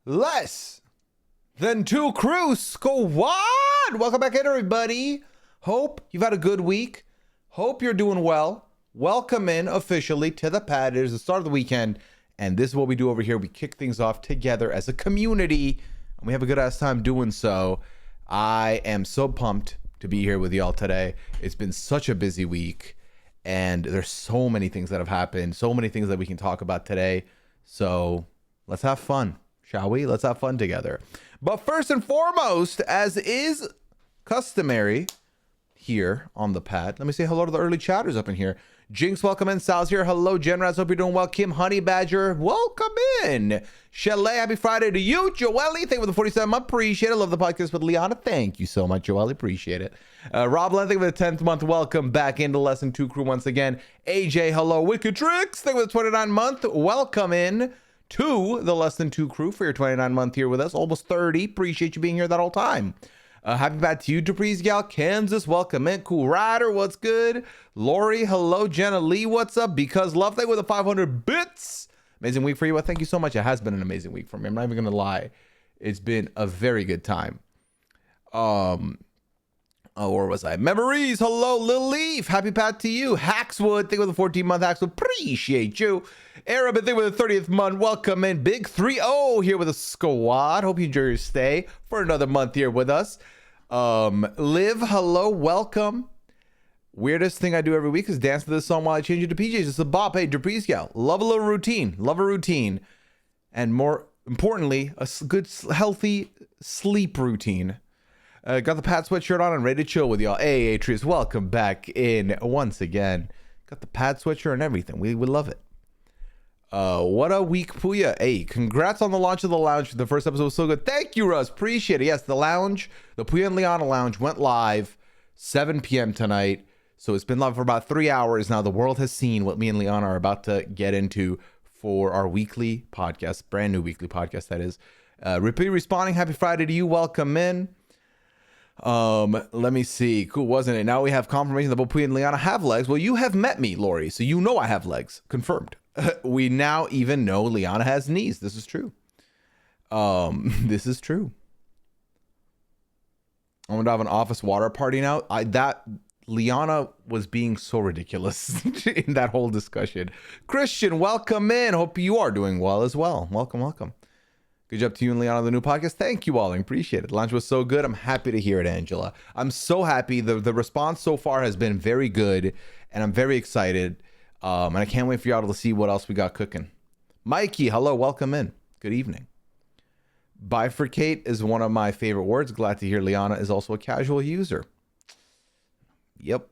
Less than two crew squad. Welcome back in, everybody. Hope you've had a good week. Hope you're doing well. Welcome in officially to the pad. It is the start of the weekend, and this is what we do over here. We kick things off together as a community, and we have a good ass time doing so. I am so pumped to be here with y'all today. It's been such a busy week, and there's so many things that have happened, so many things that we can talk about today. So let's have fun. Shall we? Let's have fun together. But first and foremost, as is customary here on the pad, let me say hello to the early chatters up in here. Jinx, welcome in. Sal's here. Hello, Genraz. Hope you're doing well. Kim, Honey Badger, welcome in. Chalet, happy Friday to you. Joelle, thank you for the 47 month. Appreciate it. Love the podcast with Liana. Thank you so much, Joelle. Appreciate it. Rob Len, thank you for the 10th month. Welcome back into Lesson 2 crew once again. AJ, hello. Wicked Tricks, thank you for the 29 month. Welcome in to the Less Than 2 crew for your 29 month here with us, almost 30. Appreciate you being here that whole time. Happy bad to you, Dupree's Gal, Kansas, welcome in. Cool Rider, what's good? Lori, hello. Jenna Lee, what's up? Because Love Thing with the 500 bits. Amazing week for you. Well, thank you so much. It has been an amazing week for me. I'm not even gonna lie. It's been a very good time. Oh, where was I? Memories. Hello, Lil Leaf. Happy Pat to you. Haxwood. Thank you for the 14 month. Haxwood. Appreciate you. Arab, thank you for the 30th month. Welcome in. Big 3-0 here with a squad. Hope you enjoy your stay for another month here with us. Liv, hello. Welcome. Weirdest thing I do every week is dance to this song while I change it to PJs. It's a bop. Hey, Dupree's Gal. Love a little routine. Love a routine. And more importantly, a good, healthy sleep routine. Got the Pat sweatshirt on and ready to chill with y'all. Hey, Atreus, welcome back in once again. Got the Pat sweatshirt and everything. We love it. What a week, Pooya. Hey, congrats on the launch of the lounge. The first episode was so good. Thank you, Russ. Appreciate it. Yes, the lounge, the Pooya and Liana lounge went live 7 p.m. tonight. So it's been live for about 3 hours now. The world has seen what me and Liana are about to get into for our weekly podcast, brand new weekly podcast, that is. Repeat responding. Happy Friday to you. Welcome in. Let me see. Cool, wasn't it? Now we have confirmation that both Pooya and Liana have legs. Well, you have met me, Lori, so you know I have legs. Confirmed. We now even know Liana has knees. This is true. This is true. I'm gonna have an office water party now. Liana was being so ridiculous in that whole discussion. Christian, welcome in. Hope you are doing well as well. Welcome. Good job to you and Liana on the new podcast. Thank you all. I appreciate it. The lunch was so good. I'm happy to hear it, Angela. I'm so happy. The response so far has been very good, and I'm very excited. And I can't wait for y'all to see what else we got cooking. Mikey, hello. Welcome in. Good evening. Bifurcate is one of my favorite words. Glad to hear Liana is also a casual user. Yep.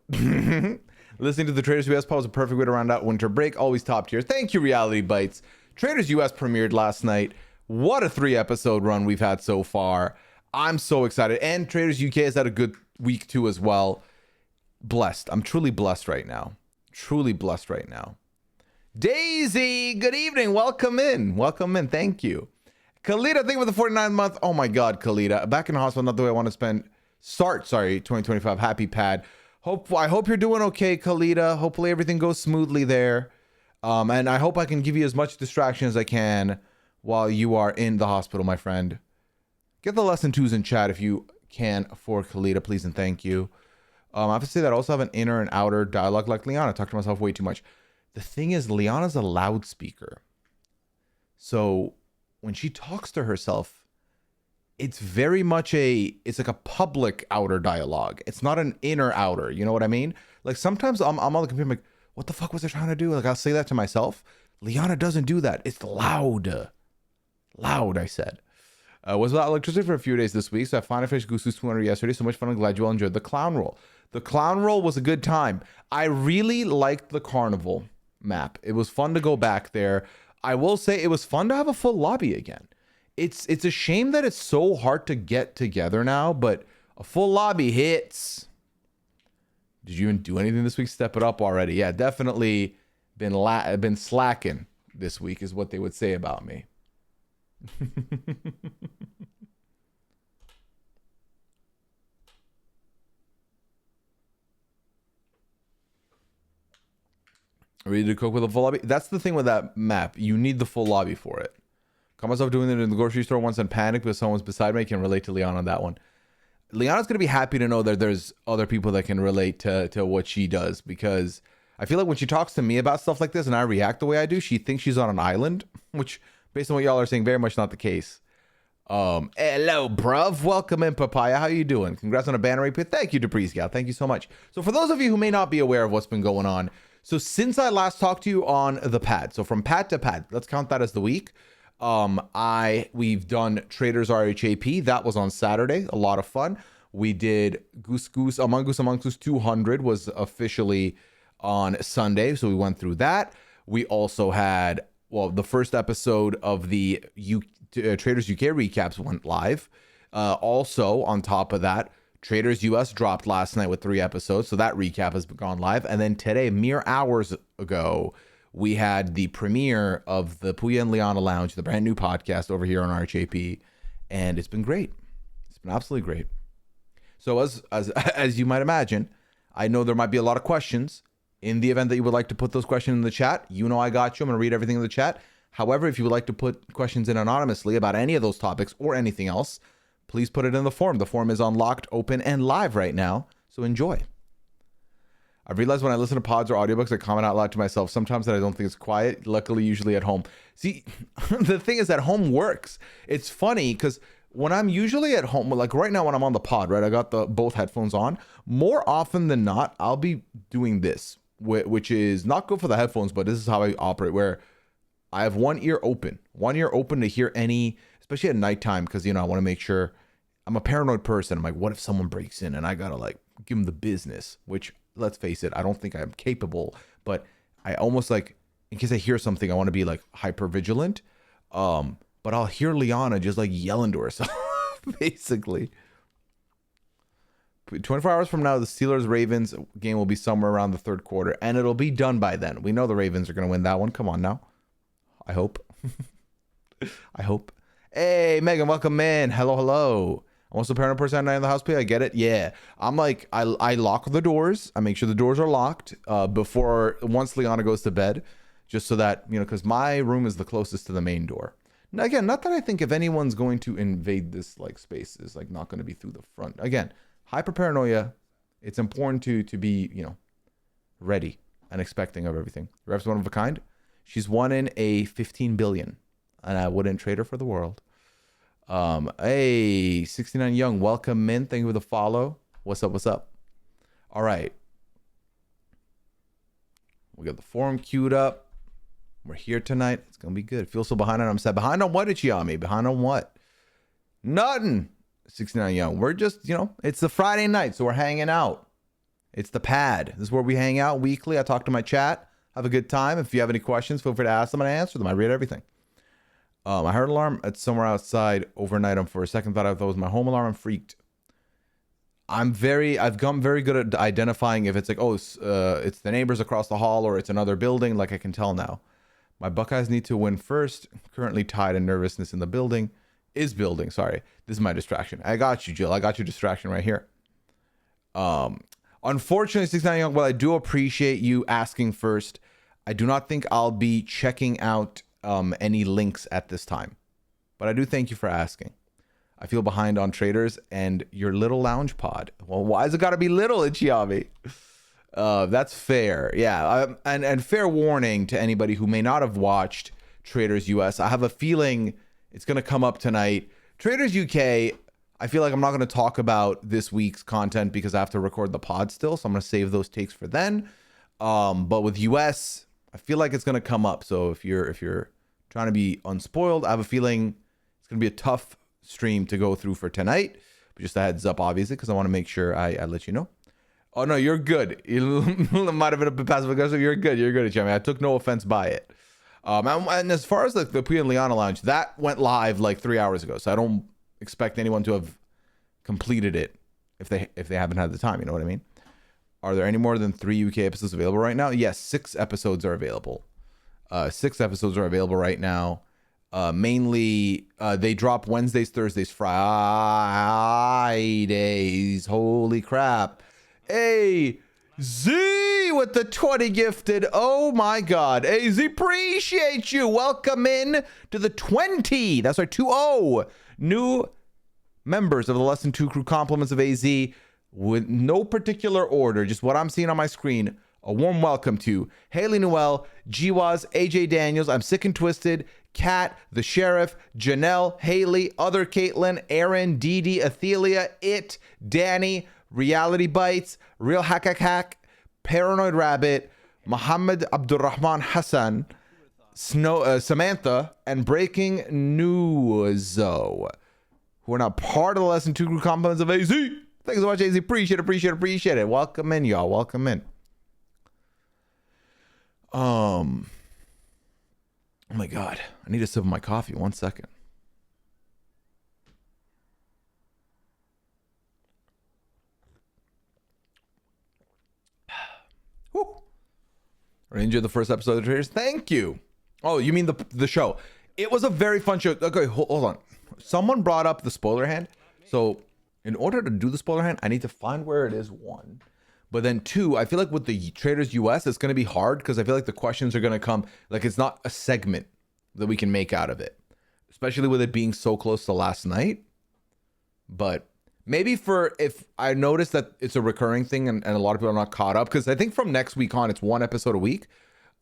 Listening to the Traitors US pod was a perfect way to round out winter break. Always top tier. Thank you, Reality Bites. Traitors US premiered last night. What a 3-episode run we've had so far. I'm so excited. And Traitors UK has had a good week too as well. Blessed. I'm truly blessed right now. Daisy, good evening. Welcome in. Thank you. Kalita, thank you for the 49th month. Oh my God, Kalita. Back in the hospital, not the way I want to start 2025. Happy pad. I hope you're doing okay, Kalita. Hopefully everything goes smoothly there. And I hope I can give you as much distraction as I can while you are in the hospital, my friend. Get the lesson 2s in chat if you can for Kalita, please and thank you. I have to say that I also have an inner and outer dialogue like Liana. I talk to myself way too much. The thing is, Liana's a loudspeaker. So when she talks to herself, it's very much it's like a public outer dialogue. It's not an inner outer. You know what I mean? Like sometimes I'm on the computer, I'm like, what the fuck was I trying to do? Like I'll say that to myself. Liana doesn't do that. It's loud. Loud, I said. Was without electricity for a few days this week, so I finally finished Goose Goose 200 yesterday. So much fun. I'm glad you all enjoyed the clown roll. The clown roll was a good time. I really liked the carnival map. It was fun to go back there. I will say it was fun to have a full lobby again. It's a shame that it's so hard to get together now, but a full lobby hits. Did you even do anything this week? Step it up already. Yeah, definitely been slacking this week is what they would say about me. Ready to cook with a full lobby? That's the thing with that map. You need the full lobby for it. Caught myself doing it in the grocery store once and panicked because someone's beside me. I can relate to Leon on that one. Liana's going to be happy to know that there's other people that can relate to what she does, because I feel like when she talks to me about stuff like this and I react the way I do, she thinks she's on an island, which based on what y'all are saying, very much not the case. Hello, bruv. Welcome in, Papaya. How you doing? Congrats on a banner repeat. Thank you, Dupree's Gal. Thank you so much. So for those of you who may not be aware of what's been going on, so since I last talked to you on the pad, so from pad to pad, let's count that as the week. We've done Traitors RHAP. That was on Saturday. A lot of fun. We did Among Us 200 was officially on Sunday. So we went through that. We also had, the first episode of the Traitors UK recaps went live. Also on top of that, Traitors US dropped last night with 3 episodes. So that recap has gone live. And then today, mere hours ago, we had the premiere of the Pooya and Liana Lounge, the brand new podcast over here on RHAP, and it's been great. It's been absolutely great. So as you might imagine, I know there might be a lot of questions. In the event that you would like to put those questions in the chat, you know I got you. I'm going to read everything in the chat. However, if you would like to put questions in anonymously about any of those topics or anything else, please put it in the forum. The forum is unlocked, open, and live right now, so enjoy. I've realized when I listen to pods or audiobooks, I comment out loud to myself sometimes that I don't think it's quiet. Luckily, usually at home. See, the thing is that home works. It's funny because when I'm usually at home, like right now when I'm on the pod, right, I got both headphones on. More often than not, I'll be doing this, which is not good for the headphones, but this is how I operate, where I have one ear open to hear any, especially at nighttime, because, I want to make sure. I'm a paranoid person. I'm like, what if someone breaks in and I got to give them the business, which, let's face it, I don't think I'm capable, but I almost in case I hear something, I want to be hyper vigilant. But I'll hear Liana just yelling to herself, basically. 24 hours from now, the Steelers-Ravens game will be somewhere around the third quarter, and it'll be done by then. We know the Ravens are going to win that one. Come on now. I hope. I hope. Hey, Megan, welcome in. Hello. I'm also a paranoid person at night in the house, please. I get it. Yeah. I'm I lock the doors. I make sure the doors are locked once Liana goes to bed, just so that, because my room is the closest to the main door. Now, again, not that I think if anyone's going to invade this space is not going to be through the front. Again, hyper paranoia. It's important to be, ready and expecting of everything. Ref's one of a kind. She's one in a 15 billion, and I wouldn't trade her for the world. Hey, 69 Young, welcome in. Thank you for the follow. What's up? All right. We got the forum queued up. We're here tonight. It's going to be good. Feel so behind on. I'm sad. Behind on what, Ichiyami? Behind on what? Nothing. 69 Young. We're just, it's the Friday night, so we're hanging out. It's the pad. This is where we hang out weekly. I talk to my chat. Have a good time. If you have any questions, feel free to ask them and I answer them. I read everything. I heard an alarm at somewhere outside overnight. For a second thought I thought it was my home alarm. I'm freaked. I've gotten very good at identifying if it's it's the neighbors across the hall or it's another building. I can tell now. My Buckeyes need to win first. Currently tied in nervousness in the building. Sorry. This is my distraction. I got you, Jill. I got your distraction right here. Unfortunately, 69 Young, well, I do appreciate you asking first. I do not think I'll be checking out any links at this time. But I do thank you for asking. I feel behind on Traitors and your little lounge pod. Well, why has it got to be little, Ichiami? That's fair. Yeah. And fair warning to anybody who may not have watched Traitors US. I have a feeling it's going to come up tonight. Traitors UK, I feel like I'm not going to talk about this week's content because I have to record the pod still. So I'm going to save those takes for then. But with US, I feel like it's going to come up. So if you're trying to be unspoiled, I have a feeling it's going to be a tough stream to go through for tonight, but just a heads up, obviously, because I want to make sure I let you know. Oh no, you're good. You might have been a bit passive aggressive. You're good, Chami. I took no offense by it. And as far as the Pooya and Liana Lounge, that went live like 3 hours ago, so I don't expect anyone to have completed it if they haven't had the time. You know what I mean? Are there any more than 3 UK episodes available right now? Yes, 6 episodes are available. 6 episodes are available right now. Mainly they drop Wednesdays, Thursdays, Fridays. Holy crap. Hey, Z with the 20 gifted. Oh my god. Hey, Z, appreciate you. Welcome in to the 20. That's right, 2-0. New members of the Lesson 2 crew. Compliments of AZ with no particular order, just what I'm seeing on my screen. A warm welcome to Haley Noel, Jiwaz, AJ Daniels, I'm Sick and Twisted, Kat, the Sheriff, Janelle, Haley, Other Caitlin, Aaron, Dee Dee, Athelia, It, Danny, Reality Bites, Real Hack, Paranoid Rabbit, Muhammad Abdurrahman Hassan, Samantha, and Breaking News, who are now part of the Lesson 2 group. Compliments of AZ. Thanks so much, AZ. Appreciate it. Welcome in, y'all. Welcome in. Oh my god, I need a sip of my coffee. 1 second. Woo. I enjoyed the first episode of the Traitors. Thank you. Oh, you mean the show? It was a very fun show. Okay, hold on. Someone brought up the spoiler hand. So in order to do the spoiler hand, I need to find where it is. 1. But then 2, I feel like with the Traitors US, it's going to be hard because I feel like the questions are going to come, like it's not a segment that we can make out of it, especially with it being so close to last night. But maybe if I notice that it's a recurring thing and a lot of people are not caught up, because I think from next week on, it's 1 episode a week.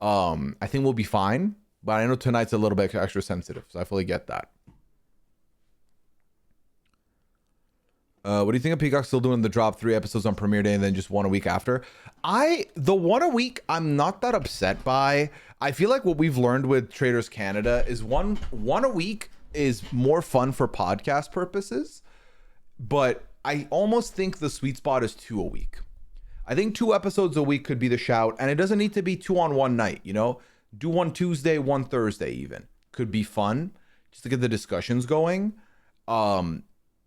I think we'll be fine. But I know tonight's a little bit extra sensitive, so I fully get that. What do you think of Peacock still doing the drop 3 episodes on premiere day and then just 1 a week after? The 1 a week, I'm not that upset by. I feel like what we've learned with Traitors Canada is one a week is more fun for podcast purposes, but I almost think the sweet spot is 2 a week. I think 2 episodes a week could be the shout, and it doesn't need to be 2 on one night, you know? Do 1 Tuesday, 1 Thursday even. Could be fun just to get the discussions going.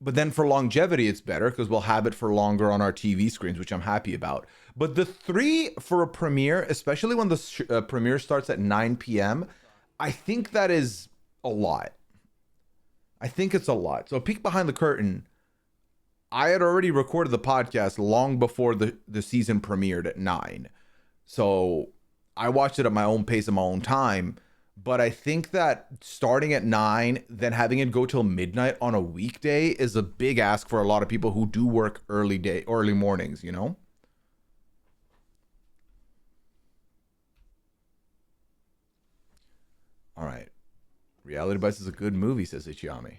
But then for longevity, it's better because we'll have it for longer on our TV screens, which I'm happy about. But the 3 for a premiere, especially when the premiere starts at 9 p.m., I think that is a lot. I think it's a lot. So peek behind the curtain. I had already recorded the podcast long before the season premiered at 9. So I watched it at my own pace, at my own time. But I think that starting at 9, then having it go till midnight on a weekday is a big ask for a lot of people who do work early mornings, you know? All right. Reality Bites is a good movie, says Ichiami.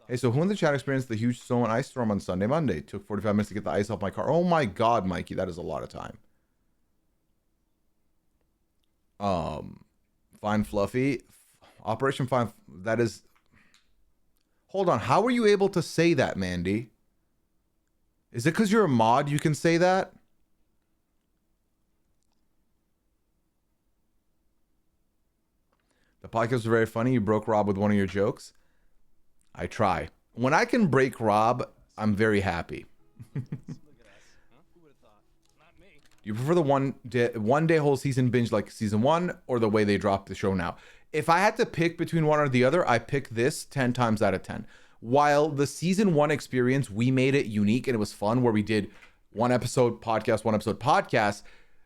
Hey, so who in the chat experienced the huge snow and ice storm on Sunday, Monday? It took 45 minutes to get the ice off my car. Oh my God, Mikey, that is a lot of time. Fine Fluffy, Operation Fine. That is. Hold on. How were you able to say that, Mandy? Is it because you're a mod you can say that? The podcast was very funny. You broke Rob with one of your jokes. I try. When I can break Rob, I'm very happy. Do you prefer the one day whole season binge like season 1 or the way they drop the show now? If I had to pick between one or the other, I pick this 10 times out of 10. While the season 1 experience, we made it unique and it was fun where we did 1 episode podcast,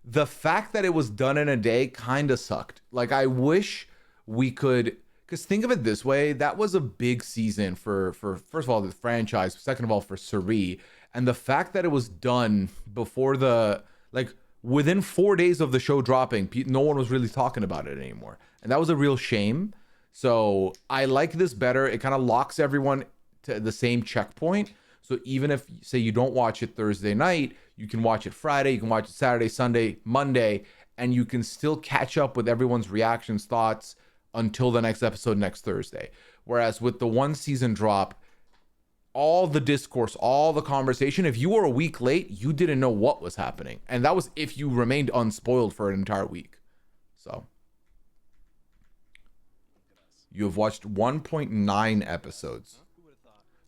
the fact that it was done in a day kind of sucked. Like, I wish we could, because think of it this way, that was a big season for first of all, the franchise, second of all, for Suri. And the fact that it was done before like, within 4 days of the show dropping, no one was really talking about it anymore. And that was a real shame. So I like this better. It kind of locks everyone to the same checkpoint. So even if, say, you don't watch it Thursday night, you can watch it Friday, you can watch it Saturday, Sunday, Monday, and you can still catch up with everyone's reactions, thoughts until the next episode next Thursday. Whereas with the one season drop, all the discourse, all the conversation, if you were a week late, you didn't know what was happening. And that was if you remained unspoiled for an entire week. So you have watched 1.9 episodes.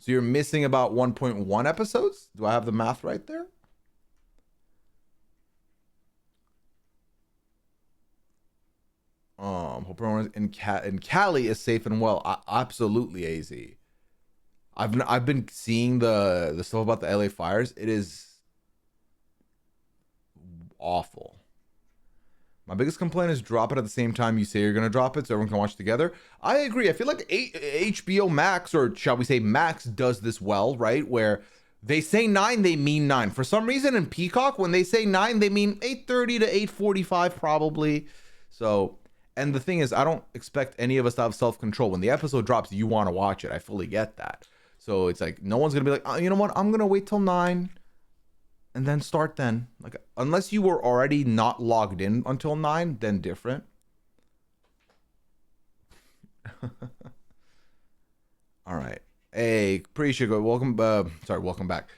So you're missing about 1.1 episodes? Do I have the math right there? Hope everyone in Cali is safe and well. Absolutely, AZ. I've been seeing the stuff about the LA fires. It is awful. My biggest complaint is drop it at the same time you say you're gonna drop it, so everyone can watch together. I agree. I feel like HBO Max, or shall we say Max, does this well, right? Where they say 9, they mean 9. For some reason in Peacock, when they say 9, they mean 8:30 to 8:45 probably. So, and the thing is, I don't expect any of us to have self-control. When the episode drops, you want to watch it. I fully get that. So it's like, no one's gonna be like, oh, you know what? I'm gonna wait till 9. And then start then. Like, unless you were already not logged in until 9, then different. All right. Hey, appreciate it. Welcome. Welcome back.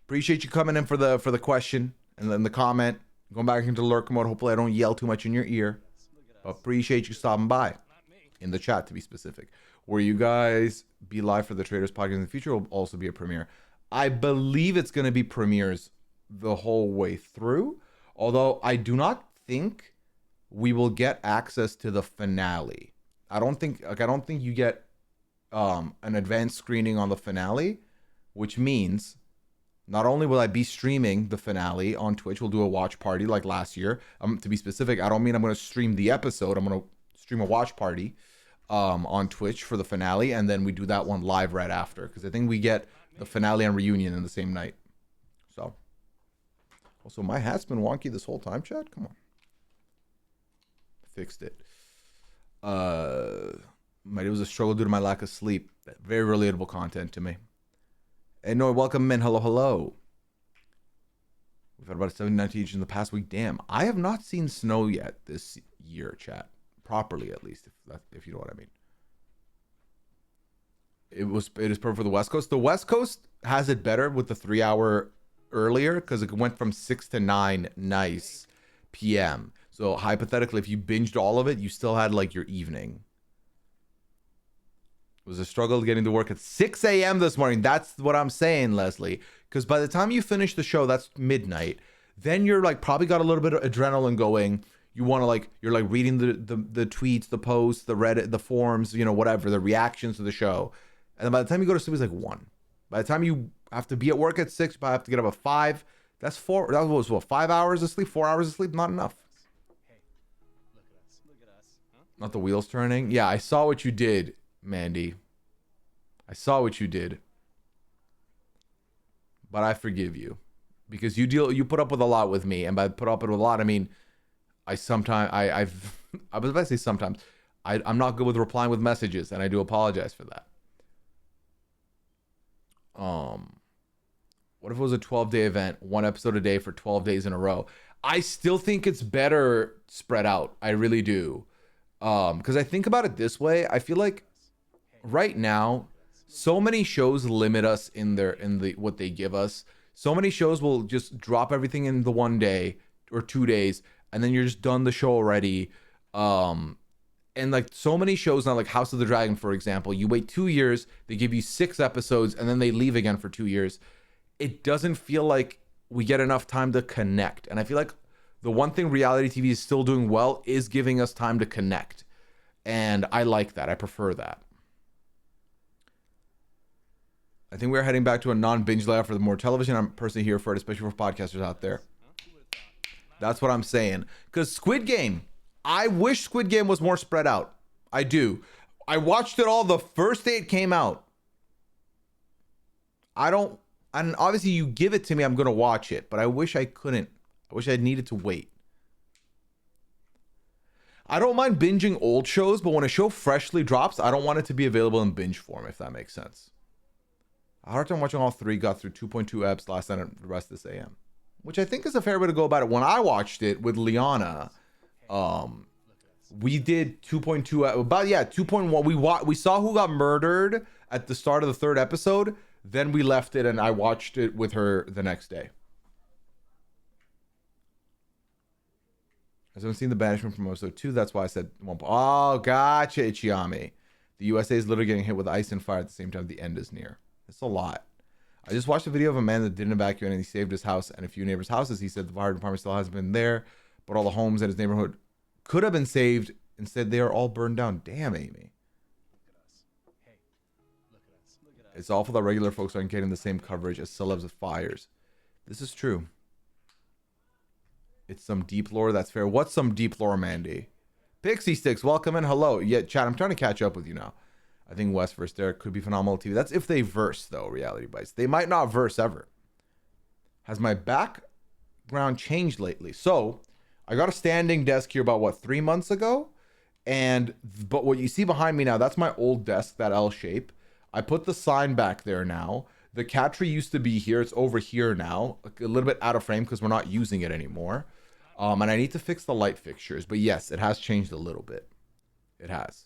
Appreciate you coming in for the question and then the comment. Going back into lurk mode. Hopefully I don't yell too much in your ear. But appreciate you stopping by in the chat, to be specific. Will you guys be live for the Traitors podcast in the future? Will also be a premiere. I believe it's going to be premieres the whole way through, although I do not think we will get access to the finale. I don't think you get an advanced screening on the finale, which means not only will I be streaming the finale on Twitch, we'll do a watch party like last year. To be specific, I don't mean I'm going to stream the episode. I'm going to stream a watch party on Twitch for the finale, and then we do that one live right after, because I think we get the finale and reunion in the same night. So also, my hat's been wonky this whole time, Chad. Come on. Fixed it. It was a struggle due to my lack of sleep. Very relatable content to me. Hey, Noy, welcome in. Hello, hello. We've had about 79 each in the past week. Damn, I have not seen snow yet this year, chat. Properly, at least, if you know what I mean. It is perfect for the West Coast. The West Coast has it better with the 3-hour earlier, because it went from 6 to 9 nice PM. So hypothetically, if you binged all of it, you still had like your evening. It was a struggle getting to work at 6 a.m. this morning. That's what I'm saying, Leslie. Because by the time you finish the show, that's midnight. Then you're like probably got a little bit of adrenaline going. You want to like, you're like reading the tweets, the posts, the Reddit, the forums, you know, whatever, the reactions to the show. And then by the time you go to sleep, it's like 1. By the time you have to be at work at 6, but I have to get up at 5. That's 4. That was what, 5 hours of sleep, 4 hours of sleep? Not enough. Hey, look at us. Huh? Not the wheels turning. Yeah, I saw what you did, Mandy. I saw what you did. But I forgive you, because you put up with a lot with me, and by put up with a lot, I mean I was about to say sometimes I'm not good with replying with messages, and I do apologize for that. What if it was a 12-day event, 1 episode a day for 12 days in a row? I still think it's better spread out. I really do. Because I think about it this way. I feel like right now, so many shows limit us in what they give us. So many shows will just drop everything in the 1 day or 2 days, and then you're just done the show already. And like so many shows now, like House of the Dragon, for example, you wait 2 years, they give you 6 episodes, and then they leave again for 2 years. It doesn't feel like we get enough time to connect. And I feel like the one thing reality TV is still doing well is giving us time to connect. And I like that. I prefer that. I think we're heading back to a non-binge layout for the more television. I'm personally here for it, especially for podcasters out there. That's what I'm saying. Because Squid Game, I wish Squid Game was more spread out. I do. I watched it all the first day it came out. And obviously you give it to me, I'm going to watch it. But I wish I couldn't. I wish I needed to wait. I don't mind binging old shows, but when a show freshly drops, I don't want it to be available in binge form, if that makes sense. I had a hard time watching all three, got through 2.2 eps last night and the rest this AM. Which I think is a fair way to go about it. When I watched it with Liana, we did 2.2, about 2.1. We saw who got murdered at the start of the third episode. Then we left it and I watched it with her the next day. I haven't seen The Banishment from episode 2. That's why I said, oh, gotcha, Ichiyami. The USA is literally getting hit with ice and fire at the same time the end is near. It's a lot. I just watched a video of a man that didn't evacuate and he saved his house and a few neighbors' houses. He said the fire department still hasn't been there, but all the homes in his neighborhood could have been saved. Instead, they are all burned down. Damn, Amy. It's awful that regular folks aren't getting the same coverage as celebs with fires. This is true. It's some deep lore. That's fair. What's some deep lore, Mandy? Pixie Sticks, welcome in. Hello. Yeah, chat, I'm trying to catch up with you now. I think West versus Derek could be phenomenal TV. That's if they verse, though, Reality Bites. They might not verse ever. Has my background changed lately? So, I got a standing desk here about, 3 months ago? But what you see behind me now, that's my old desk, that L shape. I put the sign back there now. The cat tree used to be here. It's over here now. A little bit out of frame because we're not using it anymore. And I need to fix the light fixtures. But yes, it has changed a little bit. It has.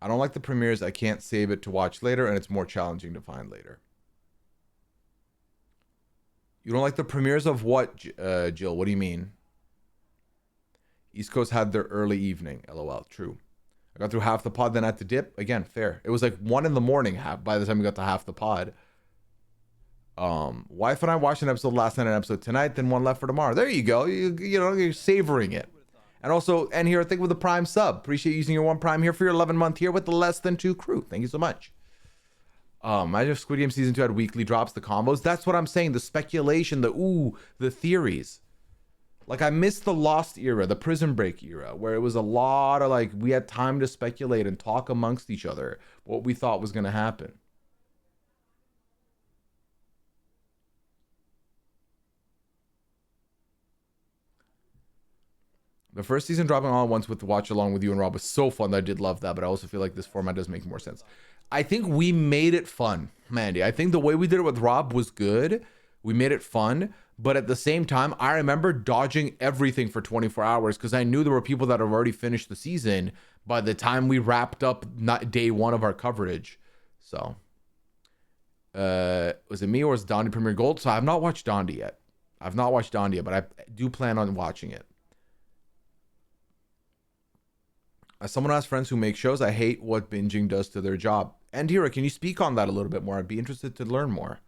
I don't like the premieres. I can't save it to watch later, and it's more challenging to find later. You don't like the premieres of what, Jill? What do you mean? East Coast had their early evening. LOL. True. I got through half the pod, then I had to dip. Again, fair. It was like 1 in the morning by the time we got to half the pod. Wife and I watched an episode last night and an episode tonight, then one left for tomorrow. There you go. You know, you're savoring it. And also, and here, I think with the Prime sub. Appreciate using your one Prime here for your 11-month here with the Less Than 2 crew. Thank you so much. Imagine if Squid Game Season 2 had weekly drops, the combos. That's what I'm saying. The speculation, the theories. Like, I missed the Lost era, the Prison Break era, where it was a lot of, like, we had time to speculate and talk amongst each other what we thought was going to happen. The first season dropping all at once with the watch along with you and Rob was so fun that I did love that, but I also feel like this format does make more sense. I think we made it fun, Mandy. I think the way we did it with Rob was good. We made it fun, but at the same time, I remember dodging everything for 24 hours because I knew there were people that have already finished the season by the time we wrapped up day 1 of our coverage. So, was it me or was Dondi Premier Gold? So I have not watched Dondi yet. But I do plan on watching it. As someone who has friends who make shows, I hate what binging does to their job. And Hira, can you speak on that a little bit more? I'd be interested to learn more.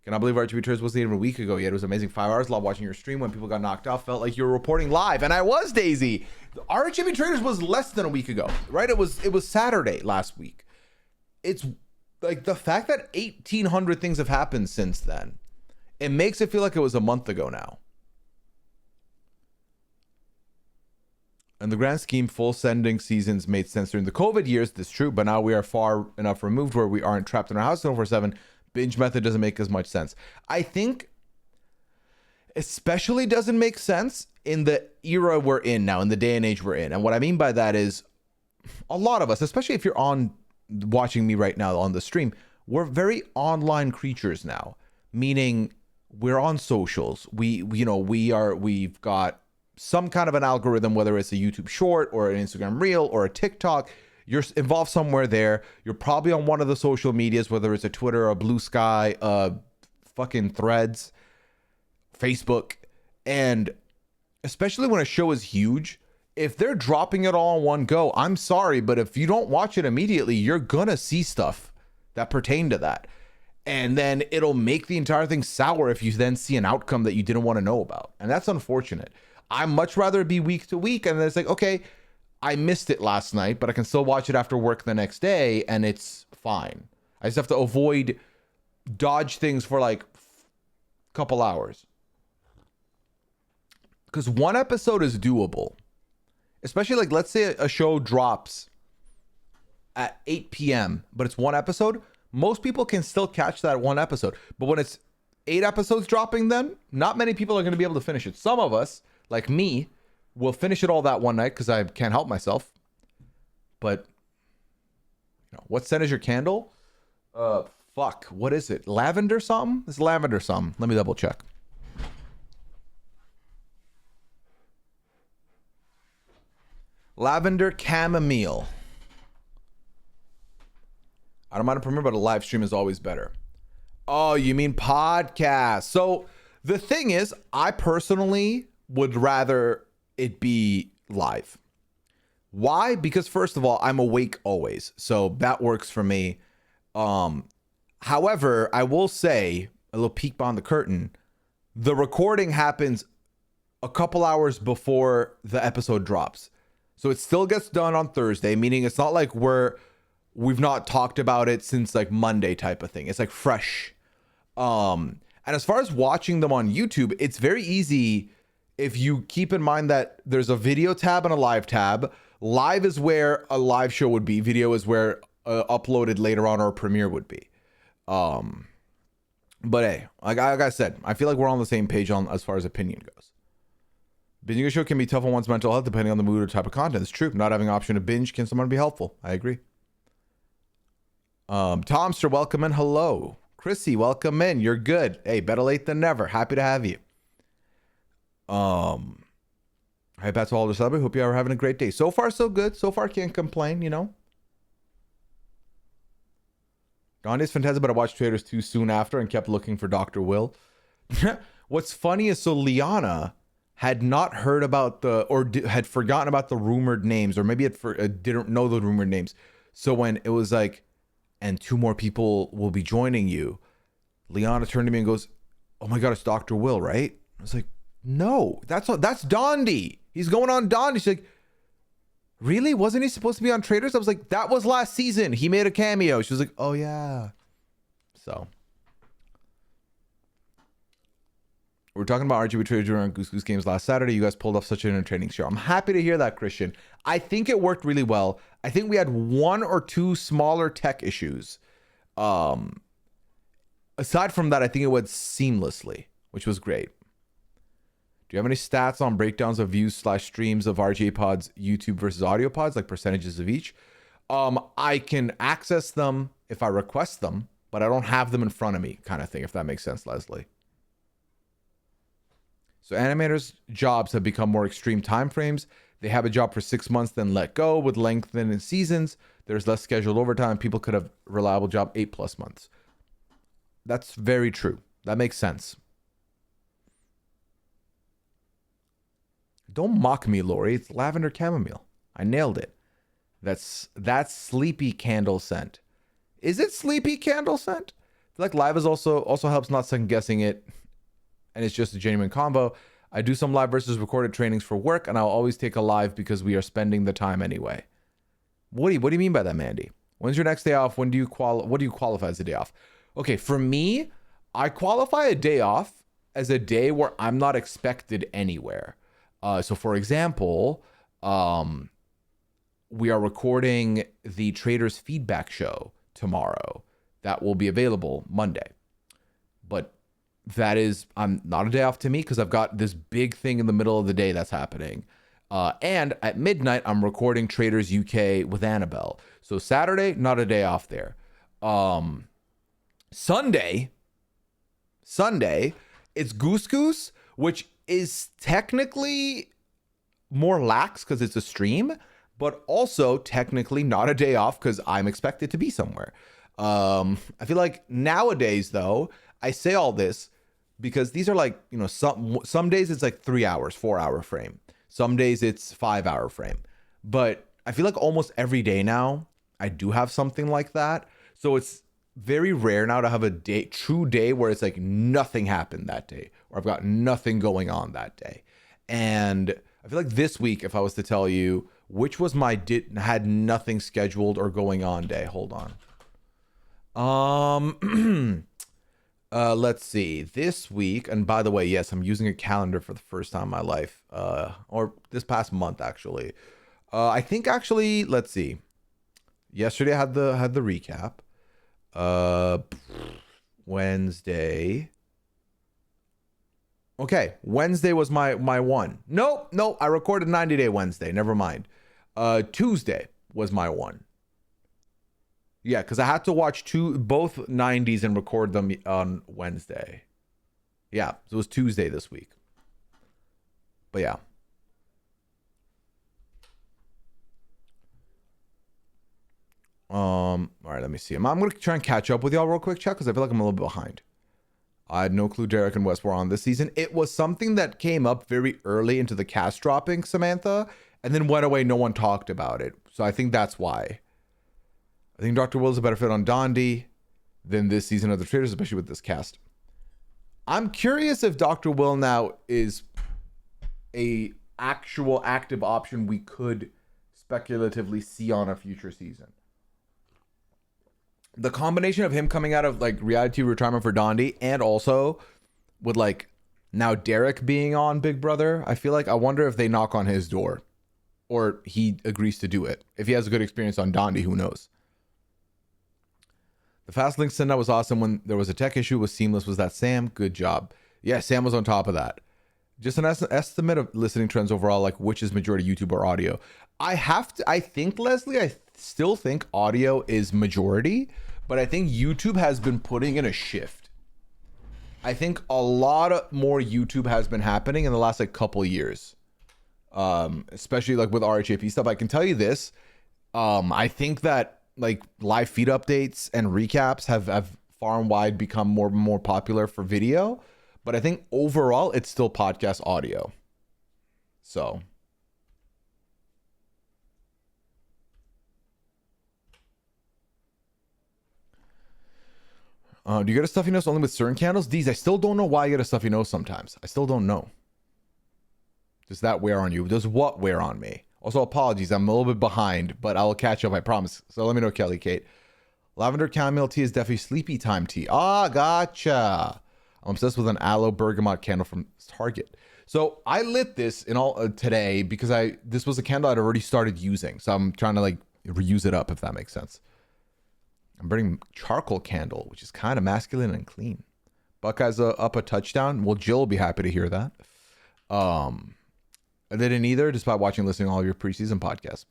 Can I believe RGB Traitors wasn't even a week ago yet? It was amazing. 5 hours. Love watching your stream. When people got knocked off, felt like you were reporting live. And I was, Daisy. RGB Traitors was less than a week ago, right? It was Saturday last week. It's like the fact that 1,800 things have happened since then. It makes it feel like it was a month ago now. In the grand scheme, full sending seasons made sense during the COVID years. That's true, but now we are far enough removed where we aren't trapped in our house 24/7. Binge method doesn't make as much sense. I think especially doesn't make sense in the era we're in now, in the day and age we're in. And what I mean by that is a lot of us, especially if you're on watching me right now on the stream, we're very online creatures now, meaning we're on socials. We've got some kind of an algorithm, whether it's a YouTube short or an Instagram reel or a TikTok. You're involved somewhere there. You're probably on one of the social medias, whether it's a Twitter, a Blue Sky, fucking Threads, Facebook. And especially when a show is huge, if they're dropping it all in one go, I'm sorry, but if you don't watch it immediately, you're gonna see stuff that pertain to that. And then it'll make the entire thing sour if you then see an outcome that you didn't want to know about. And that's unfortunate. I'd much rather be week to week, and then it's like, okay, I missed it last night, but I can still watch it after work the next day, and it's fine. I just have to dodge things for like couple hours. Because one episode is doable. Especially like, let's say a show drops at 8 p.m., but it's one episode. Most people can still catch that one episode. But when it's 8 episodes dropping, then not many people are going to be able to finish it. Some of us, like me, will finish it all that one night because I can't help myself. But, you know, what scent is your candle? Fuck, what is it? Lavender something? It's lavender something. Let me double check. Lavender chamomile. I don't mind a premiere, but a live stream is always better. Oh, you mean podcast? So the thing is, I personally would rather it be live. Why? Because first of all, I'm awake always, so that works for me. However, I will say, a little peek behind the curtain, the recording happens a couple hours before the episode drops. So it still gets done on Thursday, meaning it's not like we've not talked about it since like Monday type of thing. It's like fresh. And as far as watching them on YouTube, it's very easy if you keep in mind that there's a video tab and a live tab. Live is where a live show would be. Video is where uploaded later on or premiere would be. But hey, like I said, I feel like we're on the same page on as far as opinion goes. Binging a show can be tough on one's mental health depending on the mood or type of content. It's true. Not having an option to binge can sometimes be helpful. I agree. Tomster, welcome in. Hello. Chrissy, welcome in. You're good. Hey, better late than never. Happy to have you. Hey, Pat, to all the celebrity. Hope you are having a great day. So far, so good. So far, can't complain, you know. Gandhi's fantastic, but I watched Traitors too soon after and kept looking for Dr. Will. What's funny is, so Liana had not heard about had forgotten about the rumored names, or maybe didn't know the rumored names. So when it was like, and 2 more people will be joining you, Liana turned to me and goes, "Oh my God, it's Dr. Will, right?" I was like, "No, that's Dondi. He's going on Dondi." She's like, "Really? Wasn't he supposed to be on Traitors?" I was like, "That was last season. He made a cameo." She was like, "Oh yeah." So we're talking about RGB Traitors during Goose Goose Games last Saturday. You guys pulled off such an entertaining show. I'm happy to hear that, Christian. I think it worked really well. I think we had 1 or 2 smaller tech issues. Aside from that, I think it went seamlessly, which was great. Do you have any stats on breakdowns of views / streams of RGA pods, YouTube versus audio pods, like percentages of each? I can access them if I request them, but I don't have them in front of me, kind of thing, if that makes sense, Leslie. So animators' jobs have become more extreme time frames. They have a job for 6 months, then let go. With lengthened seasons, there's less scheduled overtime. People could have a reliable job 8+ months. That's very true. That makes sense. Don't mock me, Lori. It's lavender chamomile. I nailed it. That's sleepy candle scent. Is it sleepy candle scent? I feel like live is also helps not second guessing it, and it's just a genuine combo. I do some live versus recorded trainings for work, and I'll always take a live because we are spending the time anyway. What do you mean by that, Mandy? When's your next day off? What do you qualify as a day off? Okay, for me, I qualify a day off as a day where I'm not expected anywhere. So for example, we are recording the Traitors feedback show tomorrow. That will be available Monday. But that is, not a day off to me because I've got this big thing in the middle of the day that's happening. And at midnight, I'm recording Traitors UK with Annabelle. So Saturday, not a day off there. Sunday, it's Goose Goose, which is technically more lax because it's a stream, but also technically not a day off because I'm expected to be somewhere. I feel like nowadays, though, I say all this because these are like, you know, some days it's like 3 hours, 4-hour frame. Some days it's 5-hour frame. But I feel like almost every day now, I do have something like that. So it's very rare now to have a true day where it's like nothing happened that day, or I've got nothing going on that day. And I feel like this week, if I was to tell you which was my had nothing scheduled or going on day, hold on. Let's see. This week, and by the way, yes, I'm using a calendar for the first time in my life. Or this past month actually. I think actually, let's see. Yesterday I had the recap. Wednesday. Okay, Wednesday was my one. Nope, I recorded 90-day Wednesday. Never mind. Tuesday was my one. Yeah, because I had to watch both 90s and record them on Wednesday. Yeah, so it was Tuesday this week. But yeah. All right, let me see. I'm gonna try and catch up with y'all real quick, chat, because I feel like I'm a little bit behind. I had no clue Derek and Wes were on this season. It was something that came up very early into the cast dropping, Samantha, and then went away. No one talked about it. So I think that's why. I think Dr. Will's a better fit on Dondi than this season of the Traitors, especially with this cast. I'm curious if Dr. Will now is a actual active option we could speculatively see on a future season. The combination of him coming out of like reality retirement for Dondi and also with like now Derek being on Big Brother, I feel like I wonder if they knock on his door or he agrees to do it. If he has a good experience on Dondi, who knows? The Fast Link send out was awesome. When there was a tech issue with Seamless, was that Sam? Good job. Yeah, Sam was on top of that. Just an estimate of listening trends overall, like which is majority YouTube or audio. I think, Leslie, I still think audio is majority, but I think YouTube has been putting in a shift. I think a lot more YouTube has been happening in the last like couple years. Especially like with RHAP stuff. I can tell you this. I think that like live feed updates and recaps have far and wide become more and more popular for video, but I think overall it's still podcast audio. So do you get a stuffy nose only with certain candles? These, I still don't know why you get a stuffy nose sometimes. I still don't know. Does that wear on you? Does what wear on me? Also, apologies, I'm a little bit behind, but I'll catch up, I promise. So let me know, Kelly Kate. Lavender chamomile tea is definitely sleepy time tea. Ah, gotcha. I'm obsessed with an aloe bergamot candle from Target. So I lit this in all today because this was a candle I'd already started using. So I'm trying to like reuse it up, if that makes sense. I'm burning charcoal candle, which is kind of masculine and clean. Buckeyes up a touchdown. Well, Jill will be happy to hear that. I didn't either, despite watching and listening to all of your preseason podcasts.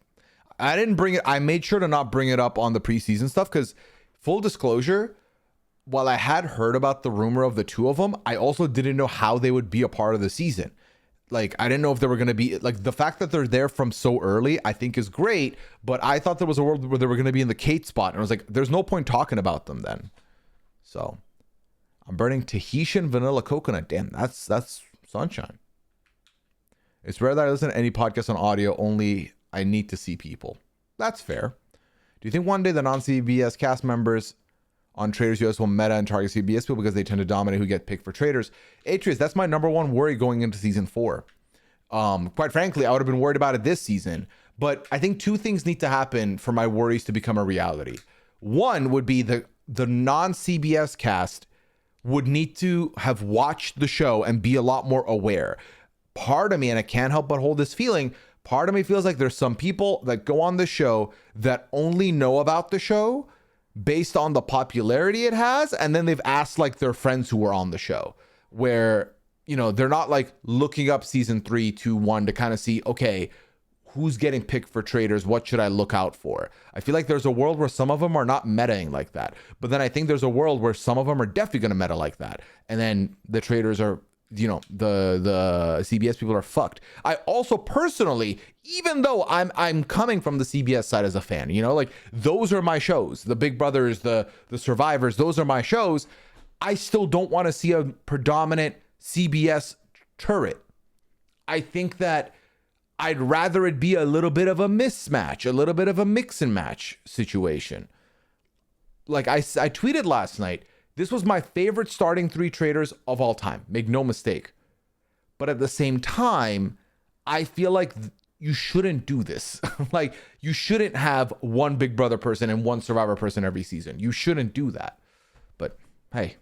I didn't bring it. I made sure to not bring it up on the preseason stuff because, full disclosure, while I had heard about the rumor of the two of them, I also didn't know how they would be a part of the season. Like, I didn't know if they were going to be, like, the fact that they're there from so early, I think is great, but I thought there was a world where they were going to be in the Kate spot, and I was like, there's no point talking about them then. So, I'm burning Tahitian vanilla coconut. Damn, that's sunshine. It's rare that I listen to any podcast on audio, only I need to see people. That's fair. Do you think one day the non-CBS cast members on Traitors US will meta and target CBS people because they tend to dominate who get picked for Traitors? Atreus, that's my number one worry going into season 4. Quite frankly, I would have been worried about it this season, but I think two things need to happen for my worries to become a reality. One would be the non-CBS cast would need to have watched the show and be a lot more aware. Part of me, and I can't help but hold this feeling, part of me feels like there's some people that go on the show that only know about the show based on the popularity it has, and then they've asked like their friends who were on the show, where, you know, they're not like looking up season 3 to 1 to kind of see, okay, who's getting picked for Traitors, what should I look out for? I feel like there's a world where some of them are not metaing like that, but then I think there's a world where some of them are definitely going to meta like that, and then the Traitors are, you know, the CBS people are fucked. I also personally, even though I'm coming from the CBS side as a fan, you know, like those are my shows, the Big Brothers, the Survivors, those are my shows. I still don't want to see a predominant CBS turret. I think that I'd rather it be a little bit of a mismatch, a little bit of a mix and match situation. Like I tweeted last night, this was my favorite starting 3 Traitors of all time. Make no mistake. But at the same time, I feel like you shouldn't do this. Like, you shouldn't have one Big Brother person and one Survivor person every season. You shouldn't do that. But hey,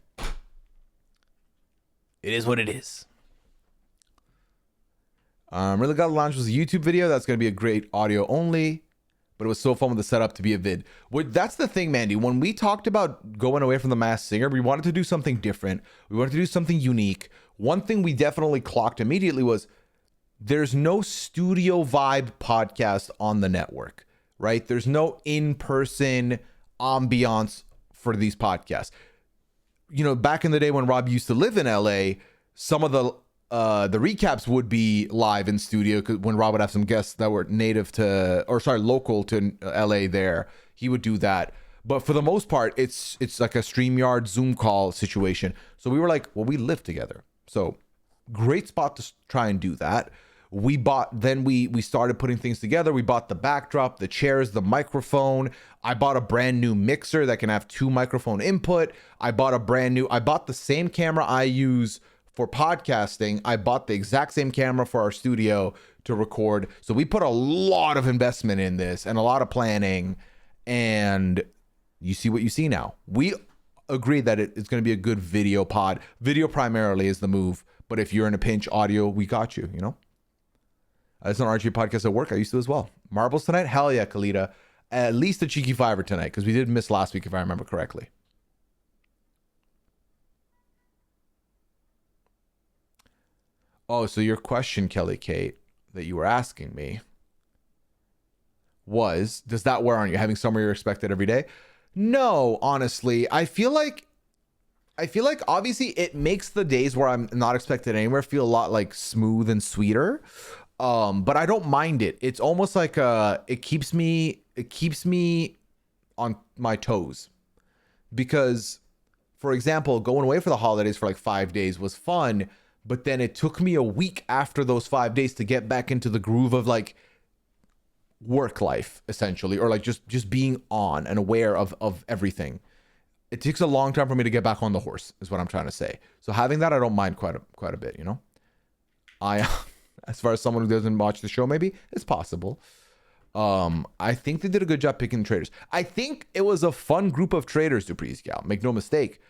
It is what it is. Really Got Launch was a YouTube video. That's going to be a great audio only, but it was so fun with the setup to be a vid. That's the thing, Mandy. When we talked about going away from The Masked Singer, we wanted to do something different. We wanted to do something unique. One thing we definitely clocked immediately was there's no studio vibe podcast on the network, right? There's no in-person ambiance for these podcasts. You know, back in the day when Rob used to live in LA, some of the recaps would be live in studio when Rob would have some guests that were local to LA there. He would do that. But for the most part, it's like a StreamYard Zoom call situation. So we were like, well, we live together. So great spot to try and do that. We started putting things together. We bought the backdrop, the chairs, the microphone. I bought a brand new mixer that can have 2 microphone input. I bought the same camera I use for podcasting. I bought the exact same camera for our studio to record. So we put a lot of investment in this and a lot of planning, and you see what you see now. We agree that it's going to be a good video pod. Video primarily is the move, but if you're in a pinch, audio, we got you, you know? It's an RG podcast at work. I used to as well. Marbles tonight? Hell yeah, Kalita. At least a cheeky fiver tonight, because we did miss last week, if I remember correctly. Oh, so your question, Kelly Kate, that you were asking me was, does that wear on you? Having somewhere you're expected every day? No, honestly. I feel like obviously it makes the days where I'm not expected anywhere feel a lot like smooth and sweeter. But I don't mind it. It's almost like it keeps me on my toes. Because, for example, going away for the holidays for like 5 days was fun, but then it took me a week after those 5 days to get back into the groove of like work life, essentially, or like just being on and aware of everything. It takes a long time for me to get back on the horse, is what I'm trying to say. So having that, I don't mind quite a bit, you know? As far as someone who doesn't watch the show, maybe it's possible. I think they did a good job picking Traitors. I think it was a fun group of Traitors, Dupree's Gal. Make no mistake.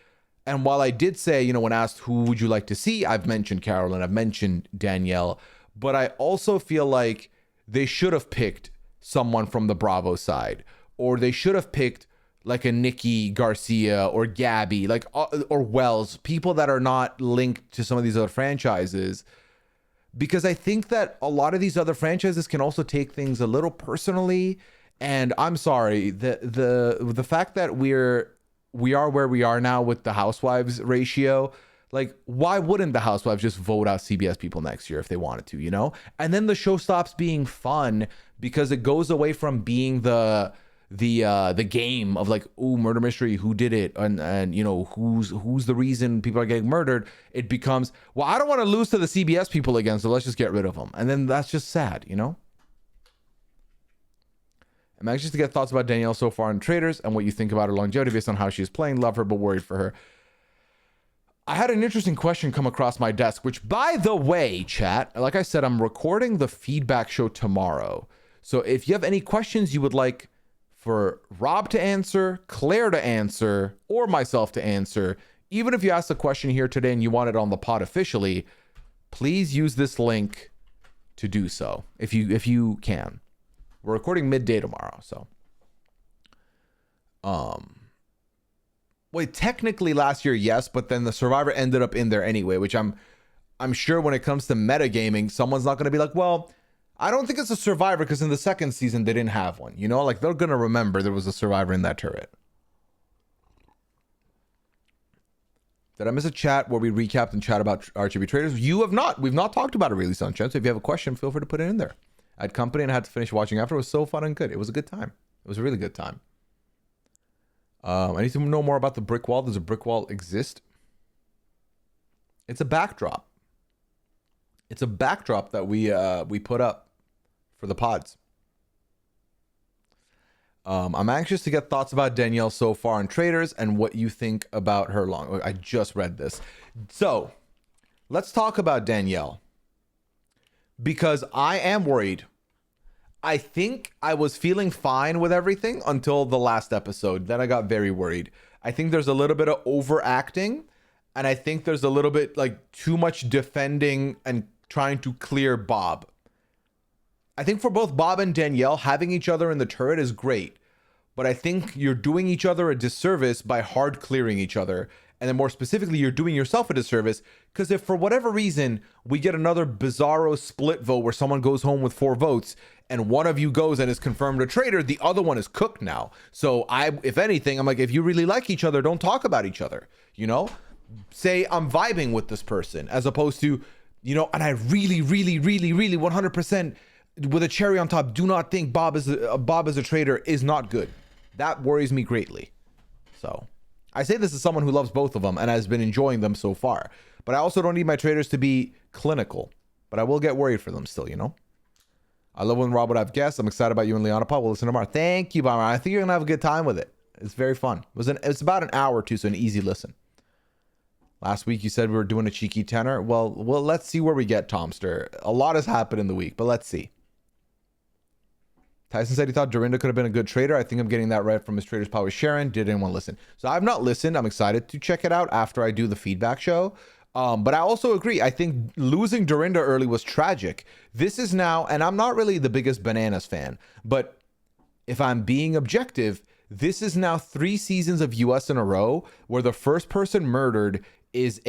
And while I did say, you know, when asked who would you like to see, I've mentioned Carolyn, I've mentioned Danielle, but I also feel like they should have picked someone from the Bravo side, or they should have picked like a Nikki Garcia or Gabby, like or Wells, people that are not linked to some of these other franchises. Because I think that a lot of these other franchises can also take things a little personally. And I'm sorry, the fact that we are where we are now with the housewives ratio, like, why wouldn't the housewives just vote out CBS people next year if they wanted to, you know? And then the show stops being fun because it goes away from being the game of like, ooh, murder mystery, who did it, and you know, who's the reason people are getting murdered. It becomes, well, I don't want to lose to the CBS people again, so let's just get rid of them. And then that's just sad, you know? I'm anxious to get thoughts about Danielle so far in Traitors and what you think about her longevity based on how she's playing. Love her, but worried for her. I had an interesting question come across my desk, which, by the way, chat, like I said, I'm recording the feedback show tomorrow. So if you have any questions you would like for Rob to answer, Claire to answer, or myself to answer, even if you asked a question here today and you want it on the pod officially, please use this link to do so if you can. We're recording midday tomorrow, so wait, technically last year, yes, but then the Survivor ended up in there anyway, which I'm sure when it comes to metagaming, someone's not going to be like, well, I don't think it's a Survivor because in the second season they didn't have one, you know, like they're going to remember there was a Survivor in that turret. Did I miss a chat where we recapped and chat about RGB Traitors? You have not. We've not talked about it really, Sunshine. So if you have a question, feel free to put it in there. I had company and I had to finish watching after. It was so fun and good. It was a good time. It was a really good time. I need to know more about the brick wall. Does a brick wall exist? It's a backdrop. It's a backdrop that we put up for the pods. I'm anxious to get thoughts about Danielle so far in Traitors and what you think about her long. I just read this. So let's talk about Danielle, because I am worried. I think I was feeling fine with everything until the last episode. Then I got very worried. I think there's a little bit of overacting, And I think there's a little bit like too much defending and trying to clear Bob. I think for both Bob and Danielle, having each other in the turret is great. But I think you're doing each other a disservice by hard clearing each other. And then more specifically, you're doing yourself a disservice because if for whatever reason we get another bizarro split vote where someone goes home with 4 votes and one of you goes and is confirmed a traitor, the other one is cooked now. So if anything, I'm like, if you really like each other, don't talk about each other, you know? Say I'm vibing with this person as opposed to, you know, and I really 100% with a cherry on top do not think Bob is a traitor is not good. That worries me greatly. So I say this as someone who loves both of them and has been enjoying them so far, but I also don't need my traitors to be clinical, but I will get worried for them still, you know? I love when Rob would have guests. I'm excited about you and Liana Pop. We'll listen tomorrow. Thank you, Bomber. I think you're gonna have a good time with it. It's very fun. It's about an hour or two, so an easy listen. Last week you said we were doing a cheeky tenor. Well, let's see where we get, Tomster. A lot has happened in the week, but let's see. Tyson said he thought Dorinda could have been a good trader. I think I'm getting that right from his Traders Pal with Sharon. Did anyone listen? So I've not listened. I'm excited to check it out after I do the feedback show. But I also agree. I think losing Dorinda early was tragic. This is now, and I'm not really the biggest Bananas fan, but if I'm being objective, this is now 3 seasons of US in a row where the first person murdered is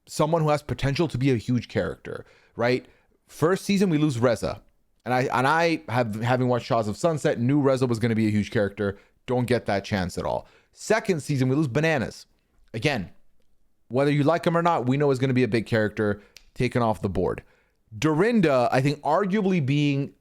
someone who has potential to be a huge character, right? First season, we lose Reza. And I having watched Shaws of Sunset, knew Reza was going to be a huge character. Don't get that chance at all. Second season, we lose Bananas. Again, whether you like him or not, we know is going to be a big character taken off the board. Dorinda, I think arguably being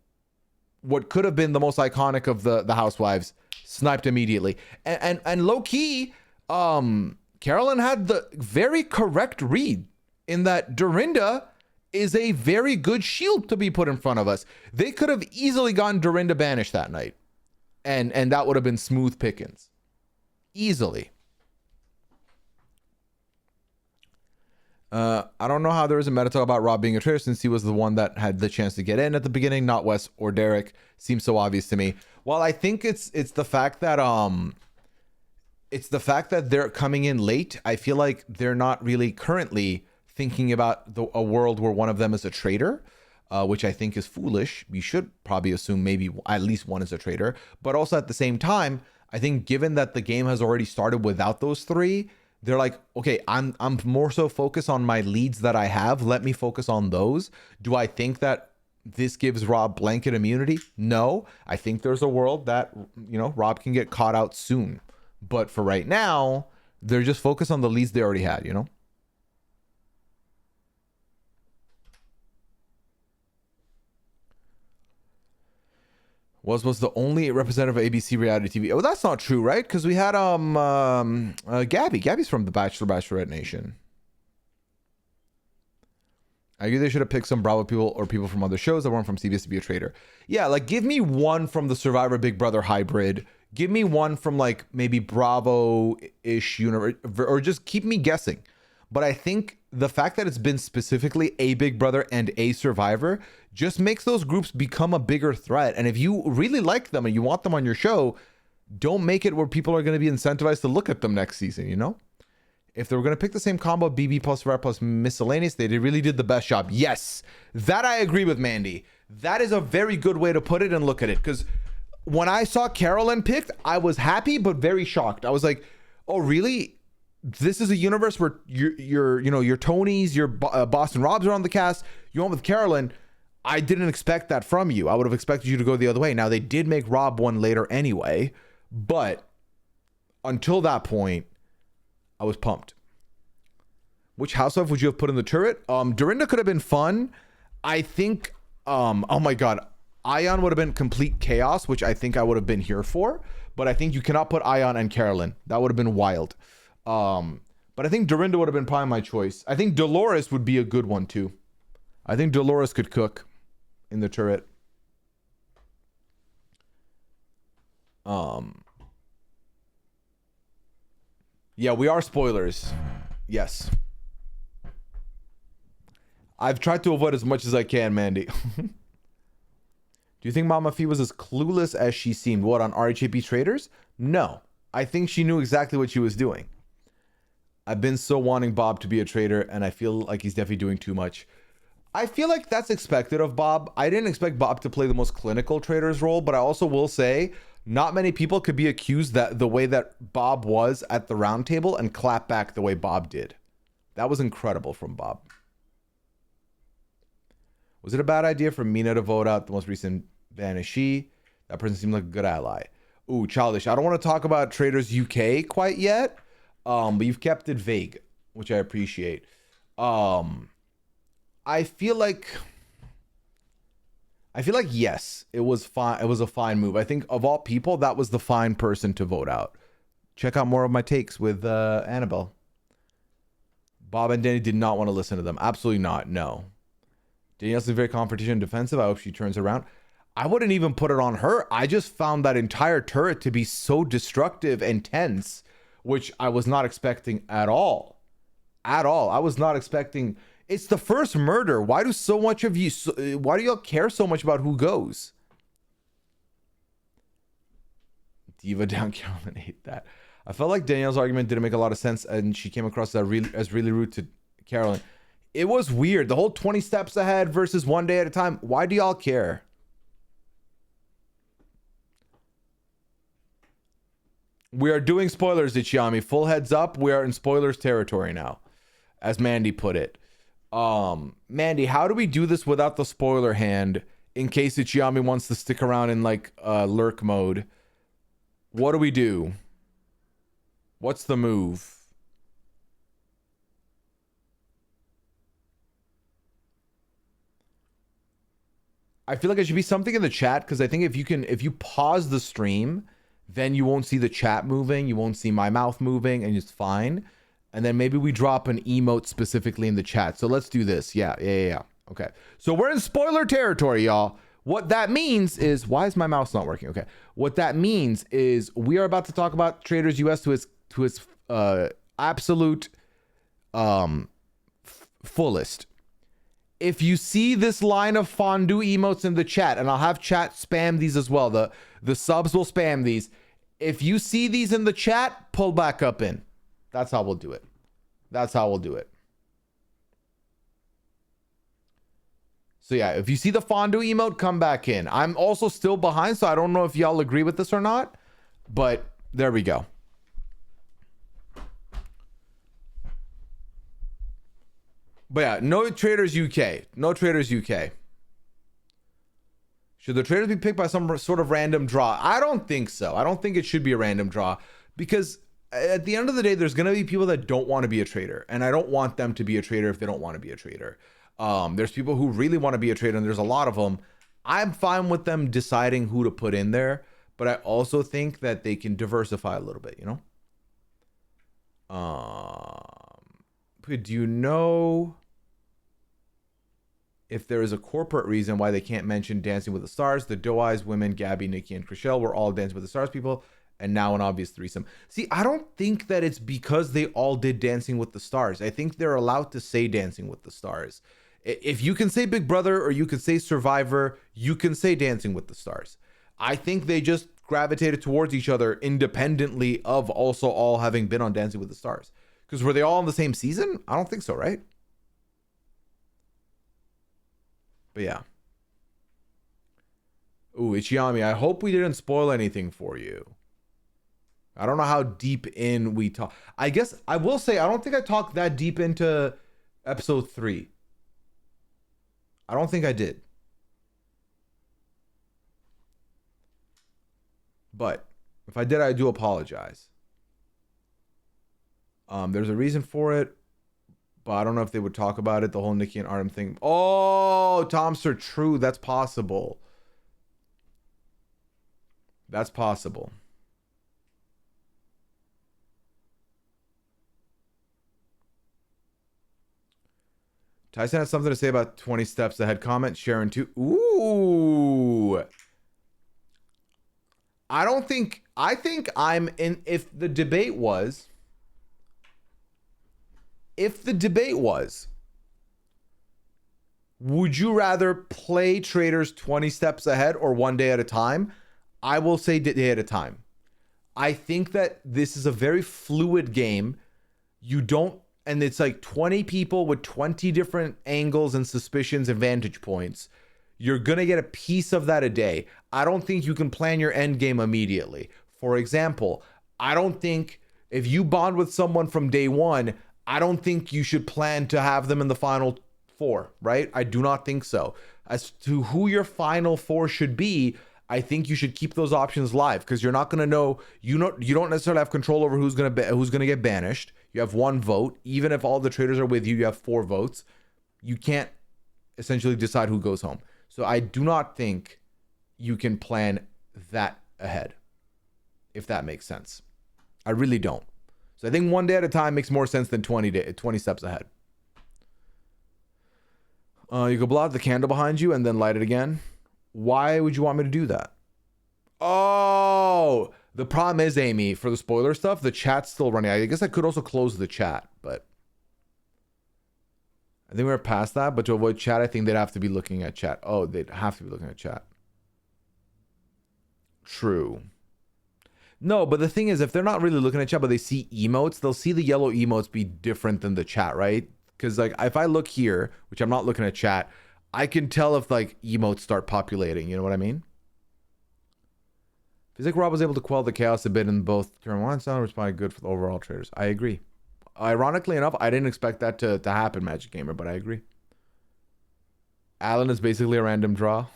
what could have been the most iconic of the housewives, sniped immediately. And low key, Carolyn had the very correct read in that Dorinda is a very good shield to be put in front of us. They could have easily gotten Dorinda banished that night. And that would have been smooth pickings. Easily. I don't know how there is a meta talk about Rob being a traitor since he was the one that had the chance to get in at the beginning, not Wes or Derek. Seems so obvious to me. Well, I think it's the fact that they're coming in late. I feel like they're not really currently thinking about a world where one of them is a traitor, which I think is foolish. We should probably assume maybe at least one is a traitor, but also at the same time, I think given that the game has already started without those 3, they're like, okay, I'm more so focused on my leads that I have. Let me focus on those. Do I think that this gives Rob blanket immunity? No, I think there's a world that, you know, Rob can get caught out soon, but for right now, they're just focused on the leads they already had, you know? Was the only representative of ABC reality TV. Oh, that's not true, right? Because we had Gabby. Gabby's from the Bachelorette Nation. I agree they should have picked some Bravo people or people from other shows that weren't from CBS to be a traitor. Yeah, like give me one from the Survivor Big Brother hybrid. Give me one from like maybe Bravo-ish universe, or just keep me guessing. But I think the fact that it's been specifically a Big Brother and a Survivor just makes those groups become a bigger threat. And if you really like them and you want them on your show, don't make it where people are going to be incentivized to look at them next season, you know? If they were going to pick the same combo, BB plus Survivor plus Miscellaneous, they really did the best job. Yes, that I agree with, Mandy. That is a very good way to put it and look at it. Because when I saw Carolyn picked, I was happy but very shocked. I was like, oh, really? This is a universe where your Tonys, your Boston Robs are on the cast. You went with Carolyn. I didn't expect that from you. I would have expected you to go the other way. Now, they did make Rob one later anyway, but until that point, I was pumped. Which housewife would you have put in the turret? Dorinda could have been fun. I think, oh my God, Ion would have been complete chaos, which I think I would have been here for, but I think you cannot put Ion and Carolyn. That would have been wild. But I think Dorinda would have been probably my choice. I think Dolores would be a good one too. I think Dolores could cook in the turret. Yeah, we are spoilers. Yes. I've tried to avoid as much as I can, Mandy. Do you think Mama Fee was as clueless as she seemed? What, on RHAP Traitors? No. I think she knew exactly what she was doing. I've been so wanting Bob to be a traitor, and I feel like he's definitely doing too much. I feel like that's expected of Bob. I didn't expect Bob to play the most clinical traitor's role, but I also will say not many people could be accused that the way that Bob was at the round table and clap back the way Bob did. That was incredible from Bob. Was it a bad idea for Mina to vote out the most recent banishee? That person seemed like a good ally. Ooh, childish. I don't want to talk about Traitors UK quite yet, but you've kept it vague, which I appreciate. I feel like yes, it was fine. It was a fine move. I think of all people, that was the fine person to vote out. Check out more of my takes with Annabelle. Bob and Danny did not want to listen to them. Absolutely not. No. Danielle's very confrontation defensive. I hope she turns around. I wouldn't even put it on her. I just found that entire turret to be so destructive and tense, which I was not expecting at all. At all. I was not expecting. It's the first murder. Why do so much of you, why do y'all care so much about who goes? Diva down, Carolyn, hate that. I felt like Danielle's argument didn't make a lot of sense, and she came across as really rude to Carolyn. It was weird. The whole 20 steps ahead versus one day at a time. Why do y'all care? We are doing spoilers, Ichiami. Full heads up, we are in spoilers territory now, as Mandy put it. Mandy, how do we do this without the spoiler hand in case Ichiami wants to stick around in like lurk mode? What do we do? What's the move? I feel like it should be something in the chat, because I think if you pause the stream, then you won't see the chat moving, you won't see my mouth moving, and it's fine. And then maybe we drop an emote specifically in the chat. So let's do this. Yeah. Okay. So we're in spoiler territory, y'all. What that means is, why is my mouse not working? Okay. What that means is we are about to talk about Traitors US to its absolute fullest. If you see this line of fondue emotes in the chat, and I'll have chat spam these as well. The subs will spam these. If you see these in the chat, pull back up in. That's how we'll do it. That's how we'll do it. So yeah, if you see the fondue emote, come back in. I'm also still behind, so I don't know if y'all agree with this or not, but there we go. But yeah, no Traitors UK. No Traitors UK. Should the Traitors be picked by some sort of random draw? I don't think so. I don't think it should be a random draw, because at the end of the day, there's going to be people that don't want to be a traitor, and I don't want them to be a traitor if they don't want to be a traitor. There's people who really want to be a traitor, and there's a lot of them. I'm fine with them deciding who to put in there, but I also think that they can diversify a little bit, you know? Do you know if there is a corporate reason why they can't mention Dancing with the Stars? The Doe Eyes women, Gabby, Nikki, and Chriselle were all Dancing with the Stars people, and now an obvious threesome. See, I don't think that it's because they all did Dancing with the Stars. I think they're allowed to say Dancing with the Stars. If you can say Big Brother, or you can say Survivor, you can say Dancing with the Stars. I think they just gravitated towards each other independently of also all having been on Dancing with the Stars. Because were they all in the same season? I don't think so, right? But yeah. Ooh, Ichiami, I hope we didn't spoil anything for you. I don't know how deep in we talk. I guess I will say, I don't think I talked that deep into episode 3. I don't think I did. But if I did, I do apologize. There's a reason for it, but I don't know if they would talk about it, the whole Nikki and Artem thing. Oh, Tomster, true. That's possible. That's possible. Tyson has something to say about 20 steps ahead comment. Sharon too. Ooh. I think I'm in, if the debate was, would you rather play Traitors 20 steps ahead or one day at a time? I will say day at a time. I think that this is a very fluid game. You don't, and it's like 20 people with 20 different angles and suspicions and vantage points. You're going to get a piece of that a day. I don't think you can plan your end game immediately. For example, I don't think if you bond with someone from day one, I don't think you should plan to have them in the final four, right? I do not think so. As to who your final four should be, I think you should keep those options live because you're not going to know, you don't necessarily have control over who's going to get banished. You have one vote. Even if all the traitors are with you, you have 4 votes. You can't essentially decide who goes home. So I do not think you can plan that ahead, if that makes sense. I really don't. So I think one day at a time makes more sense than 20 steps ahead. You can blow out the candle behind you and then light it again. Why would you want me to do that? Oh, the problem is, Amy, for the spoiler stuff, the chat's still running. I guess I could also close the chat, but I think we're past that. But to avoid chat, I think they'd have to be looking at chat. Oh, they'd have to be looking at chat. True. No, but the thing is, if they're not really looking at chat, but they see emotes, they'll see the yellow emotes be different than the chat, right? Because like if I look here, which I'm not looking at chat, I can tell if like emotes start populating. You know what I mean? Feels like Rob was able to quell the chaos a bit in both turn 1 sound, which is probably good for the overall traders. I agree. Ironically enough, I didn't expect that to happen, Magic Gamer, but I agree. Alan is basically a random draw.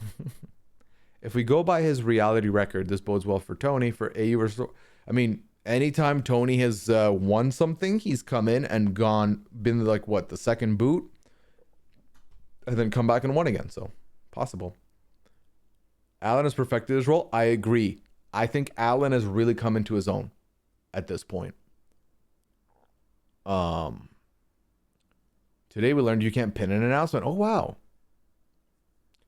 If we go by his reality record, this bodes well for Tony for AU versus. I mean, anytime Tony has won something, he's come in and been like what, the second boot, and then come back and won again. So possible. Alan has perfected his role. I agree. I think Alan has really come into his own at this point. Today we learned you can't pin an announcement. Oh wow.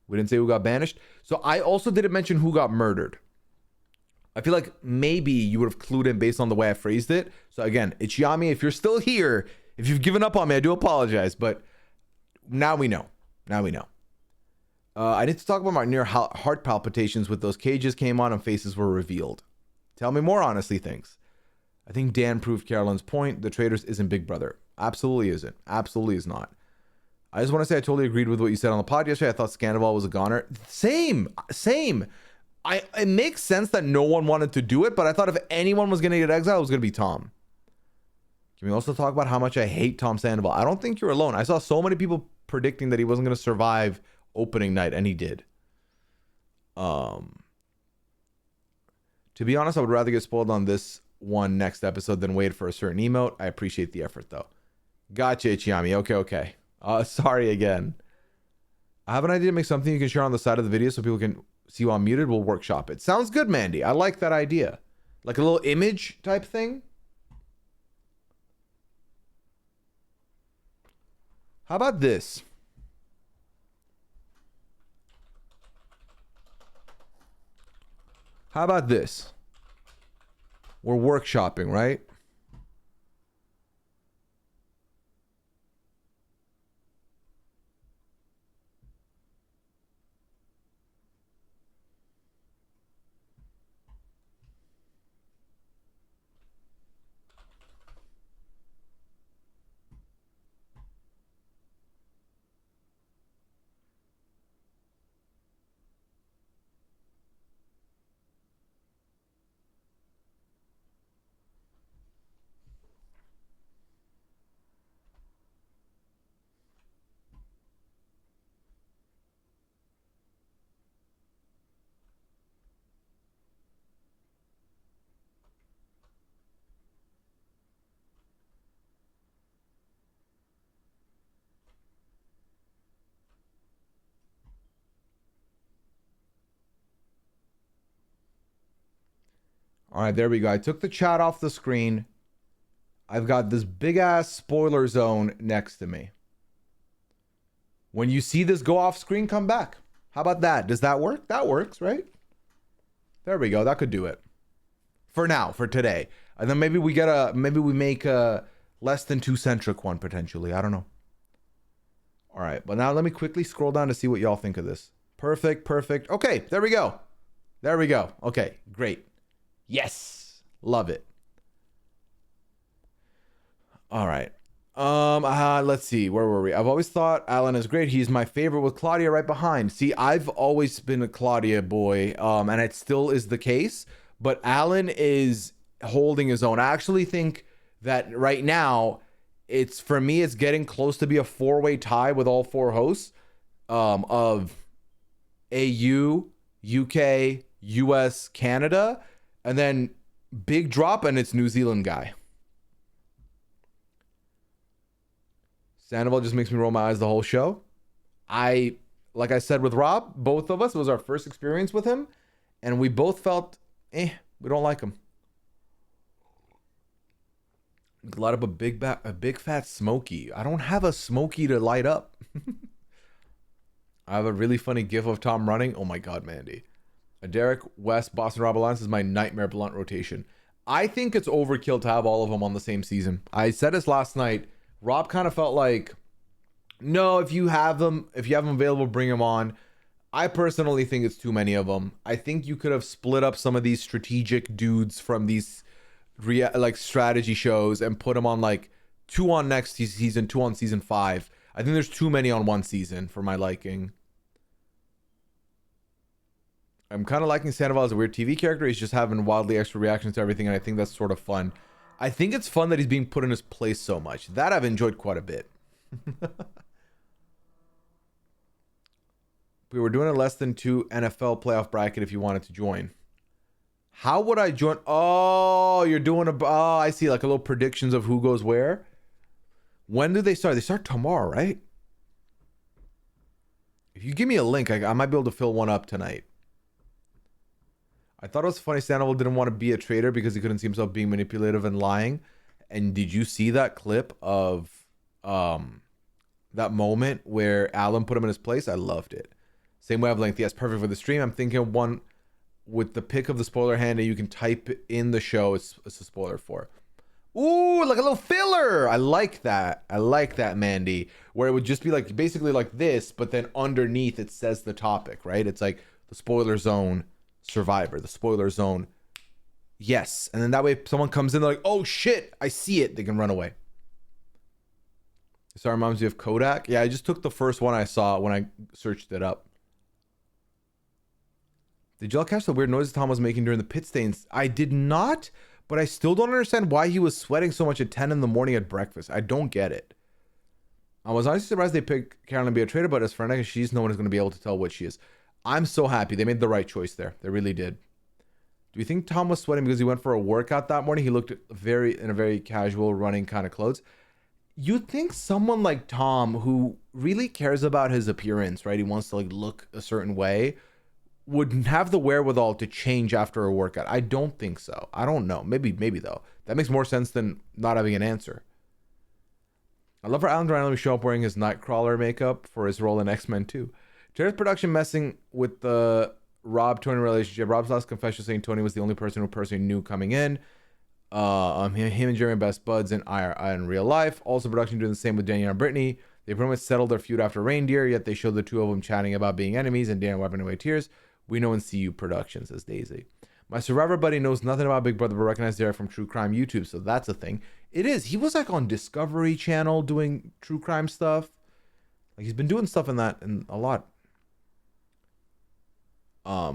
We didn't say who got banished. So I also didn't mention who got murdered. I feel like maybe you would have clued in based on the way I phrased it. So again, Ichiyami, if you're still here, if you've given up on me, I do apologize. But now we know. Now we know. I need to talk about my near heart palpitations with those cages came on and faces were revealed. Tell me more, honestly, thanks. I think Dan proved Carolyn's point. The Traitors isn't Big Brother. Absolutely isn't. Absolutely is not. I just want to say I totally agreed with what you said on the pod yesterday. I thought Scandival was a goner. Same. It makes sense that no one wanted to do it, but I thought if anyone was going to get exiled, it was going to be Tom. Can we also talk about how much I hate Tom Sandoval? I don't think you're alone. I saw so many people predicting that he wasn't going to survive opening night, and he did. To be honest, I would rather get spoiled on this one next episode than wait for a certain emote. I appreciate the effort, though. Gotcha, Ichiyami. Okay. Sorry again. I have an idea to make something you can share on the side of the video so people can see you unmuted. We'll workshop it. Sounds good, Mandy. I like that idea. Like a little image type thing. How about this? How about this? We're workshopping, right? All right, there we go. I took the chat off the screen. I've got this big ass spoiler zone next to me. When you see this go off screen, come back. How about that? Does that work? That works, right? There we go. That could do it. For now, for today. And then maybe we make a less than 2 centric one potentially. I don't know. All right, but now let me quickly scroll down to see what y'all think of this. Perfect. Okay, there we go. Okay, great. Yes. Love it. All right. Let's see. Where were we? I've always thought Alan is great. He's my favorite with Claudia right behind. See, I've always been a Claudia boy, and it still is the case. But Alan is holding his own. I actually think that right now, it's for me, it's getting close to be a four-way tie with all four hosts, of AU, UK, US, Canada, and then big drop, and it's New Zealand guy. Sandoval just makes me roll my eyes the whole show. Like I said with Rob, both of us, it was our first experience with him, and we both felt, we don't like him. A lot of a big fat smoky. I don't have a smoky to light up. I have a really funny gif of Tom running. Oh my God, Mandy. A Derek West, Boston Rob Alliance is my nightmare blunt rotation. I think it's overkill to have all of them on the same season. I said this last night. Rob kind of felt like, no, if you have them available, bring them on. I personally think it's too many of them. I think you could have split up some of these strategic dudes from these strategy shows and put them on like 2 on next season, 2 on season 5. I think there's too many on one season for my liking. I'm kind of liking Sandoval as a weird TV character. He's just having wildly extra reactions to everything, and I think that's sort of fun. I think it's fun that he's being put in his place so much. That I've enjoyed quite a bit. We were doing a less than 2 NFL playoff bracket if you wanted to join. How would I join? Oh, you're doing I see, like a little predictions of who goes where. When do they start? They start tomorrow, right? If you give me a link, I might be able to fill one up tonight. I thought it was funny Sandoval didn't want to be a traitor because he couldn't see himself being manipulative and lying. And did you see that clip of that moment where Alan put him in his place? I loved it. Same wavelength. Yes, perfect for the stream. I'm thinking one with the pick of the spoiler hand and you can type in the show. It's a spoiler for. Ooh, like a little filler. I like that. I like that, Mandy. Where it would just be like basically like this, but then underneath it says the topic, right? It's like the spoiler zone. Survivor, the spoiler zone. Yes. And then that way if someone comes in, they're like, oh shit, I see it. They can run away. Sorry, reminds me of Kodak. Yeah, I just took the first one I saw when I searched it up. Did y'all catch the weird noises Tom was making during the pit stains? I did not, but I still don't understand why he was sweating so much at 10 in the morning at breakfast. I don't get it. I was honestly surprised they picked Carolyn to be a traitor, but as for Anneka, she's no one is going to be able to tell what she is. I'm so happy. They made the right choice there. They really did. Do you think Tom was sweating because he went for a workout that morning? He looked in a very casual running kind of clothes. You'd think someone like Tom, who really cares about his appearance, right? He wants to like look a certain way, would have the wherewithal to change after a workout. I don't think so. I don't know. Maybe though. That makes more sense than not having an answer. I love for Alan to randomly show up wearing his Nightcrawler makeup for his role in X-Men 2. Traitors production messing with the Rob-Tony relationship. Rob's last confession saying Tony was the only person who personally knew coming in. Him and Jeremy are best buds in real life. Also, production doing the same with Danielle and Brittany. They pretty much settled their feud after Reindeer, yet they showed the two of them chatting about being enemies and Danielle wiping away tears. We know in CU Productions, says Daisy. My Survivor buddy knows nothing about Big Brother but recognized Derek from True Crime YouTube, so that's a thing. It is. He was like on Discovery Channel doing true crime stuff. Like he's been doing stuff in that and a lot.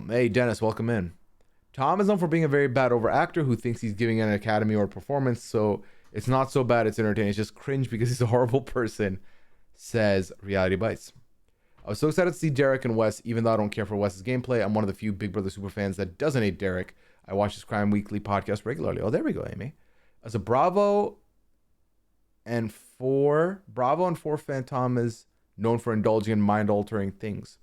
Hey Dennis, welcome in. Tom is known for being a very bad overactor who thinks he's giving an academy or performance, so it's not so bad, it's entertaining. It's just cringe because he's a horrible person, says Reality Bites. I was so excited to see Derek and Wes, even though I don't care for Wes's gameplay. I'm one of the few Big Brother super fans that doesn't hate Derek. I watch his Crime Weekly podcast regularly. Oh, there we go, Amy. As a Bravo and 4 fan, Tom is known for indulging in mind-altering things,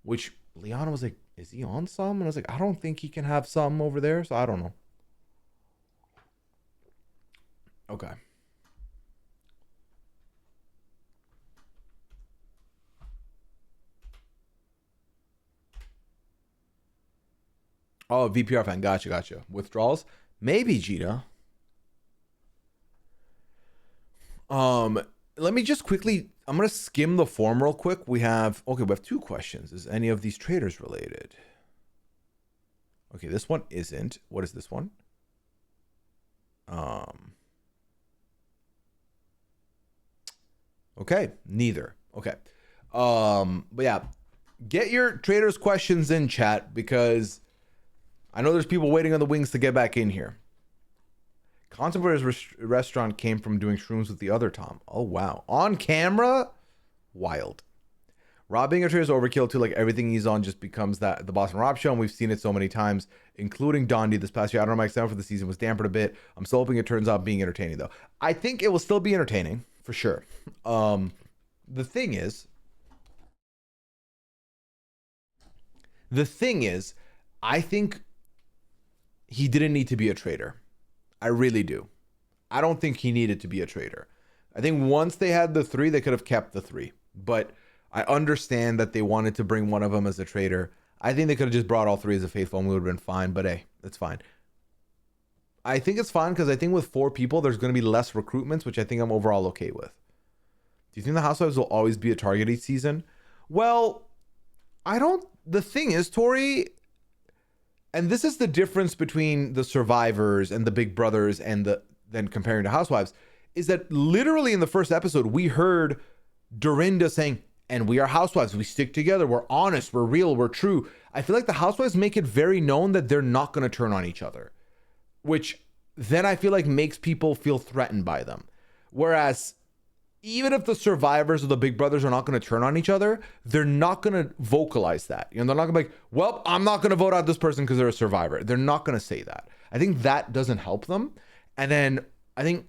which Liana was like, is he on some? And I was like, I don't think he can have some over there, so I don't know. Okay. Oh, VPR fan. Gotcha. Withdrawals? Maybe, Gita. Let me just quickly, I'm going to skim the form real quick. We have 2 questions. Is any of these traitors related? Okay, this one isn't. What is this one? Okay, neither. Okay. But yeah, get your Traitors questions in chat because I know there's people waiting on the wings to get back in here. Contemplator's restaurant came from doing shrooms with the other Tom. Oh, wow. On camera? Wild. Rob being a traitor is overkill too. Like everything he's on just becomes that the Boston Rob show, and we've seen it so many times, including Dondi this past year. I don't know, my excitement for the season was dampened a bit. I'm still hoping it turns out being entertaining though. I think it will still be entertaining for sure. The thing is, I think he didn't need to be a traitor. I really do. I don't think he needed to be a traitor. I think once they had the 3, they could have kept the 3. But I understand that they wanted to bring one of them as a traitor. I think they could have just brought all 3 as a faithful and we would have been fine. But hey, that's fine. I think it's fine because I think with 4 people, there's going to be less recruitments, which I think I'm overall okay with. Do you think the Housewives will always be a target each season? Well, I don't. The thing is, Tori, and this is the difference between the Survivors and the Big Brothers and then comparing to Housewives, is that literally in the first episode, we heard Dorinda saying, and we are Housewives, we stick together, we're honest, we're real, we're true. I feel like the Housewives make it very known that they're not going to turn on each other, which then I feel like makes people feel threatened by them. Whereas even if the Survivors or the Big Brothers are not going to turn on each other, they're not going to vocalize that. You know, they're not going to be like, well, I'm not going to vote out this person because they're a Survivor. They're not going to say that. I think that doesn't help them. And then I think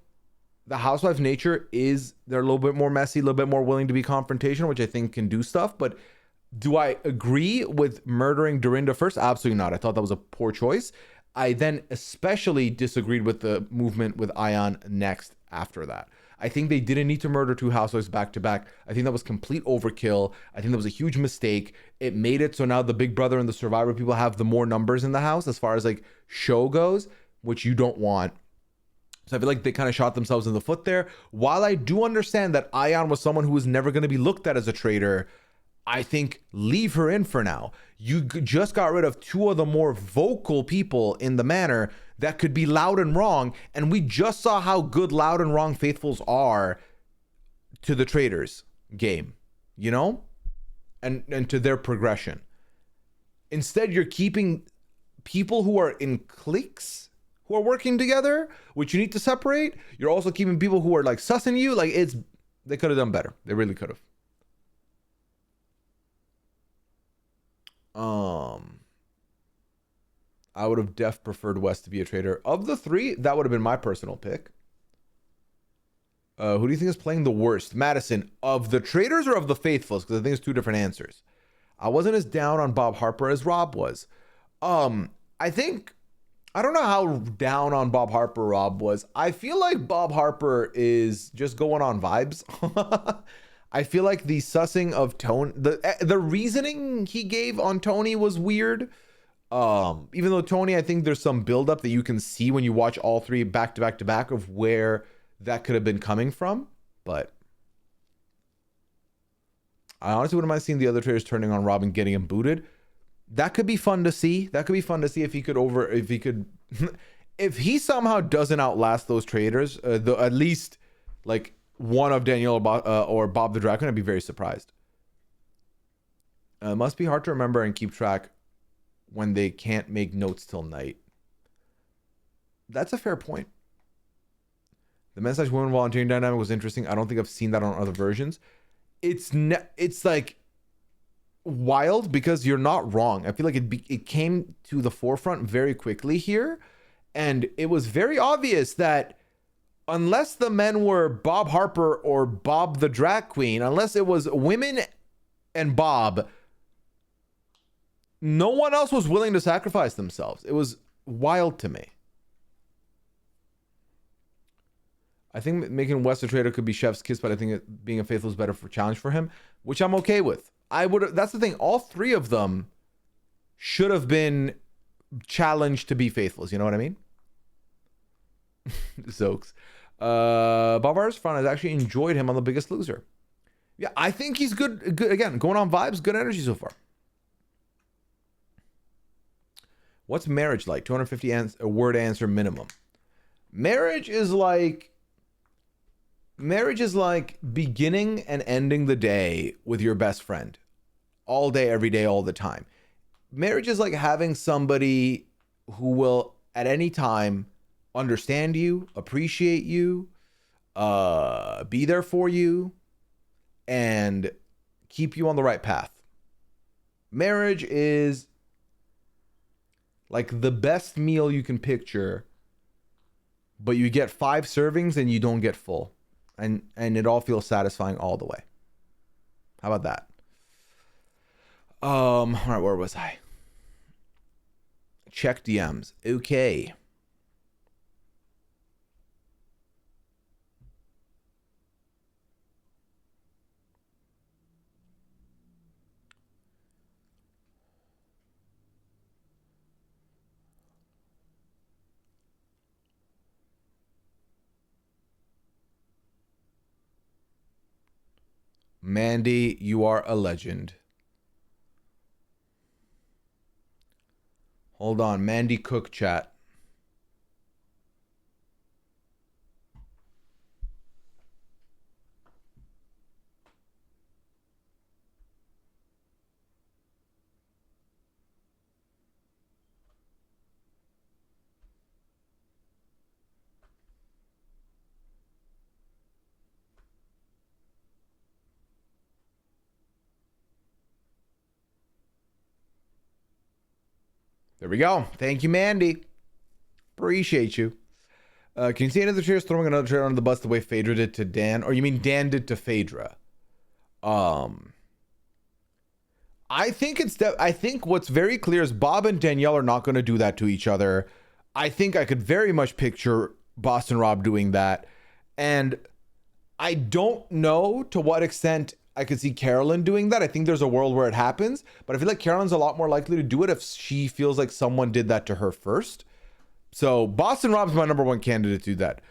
the Housewives' nature is they're a little bit more messy, a little bit more willing to be confrontational, which I think can do stuff. But do I agree with murdering Dorinda first? Absolutely not. I thought that was a poor choice. I then especially disagreed with the movement with Ion next after that. I think they didn't need to murder 2 housewives back to back. I think that was complete overkill. I think that was a huge mistake. It made it so now the Big Brother and the Survivor people have the more numbers in the house as far as like show goes, which you don't want. So I feel like they kind of shot themselves in the foot there. While I do understand that Ion was someone who was never going to be looked at as a traitor, I think leave her in for now. You just got rid of 2 of the more vocal people in the manor that could be loud and wrong. And we just saw how good loud and wrong faithfuls are to the Traitors game, you know, and to their progression. Instead, you're keeping people who are in cliques, who are working together, which you need to separate. You're also keeping people who are like sussing you. Like they could have done better. They really could have. I would have preferred West to be a traitor. Of the 3, that would have been my personal pick. Who do you think is playing the worst? Madison, of the traitors or of the faithfuls? Because I think it's 2 different answers. I wasn't as down on Bob Harper as Rob was. I don't know how down on Bob Harper Rob was. I feel like Bob Harper is just going on vibes. I feel like the sussing of Tony, the reasoning he gave on Tony was weird. Even though Tony, I think there's some buildup that you can see when you watch all 3 back to back to back of where that could have been coming from. But I honestly wouldn't mind seeing the other traders turning on Rob and getting him booted. That could be fun to see. That could be fun to see if if he somehow doesn't outlast those traders, at least like one of Danielle or Bob the Dragon, I'd be very surprised. It must be hard to remember and keep track when they can't make notes till night. That's a fair point. The men's/women volunteering dynamic was interesting. I don't think I've seen that on other versions. It's like wild because you're not wrong. I feel like it came to the forefront very quickly here, and it was very obvious that unless the men were Bob Harper or Bob the drag queen, unless it was women and Bob, no one else was willing to sacrifice themselves. It was wild to me. I think making West a traitor could be chef's kiss, but I think being a faithful is better for challenge for him, which I'm okay with. That's the thing. All 3 of them should have been challenged to be faithfuls. You know what I mean? Zokes. Bob Harper's fun. I've actually enjoyed him on The Biggest Loser. Yeah, I think he's good. Good again. Going on vibes. Good energy so far. What's marriage like? 250 word answer minimum. Marriage is like Marriage is like beginning and ending the day with your best friend all day, every day, all the time. Marriage is like having somebody who will at any time understand you, appreciate you, be there for you, and keep you on the right path. Marriage is like the best meal you can picture, but you get 5 servings and you don't get full. And it all feels satisfying all the way. How about that? All right, where was I? Check DMs. Okay. Mandy, you are a legend. Hold on, Mandy Cook chat. There we go. Thank you, Mandy. Appreciate you. Can you see another Traitors throwing another Traitor under the bus the way Phaedra did to Dan? Or you mean Dan did to Phaedra? I think I think what's very clear is Bob and Danielle are not going to do that to each other. I think I could very much picture Boston Rob doing that. And I don't know to what extent I could see Carolyn doing that. I think there's a world where it happens, but I feel like Carolyn's a lot more likely to do it if she feels like someone did that to her first. So Boston Rob's my number one candidate to do that.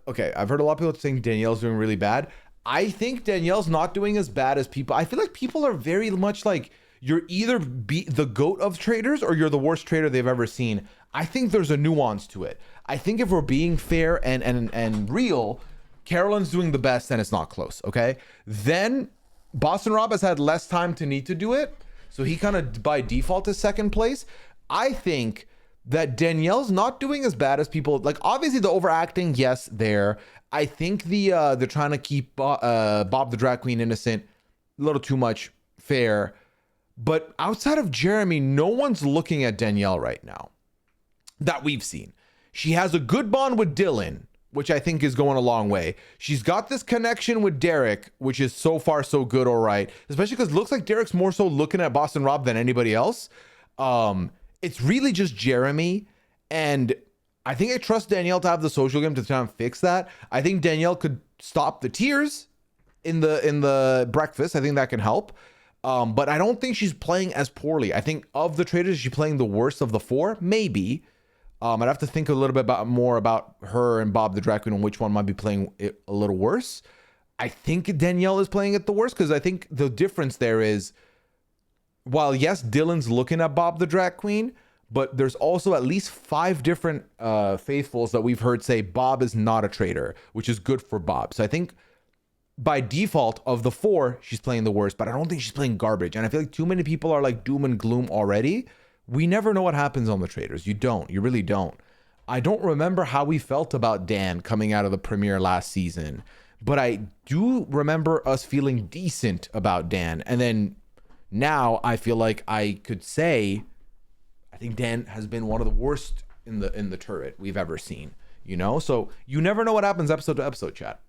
Okay, I've heard a lot of people saying Danielle's doing really bad. I think Danielle's not doing as bad as people. I feel like people are very much like, you're either the GOAT of Traitors or you're the worst traitor they've ever seen. I think there's a nuance to it. I think if we're being fair and real, Carolyn's doing the best and it's not close, okay? Then Boston Rob has had less time to need to do it, so he kind of by default is second place. I think that Danielle's not doing as bad as people, like obviously the overacting, yes, there. I think they're trying to keep Bob the Drag Queen innocent a little too much fair. But outside of Jeremy, no one's looking at Danielle right now that we've seen. She has a good bond with Dylan, which I think is going a long way. She's got this connection with Derek, which is so far so good, all right. Especially because it looks like Derek's more so looking at Boston Rob than anybody else. It's really just Jeremy, and I think I trust Danielle to have the social game to try and fix that. I think Danielle could stop the tears in the breakfast. I think that can help. But I don't think she's playing as poorly. I think of the Traitors, she's playing the worst of the 4, maybe. I'd have to think a little bit more about her and Bob the Drag Queen and which one might be playing it a little worse. I think Danielle is playing it the worst because I think the difference there is, while yes, Dylan's looking at Bob the Drag Queen, but there's also at least 5 different faithfuls that we've heard say Bob is not a traitor, which is good for Bob. So I think by default of the 4, she's playing the worst, but I don't think she's playing garbage. And I feel like too many people are like doom and gloom already. We never know what happens on the Traitors. You really don't. I don't remember how we felt about Dan coming out of the premiere last season, but I do remember us feeling decent about Dan. And then now I feel like I could say, I think Dan has been one of the worst in the turret we've ever seen, you know? So you never know what happens episode to episode, chat.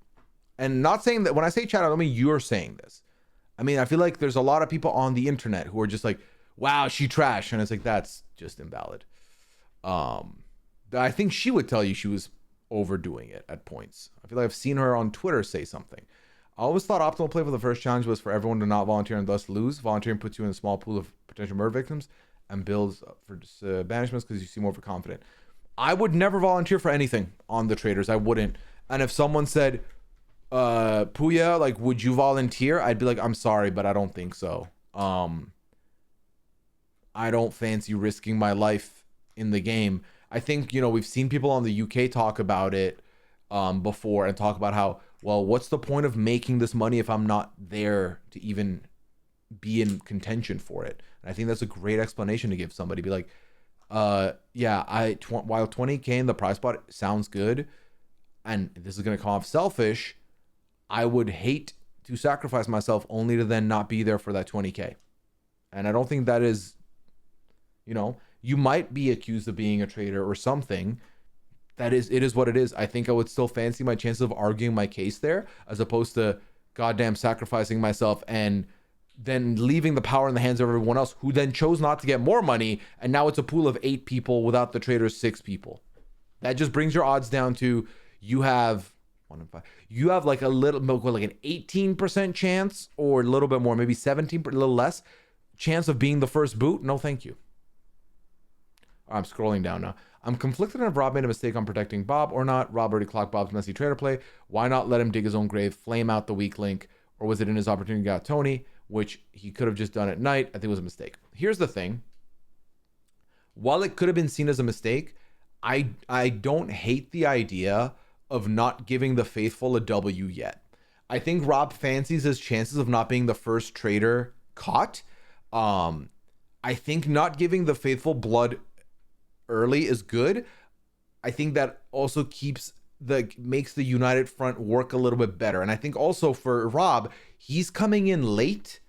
And not saying that when I say chat, I don't mean you're saying this. I mean, I feel like there's a lot of people on the internet who are just like, wow, she trash. And it's like, that's just invalid. I think she would tell you she was overdoing it at points. I feel like I've seen her on Twitter say something. I always thought optimal play for the first challenge was for everyone to not volunteer and thus lose. Volunteering puts you in a small pool of potential murder victims and builds for banishments because you seem overconfident. I would never volunteer for anything on the Traitors. I wouldn't. And if someone said, Pooya, like, would you volunteer? I'd be like, I'm sorry, but I don't think so. I don't fancy risking my life in the game. I think, you know, we've seen people on the UK talk about it. before and talk about how, well, what's the point of making this money if I'm not there to even be in contention for it? And I think that's a great explanation to give somebody. Be like, yeah, while 20K in the prize pot sounds good, and this is going to come off selfish, I would hate to sacrifice myself only to then not be there for that 20K. And I don't think that is, you might be accused of being a traitor or something. It is what it is. I think I would still fancy my chances of arguing my case there, as opposed to goddamn sacrificing myself and then leaving the power in the hands of everyone else who then chose not to get more money. And now it's a pool of 8 people without the Traitors 6 people. That just brings your odds down to, you have 1 in 5. You have like a little, like an 18% chance, or a little bit more, maybe 17, a little less chance of being the first boot. No, thank you. I'm scrolling down now. I'm conflicted on if Rob made a mistake on protecting Bob or not. Rob already clocked Bob's messy traitor play. Why not let him dig his own grave, flame out the weak link? Or was it in his opportunity to get Tony, which he could have just done at night? I think it was a mistake. Here's the thing. While it could have been seen as a mistake, I don't hate the idea of not giving the faithful a W yet. I think Rob fancies his chances of not being the first traitor caught. I think not giving the faithful blood early is good. I think that also makes the United Front work a little bit better. And I think also for Rob, he's coming in late.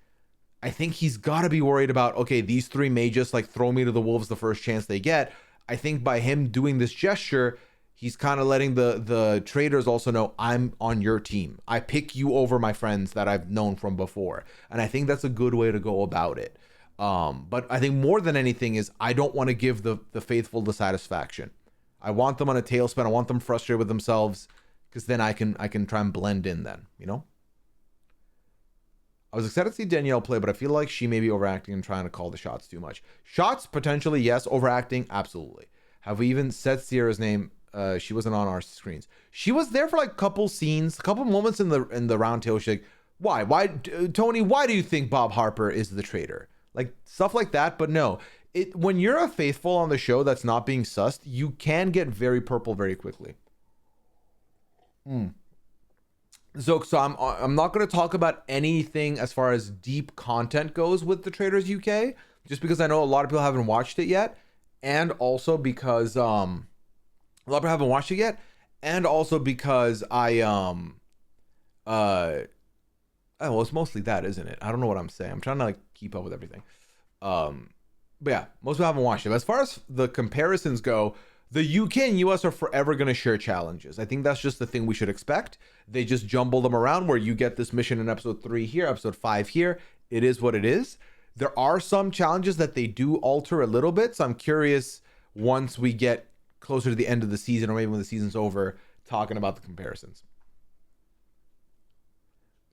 I think he's got to be worried about, okay, these 3 may just like throw me to the wolves the first chance they get. I think by him doing this gesture, he's kind of letting the traitors also know, I'm on your team. I pick you over my friends that I've known from before. And I think that's a good way to go about it. But I think more than anything is, I don't want to give the faithful the satisfaction. I want them on a tailspin. I want them frustrated with themselves, because then I can try and blend in then, I was excited to see Danielle play, but I feel like she may be overacting and trying to call the shots too much. Shots, potentially, yes. Overacting, absolutely. Have we even said Sierra's name? She wasn't on our screens. She was there for like a couple scenes, a couple moments in the round table. She's like, why, Tony, why do you think Bob Harper is the traitor? Like stuff like that. But no, when you're a faithful on the show that's not being sussed, you can get very purple very quickly. So I'm not going to talk about anything as far as deep content goes with the Traitors UK, just because I know a lot of people haven't watched it yet, and also because a lot of people haven't watched it yet, and also because well, it's mostly that, isn't it? I don't know what I'm saying. I'm trying to like keep up with everything. But yeah, most people haven't watched it. But as far as the comparisons go, the UK and US are forever going to share challenges. I think that's just the thing we should expect. They just jumble them around, where you get this mission in episode 3 here, episode 5 here. It is what it is. There are some challenges that they do alter a little bit. So I'm curious, once we get closer to the end of the season, or maybe when the season's over, talking about the comparisons.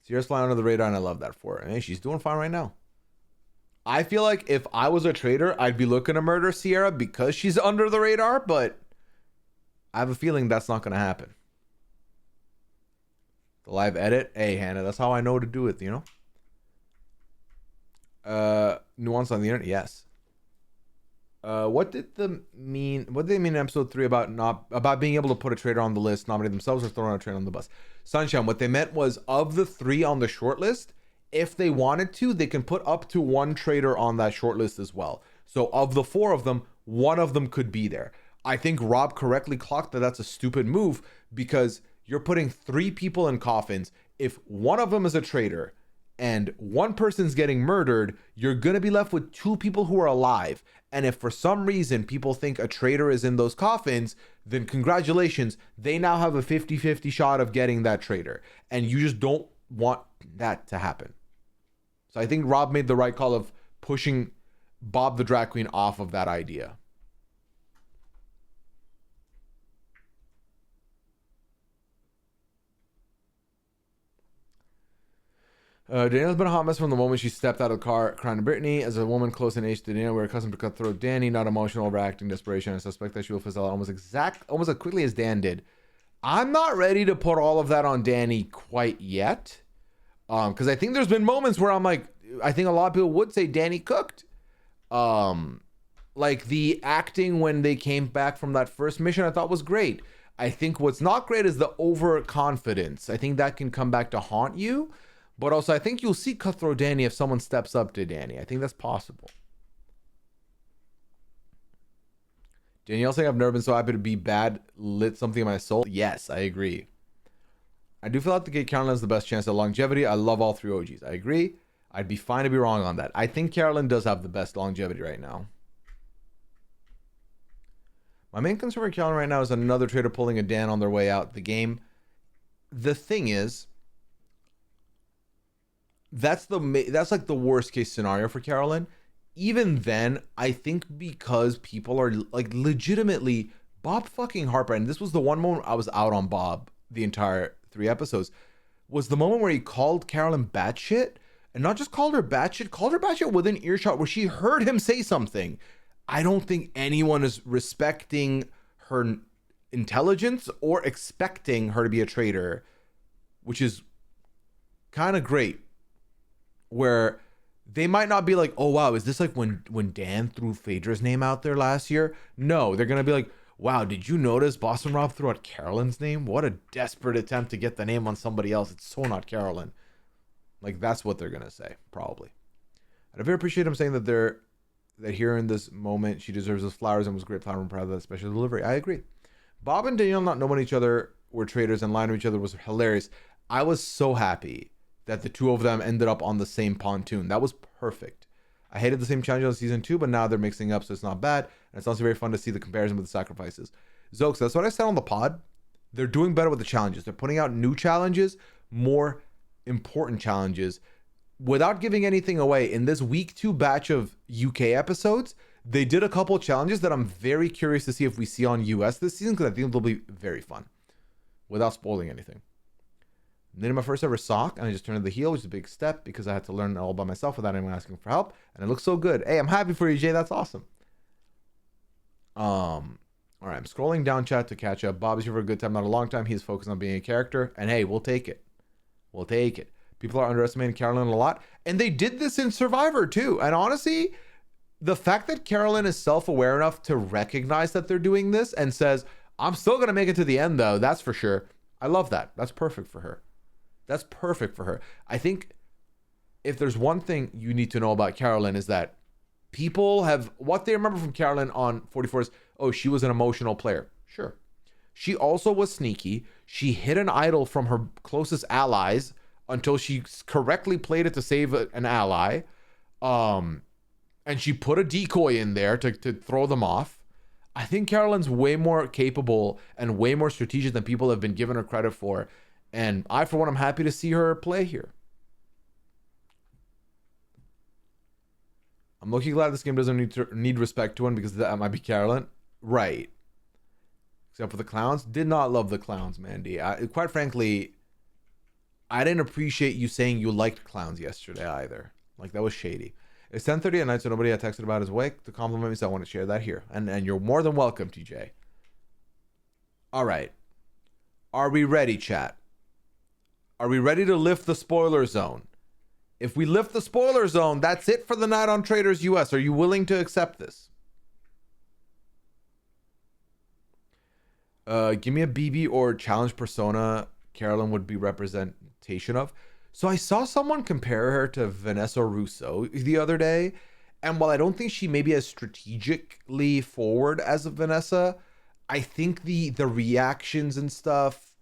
Sierra's flying under the radar, and I love that for her. Hey, she's doing fine right now. I feel like if I was a traitor, I'd be looking to murder Sierra because she's under the radar, but I have a feeling that's not going to happen. The live edit, hey, Hannah, that's how I know to do it, Nuance on the internet, yes. What did they mean in episode 3 about being able to put a traitor on the list, nominate themselves, or throw a traitor on the bus? Sunshine, what they meant was, of the 3 on the short list, if they wanted to, they can put up to 1 traitor on that short list as well. So of the 4 of them, 1 of them could be there. I think Rob correctly clocked that that's a stupid move, because you're putting 3 people in coffins. If 1 of them is a traitor and 1 person's getting murdered, you're going to be left with 2 people who are alive. And if for some reason people think a traitor is in those coffins, then congratulations, they now have a 50-50 shot of getting that traitor. And you just don't want that to happen. So I think Rob made the right call of pushing Bob the Drag Queen off of that idea. Danielle's been a hot mess from the moment she stepped out of the car crying to Brittany. As a woman close in age to Danielle, we're accustomed to cutthroat Danny, not emotional, overacting, desperation. I suspect that she will fizzle out almost as quickly as Dan did. I'm not ready to put all of that on Danny quite yet. Because I think there's been moments where I'm like, I think a lot of people would say Danny cooked. Like the acting when they came back from that first mission, I thought was great. I think what's not great is the overconfidence. I think that can come back to haunt you. But also, I think you'll see Cutthroat Danny if someone steps up to Danny. I think that's possible. Danielle saying, I've never been so happy to be bad, lit something in my soul. Yes, I agree. I do feel like the gate Carolyn has the best chance at longevity. I love all three OGs. I agree. I'd be fine to be wrong on that. I think Carolyn does have the best longevity right now. My main concern for Carolyn right now is another traitor pulling a Dan on their way out the game. The thing is, that's like the worst case scenario for Carolyn. Even then, I think because people are like legitimately Bob fucking Harper, and this was the one moment I was out on Bob the entire 3 episodes, was the moment where he called Carolyn batshit, and not just called her batshit within earshot where she heard him say something. I don't think anyone is respecting her intelligence or expecting her to be a traitor, which is kind of great. Where they might not be like, oh wow, is this like when Dan threw Phaedra's name out there last year? No, they're gonna be like, wow, did you notice Boston Rob threw out Carolyn's name? What a desperate attempt to get the name on somebody else. It's so not Carolyn. Like, that's what they're gonna say, probably. And I very appreciate him saying that here in this moment she deserves those flowers and was great flower and proud of that special delivery. I agree. Bob and Danielle not knowing each other were traitors and lying to each other was hilarious. I was so happy that the two of them ended up on the same pontoon. That was perfect. I hated the same challenge on season 2, but now they're mixing up, so it's not bad. And it's also very fun to see the comparison with the sacrifices. Zox, that's what I said on the pod. They're doing better with the challenges. They're putting out new challenges, more important challenges, without giving anything away. In this week 2 batch of UK episodes, they did a couple challenges that I'm very curious to see if we see on US this season, because I think they'll be very fun, without spoiling anything. Knitted my first ever sock, and I just turned to the heel, which is a big step because I had to learn it all by myself without anyone asking for help, and it looks so good. Hey, I'm happy for you, Jay. That's awesome. All right, I'm scrolling down chat to catch up. Bob is here for a good time, not a long time. He's focused on being a character, and hey, we'll take it. We'll take it. People are underestimating Carolyn a lot, and they did this in Survivor too. And honestly, the fact that Carolyn is self-aware enough to recognize that they're doing this and says, I'm still gonna make it to the end though, that's for sure. I love that. That's perfect for her. That's perfect for her. I think if there's one thing you need to know about Carolyn is that people have, what they remember from Carolyn on 44 is, oh, she was an emotional player. Sure. She also was sneaky. She hid an idol from her closest allies until she correctly played it to save an ally. And she put a decoy in there to throw them off. I think Carolyn's way more capable and way more strategic than people have been given her credit for. And I, for one, I'm happy to see her play here. I'm looking glad this game doesn't need respect to one because that might be Carolyn. Right. Except for the clowns. Did not love the clowns, Mandy. Quite frankly, I didn't appreciate you saying you liked clowns yesterday either. Like, that was shady. It's 10:30 at night, so nobody had texted about his wake to compliment me, so I want to share that here. And you're more than welcome, TJ. All right. Are we ready, chat? Are we ready to lift the spoiler zone? If we lift the spoiler zone, that's it for the night on Traitors US. Are you willing to accept this? Give me a BB or challenge persona Carolyn would be representation of. So I saw someone compare her to Vanessa Russo the other day. And while I don't think she may be as strategically forward as Vanessa, I think the reactions and stuff,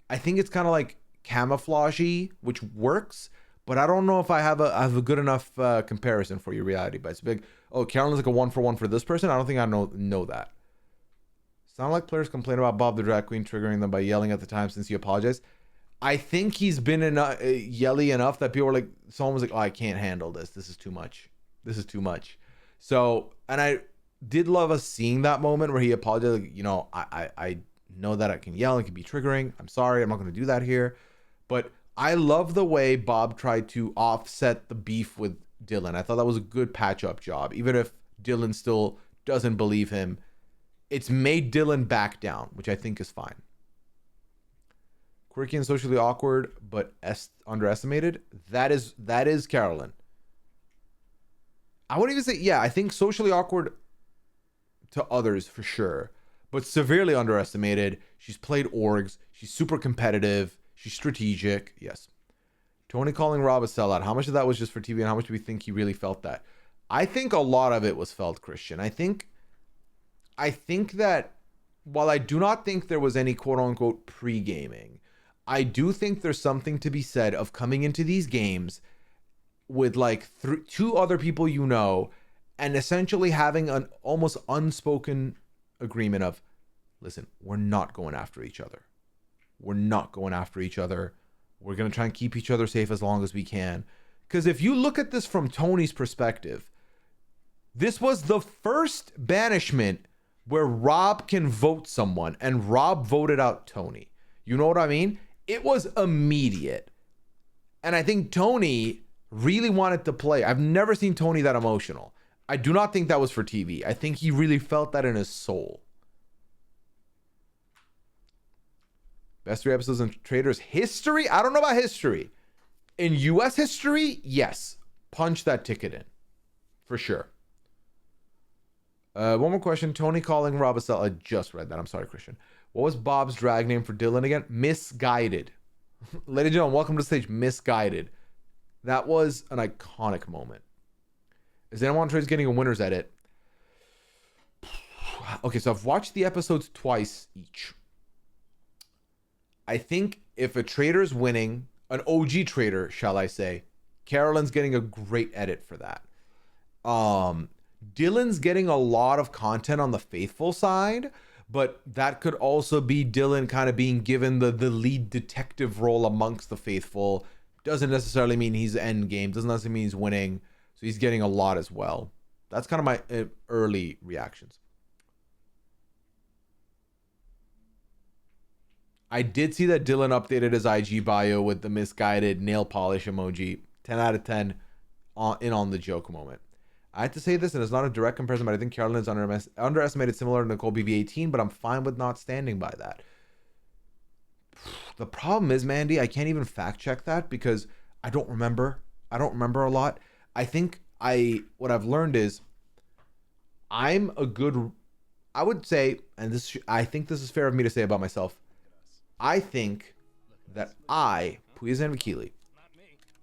I think it's kind of like camouflagey, which works, but I don't know if I have a good enough comparison for your reality bites. Big, oh, Carolyn's like a 1-for-1 for this person. I don't think I know that. Sound like players complain about Bob the drag queen triggering them by yelling at the time since he apologized. I think he's been yelly enough that people were like, someone was like, oh, I can't handle this. This is too much. This is too much. So, and I did love us seeing that moment where he apologized. Like, you know, I know that I can yell. It can be triggering. I'm sorry. I'm not going to do that here. But I love the way Bob tried to offset the beef with Dylan. I thought that was a good patch-up job. Even if Dylan still doesn't believe him, it's made Dylan back down, which I think is fine. Quirky and socially awkward, but underestimated. That is Carolyn. I wouldn't even say, yeah, I think socially awkward to others for sure. but severely underestimated. She's played orgs. She's super competitive. She's strategic. Yes. Tony calling Rob a sellout. How much of that was just for TV, and how much do we think he really felt that? I think a lot of it was felt, Christian. I think that while I do not think there was any quote unquote pre-gaming, I do think there's something to be said of coming into these games with like two other people you know, and essentially having an almost unspoken agreement of, listen, we're not going after each other. We're not going after each other. We're going to try and keep each other safe as long as we can. Because if you look at this from Tony's perspective, this was the first banishment where Rob can vote someone, and Rob voted out Tony. You know what I mean? It was immediate. And I think Tony really wanted to play. I've never seen Tony that emotional. I do not think that was for TV. I think he really felt that in his soul. Best 3 episodes in Traitors history? I don't know about history. In US history, yes. Punch that ticket in. For sure. One more question. Tony calling Rob a sell. I just read that. I'm sorry, Christian. What was Bob's drag name for Dylan again? Misguided. Ladies and gentlemen, welcome to the stage. Misguided. That was an iconic moment. Is anyone on Traitors getting a winner's edit? Okay, so I've watched the episodes twice each. I think if a Traitor's winning, an OG Traitor, shall I say, Carolyn's getting a great edit for that. Dylan's getting a lot of content on the faithful side, but that could also be Dylan kind of being given the lead detective role amongst the faithful. Doesn't necessarily mean he's end game. Doesn't necessarily mean he's winning. So he's getting a lot as well. That's kind of my early reactions. I did see that Dylan updated his IG bio with the misguided nail polish emoji. 10 out of 10 on the joke moment. I had to say this, and it's not a direct comparison, but I think Carolyn is underestimated similar to Nicole BB18, but I'm fine with not standing by that. The problem is, Mandy, I can't even fact check that because I don't remember. I don't remember a lot. I think what I've learned is I would say, and I think this is fair of me to say about myself. I think that Pooya Zanvikili,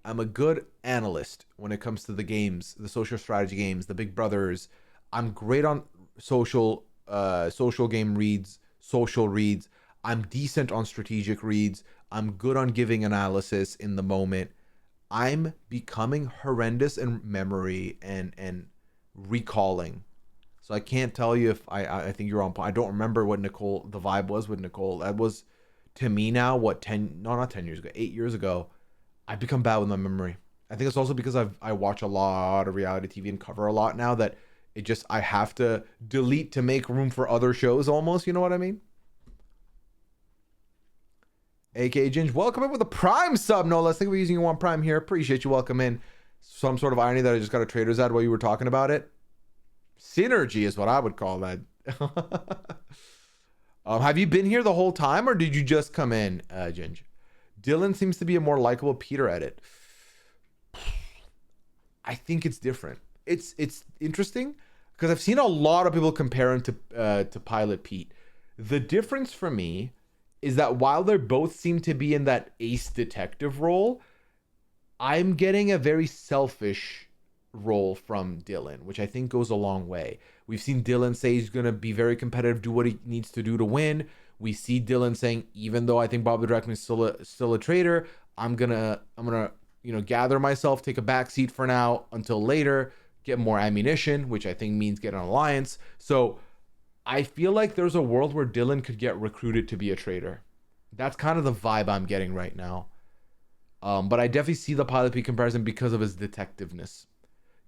I'm a good analyst when it comes to the games, the social strategy games, the Big Brothers. I'm great on social game reads, social reads. I'm decent on strategic reads. I'm good on giving analysis in the moment. I'm becoming horrendous in memory and recalling. So I can't tell you if I think you're on point. I don't remember what the vibe was with Nicole. That was, to me now, not 10 years ago, 8 years ago. I've become bad with my memory. I think it's also because I watch a lot of reality TV and cover a lot now that I have to delete to make room for other shows almost, you know what I mean? AK Ginge, welcome in with a Prime sub, no less. Think we're using you on Prime here. Appreciate you. Welcome in. Some sort of irony that I just got a Traitors ad while you were talking about it. Synergy is what I would call that. Have you been here the whole time, or did you just come in, Ginge? Dylan seems to be a more likable Peter edit. I think it's different. It's interesting because I've seen a lot of people compare him to Pilot Pete. The difference for me is that while they both seem to be in that ace detective role, I'm getting a very selfish role from Dylan, which I think goes a long way. We've seen Dylan say he's going to be very competitive, do what he needs to do to win. We see Dylan saying, even though I think Bob the Drag Queen is still a traitor, I'm gonna gather myself, take a back seat for now until later, get more ammunition, which I think means get an alliance. So I feel like there's a world where Dylan could get recruited to be a traitor. That's kind of the vibe I'm getting right now. But I definitely see the Pilot P comparison because of his detectiveness.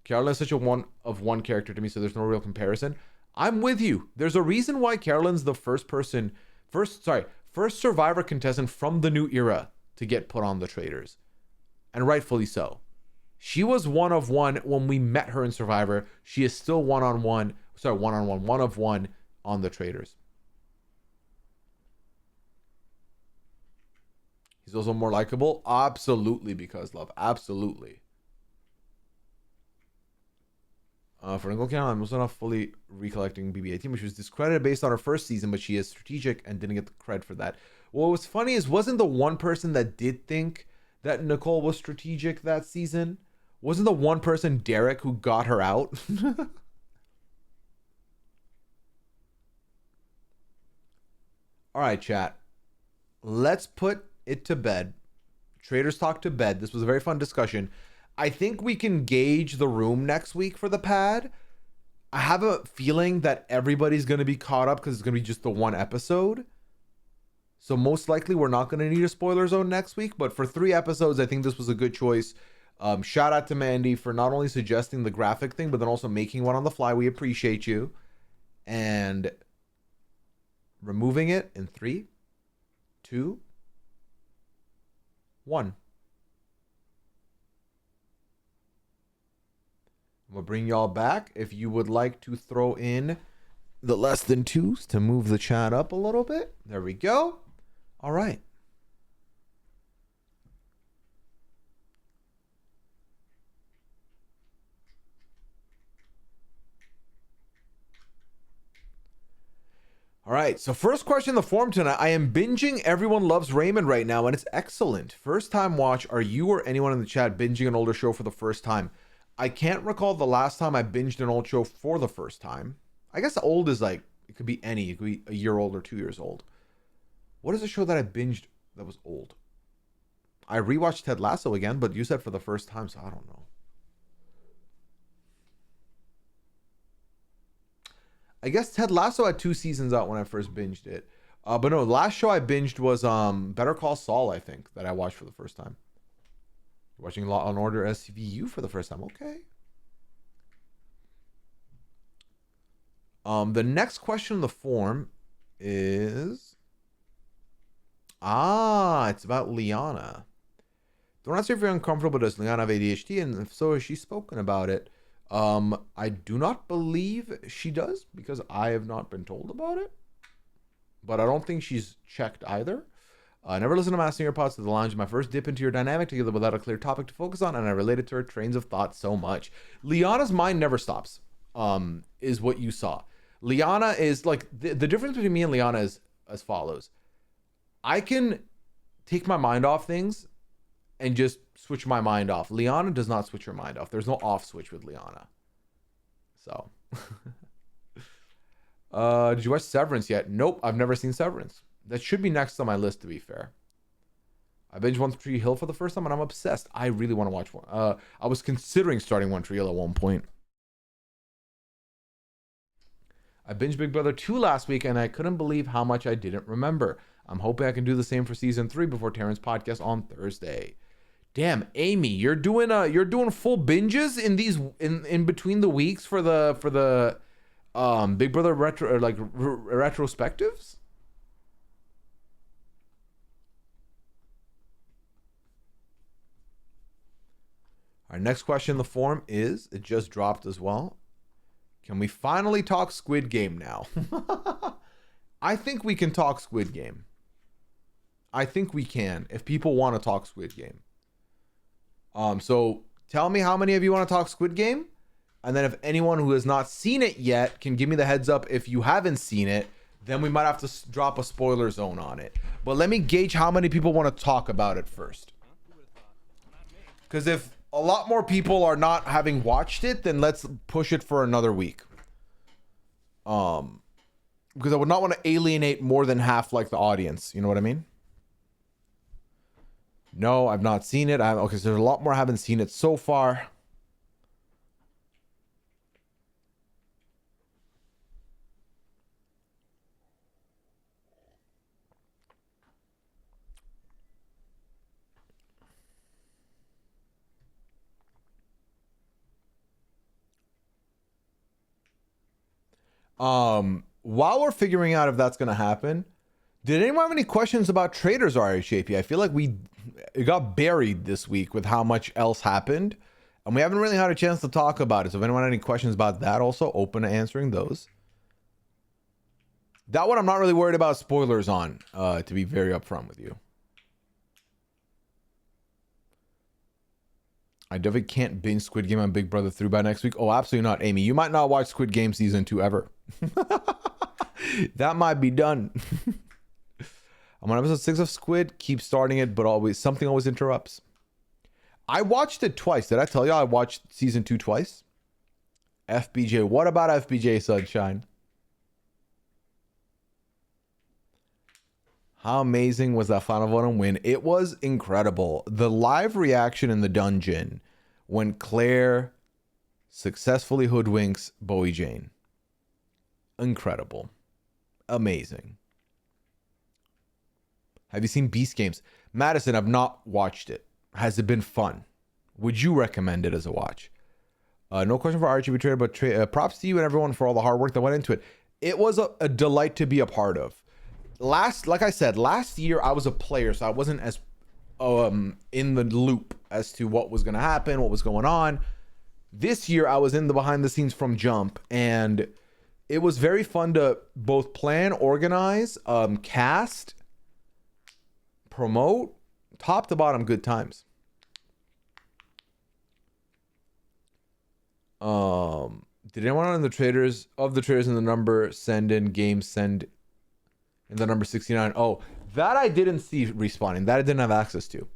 Carolyn is such a one of one character to me, so there's no real comparison. I'm with you. There's a reason why Carolyn's the first Survivor contestant from the new era to get put on the Traitors. And rightfully so. She was one of one when we met her in Survivor. She is still one of one on the Traitors. He's also more likable? Absolutely, because love. Absolutely. For Nicole Kidman, I'm also not fully recollecting BB-18, but she was discredited based on her first season, but she is strategic and didn't get the credit for that. What was funny is, wasn't the one person that did think that Nicole was strategic that season? Wasn't the one person Derek who got her out? All right, chat. Let's put it to bed. Traitors talk to bed. This was a very fun discussion. I think we can gauge the room next week for the pad. I have a feeling that everybody's going to be caught up because it's going to be just the one episode. So most likely we're not going to need a spoiler zone next week. But for 3 episodes, I think this was a good choice. Shout out to Mandy for not only suggesting the graphic thing, but then also making one on the fly. We appreciate you. And removing it in 3, 2, 1. We'll bring y'all back. If you would like to throw in the less than 2s to move the chat up a little bit. There we go. All right. All right, so first question in the forum tonight. I am binging Everyone Loves Raymond right now, and it's excellent. First time watch. Are you or anyone in the chat binging an older show for the first time? I can't recall the last time I binged an old show for the first time. I guess old is like, it could be any. It could be a year old or 2 years old. What is a show that I binged that was old? I rewatched Ted Lasso again, but you said for the first time, so I don't know. I guess Ted Lasso had 2 seasons out when I first binged it. But no, the last show I binged was Better Call Saul, I think, that I watched for the first time. Watching Law and Order SVU for the first time. Okay. The next question in the form is... it's about Liana. Don't ask if you're uncomfortable, does Liana have ADHD? And if so, has she spoken about it? I do not believe she does, because I have not been told about it. But I don't think she's checked either. I never listened to Mastering Your Pods to the Lounge. My first dip into your dynamic together without a clear topic to focus on, and I related to her trains of thought so much. Liana's mind never stops, is what you saw. Liana is like, the difference between me and Liana is as follows. I can take my mind off things and just switch my mind off. Liana does not switch her mind off. There's no off switch with Liana. So. Did you watch Severance yet? Nope, I've never seen Severance. That should be next on my list, to be fair. I binged One Tree Hill for the first time, and I'm obsessed. I really want to watch one. I was considering starting One Tree Hill at one point. I binged Big Brother 2 last week, and I couldn't believe how much I didn't remember. I'm hoping I can do the same for season 3 before Terrence's podcast on Thursday. Damn, Amy, you're doing full binges in these in between the weeks for the Big Brother retrospectives? Our next question in the forum is, it just dropped as well. Can we finally talk Squid Game now? I think we can talk Squid Game. I think we can, if people want to talk Squid Game. So tell me how many of you want to talk Squid Game? And then if anyone who has not seen it yet can give me the heads up if you haven't seen it, then we might have to drop a spoiler zone on it. But let me gauge how many people want to talk about it first. Because if a lot more people are not having watched it, then let's push it for another week. Because I would not want to alienate more than half like the audience. You know what I mean? No, I've not seen it. Okay, so there's a lot more I haven't seen it so far. While we're figuring out if that's going to happen, did anyone have any questions about Traitors RHAP? I feel like it got buried this week with how much else happened, and we haven't really had a chance to talk about it. So if anyone had any questions about that, also open to answering those. That one I'm not really worried about spoilers on, to be very upfront with you. I definitely can't binge Squid Game on Big Brother 3 by next week. Oh, absolutely not, Amy. You might not watch Squid Game season 2 ever. That might be done. I'm on episode 6 of Squid. Keep starting it, but something always interrupts. I watched it twice. Did I tell you I watched season 2 twice? FBJ. What about FBJ, Sunshine? How amazing was that Final Vote and win? It was incredible. The live reaction in the dungeon when Claire successfully hoodwinks Bowie Jane. Incredible. Amazing. Have you seen Beast Games? Madison, I've not watched it. Has it been fun? Would you recommend it as a watch? No question for Archie Betrayer, but props to you and everyone for all the hard work that went into it. It was a delight to be a part of. Like I said, last year I was a player, so I wasn't as in the loop as to what was going to happen, what was going on. This year I was in the behind the scenes from jump, and it was very fun to both plan, organize, cast, promote, top to bottom, good times. Did anyone on the Traitors in the number send in games send in the number 69? Oh, that I didn't see respawning. That I didn't have access to.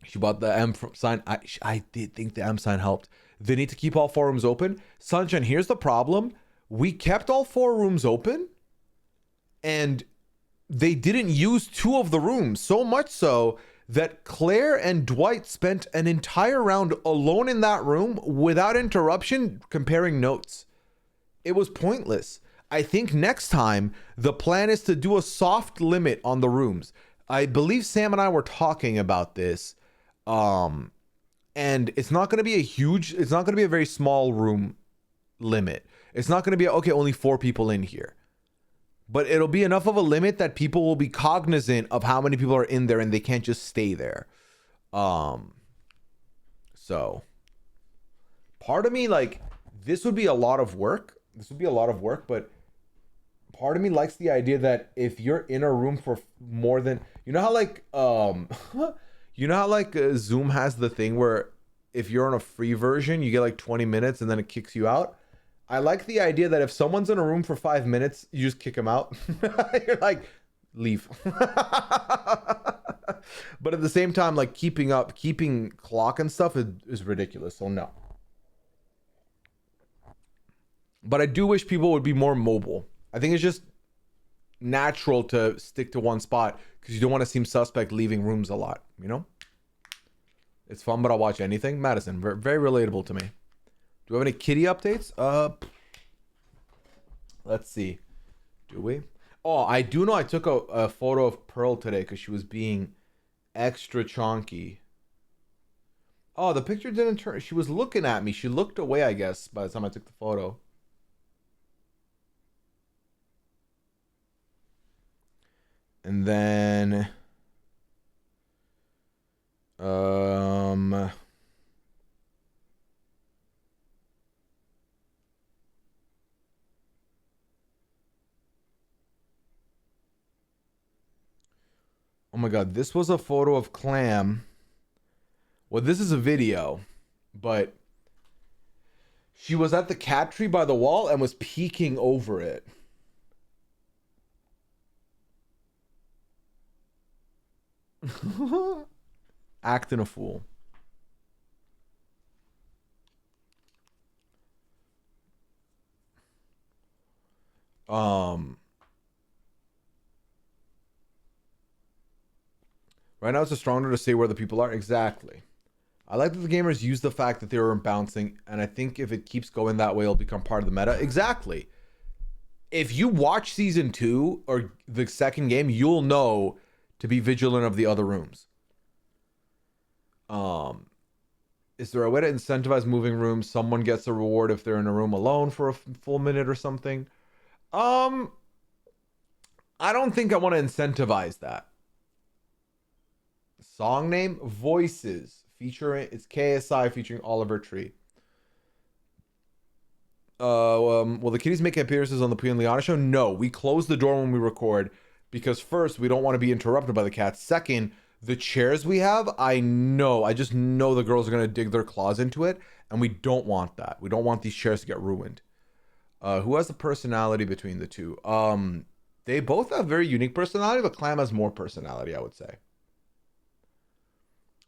She bought the M sign. I did think the M sign helped. They need to keep all 4 rooms open. Sunshine, here's the problem. We kept all 4 rooms open, and they didn't use 2 of the rooms. So much so that Claire and Dwight spent an entire round alone in that room without interruption comparing notes. It was pointless. I think next time the plan is to do a soft limit on the rooms. I believe Sam and I were talking about this. And it's not going to be it's not going to be a very small room limit. It's not going to be, okay, only 4 people in here. But it'll be enough of a limit that people will be cognizant of how many people are in there and they can't just stay there. So part of me, like, this would be a lot of work. But part of me likes the idea that if you're in a room for more than, you know how Zoom has the thing where if you're on a free version, you get like 20 minutes and then it kicks you out. I like the idea that if someone's in a room for 5 minutes, you just kick them out. You're like, leave. But at the same time, like keeping clock and stuff is ridiculous. So no. But I do wish people would be more mobile. I think it's just natural to stick to one spot because you don't want to seem suspect leaving rooms a lot, you know? It's fun, but I'll watch anything. Madison, very relatable to me. Do we have any kitty updates? Let's see. Do we? Oh, I do know I took a photo of Pearl today because she was being extra chonky. Oh, the picture didn't turn. She was looking at me. She looked away, I guess, by the time I took the photo. And then... Oh my god, this was a photo of Clam. Well, this is a video, but she was at the cat tree by the wall and was peeking over it. Acting a fool. Right now it's a stronger to say where the people are. Exactly. I like that the gamers use the fact that they were bouncing, and I think if it keeps going that way, it'll become part of the meta. Exactly. If you watch season 2 or the second game, you'll know to be vigilant of the other rooms. Is there a way to incentivize moving rooms? Someone gets a reward if they're in a room alone for a full minute or something. I don't think I want to incentivize that. Song name? Voices. Featuring, it's KSI featuring Oliver Tree. Will the kitties make appearances on the Pooya and Liana show? No, we close the door when we record because first, we don't want to be interrupted by the cats. Second, The chairs we have, I just know the girls are going to dig their claws into it, and we don't want that. We don't want these chairs to get ruined. Who has the personality between the two? They both have very unique personality, but Clam has more personality, I would say.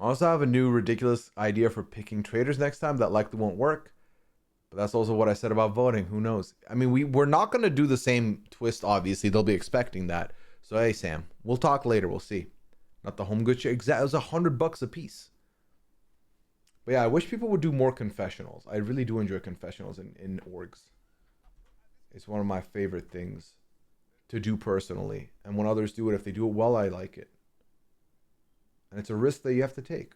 I also have a new ridiculous idea for picking traitors next time that likely won't work. But that's also what I said about voting. Who knows? I mean, we're not going to do the same twist, obviously. They'll be expecting that. So, hey, Sam, we'll talk later. We'll see. Not the home good shit. Exactly. It was $100 a piece. But yeah, I wish people would do more confessionals. I really do enjoy confessionals in orgs. It's one of my favorite things to do personally. And when others do it, if they do it well, I like it. And it's a risk that you have to take.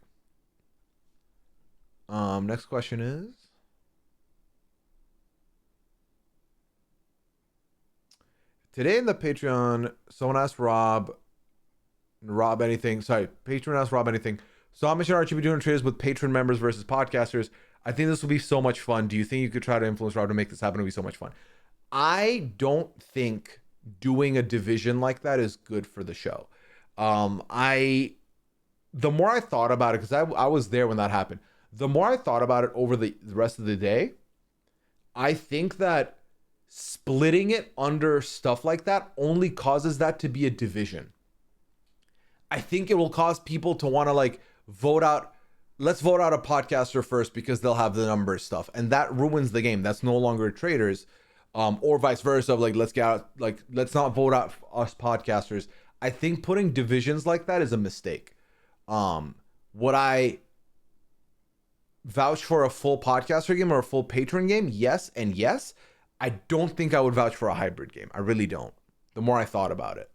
Next question is... Today in the Patreon, someone asked Rob anything. Sorry, Patreon asked Rob anything. So how much are you doing trades with patron members versus podcasters? I think this will be so much fun. Do you think you could try to influence Rob to make this happen? It'll be so much fun. I don't think doing a division like that is good for the show. The more I thought about it, because I was there when that happened. The more I thought about it over the rest of the day, I think that splitting it under stuff like that only causes that to be a division. I think it will cause people to want to like vote out. Let's vote out a podcaster first because they'll have the numbers stuff, and that ruins the game. That's no longer Traitors, or vice versa. Of like, let's get out. Like, let's not vote out us podcasters. I think putting divisions like that is a mistake. Would I vouch for a full podcaster game or a full patron game? Yes and yes. I don't think I would vouch for a hybrid game. I really don't. The more I thought about it.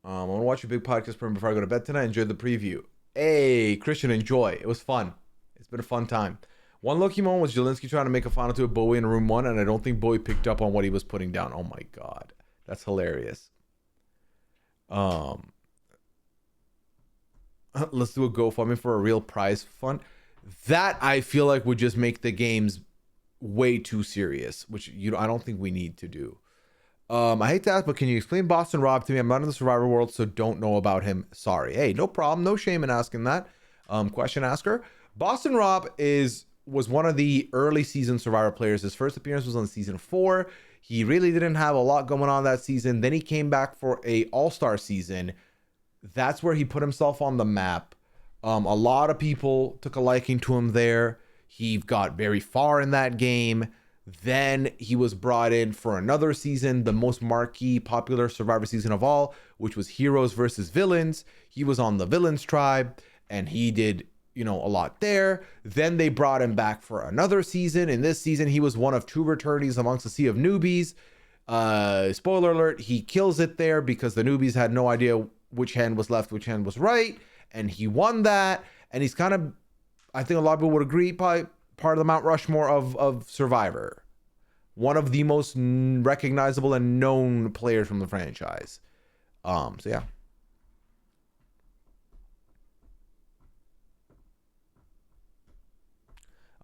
I want to watch a big podcast program before I go to bed tonight. Enjoy the preview. Hey, Christian, enjoy. It was fun. It's been a fun time. One lucky moment was Jelinski trying to make a final two of Bowie in room 1, and I don't think Bowie picked up on what he was putting down. Oh my God. That's hilarious. Let's do a GoFundMe for a real prize fund. That I feel like would just make the games way too serious, which I don't think we need to do. I hate to ask, but can you explain Boston Rob to me? I'm not in the Survivor world, so don't know about him. Sorry. Hey, no problem. No shame in asking that. Question asker. Boston Rob was one of the early season Survivor players. His first appearance was on season 4. He really didn't have a lot going on that season. Then he came back for a all-star season. That's where he put himself on the map. A lot of people took a liking to him there. He got very far in that game. Then he was brought in for another season, the most marquee, popular Survivor season of all, which was Heroes versus Villains. He was on the Villains tribe, and he did, a lot there. Then they brought him back for another season. In this season, he was one of 2 returnees amongst a sea of newbies. Spoiler alert, he kills it there because the newbies had no idea which hand was left, which hand was right. And he won that. And he's kind of, I think a lot of people would agree, probably part of the Mount Rushmore of Survivor. One of the most recognizable and known players from the franchise. So yeah.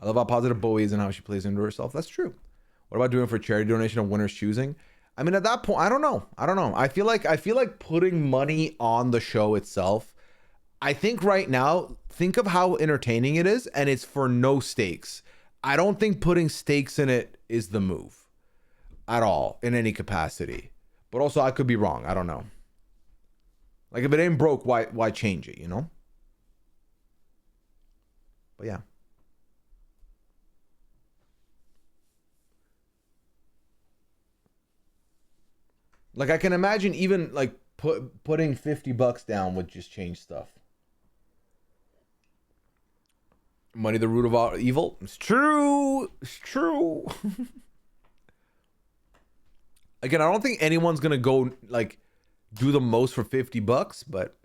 I love how positive Bowie is and how she plays into herself. That's true. What about doing for charity donation of winners choosing? I mean, at that point, I don't know. I feel like putting money on the show itself. I think right now, think of how entertaining it is, and it's for no stakes. I don't think putting stakes in it is the move at all in any capacity. But also, I could be wrong. I don't know. Like, if it ain't broke, why change it, But yeah. Like, I can imagine even like putting $50 down would just change stuff. Money, the root of all evil. It's true. Again, I don't think anyone's gonna go like do the most for $50, but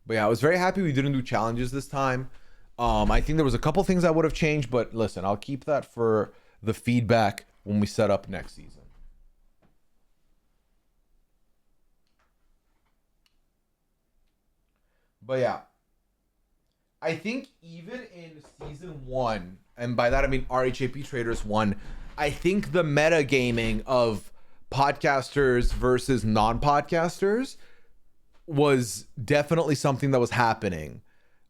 yeah, I was very happy we didn't do challenges this time. I think there was a couple things I would have changed, but listen, I'll keep that for the feedback when we set up next season. But yeah, I think even in season 1, and by that I mean RHAP Traitors 1, I think the metagaming of podcasters versus non-podcasters was definitely something that was happening.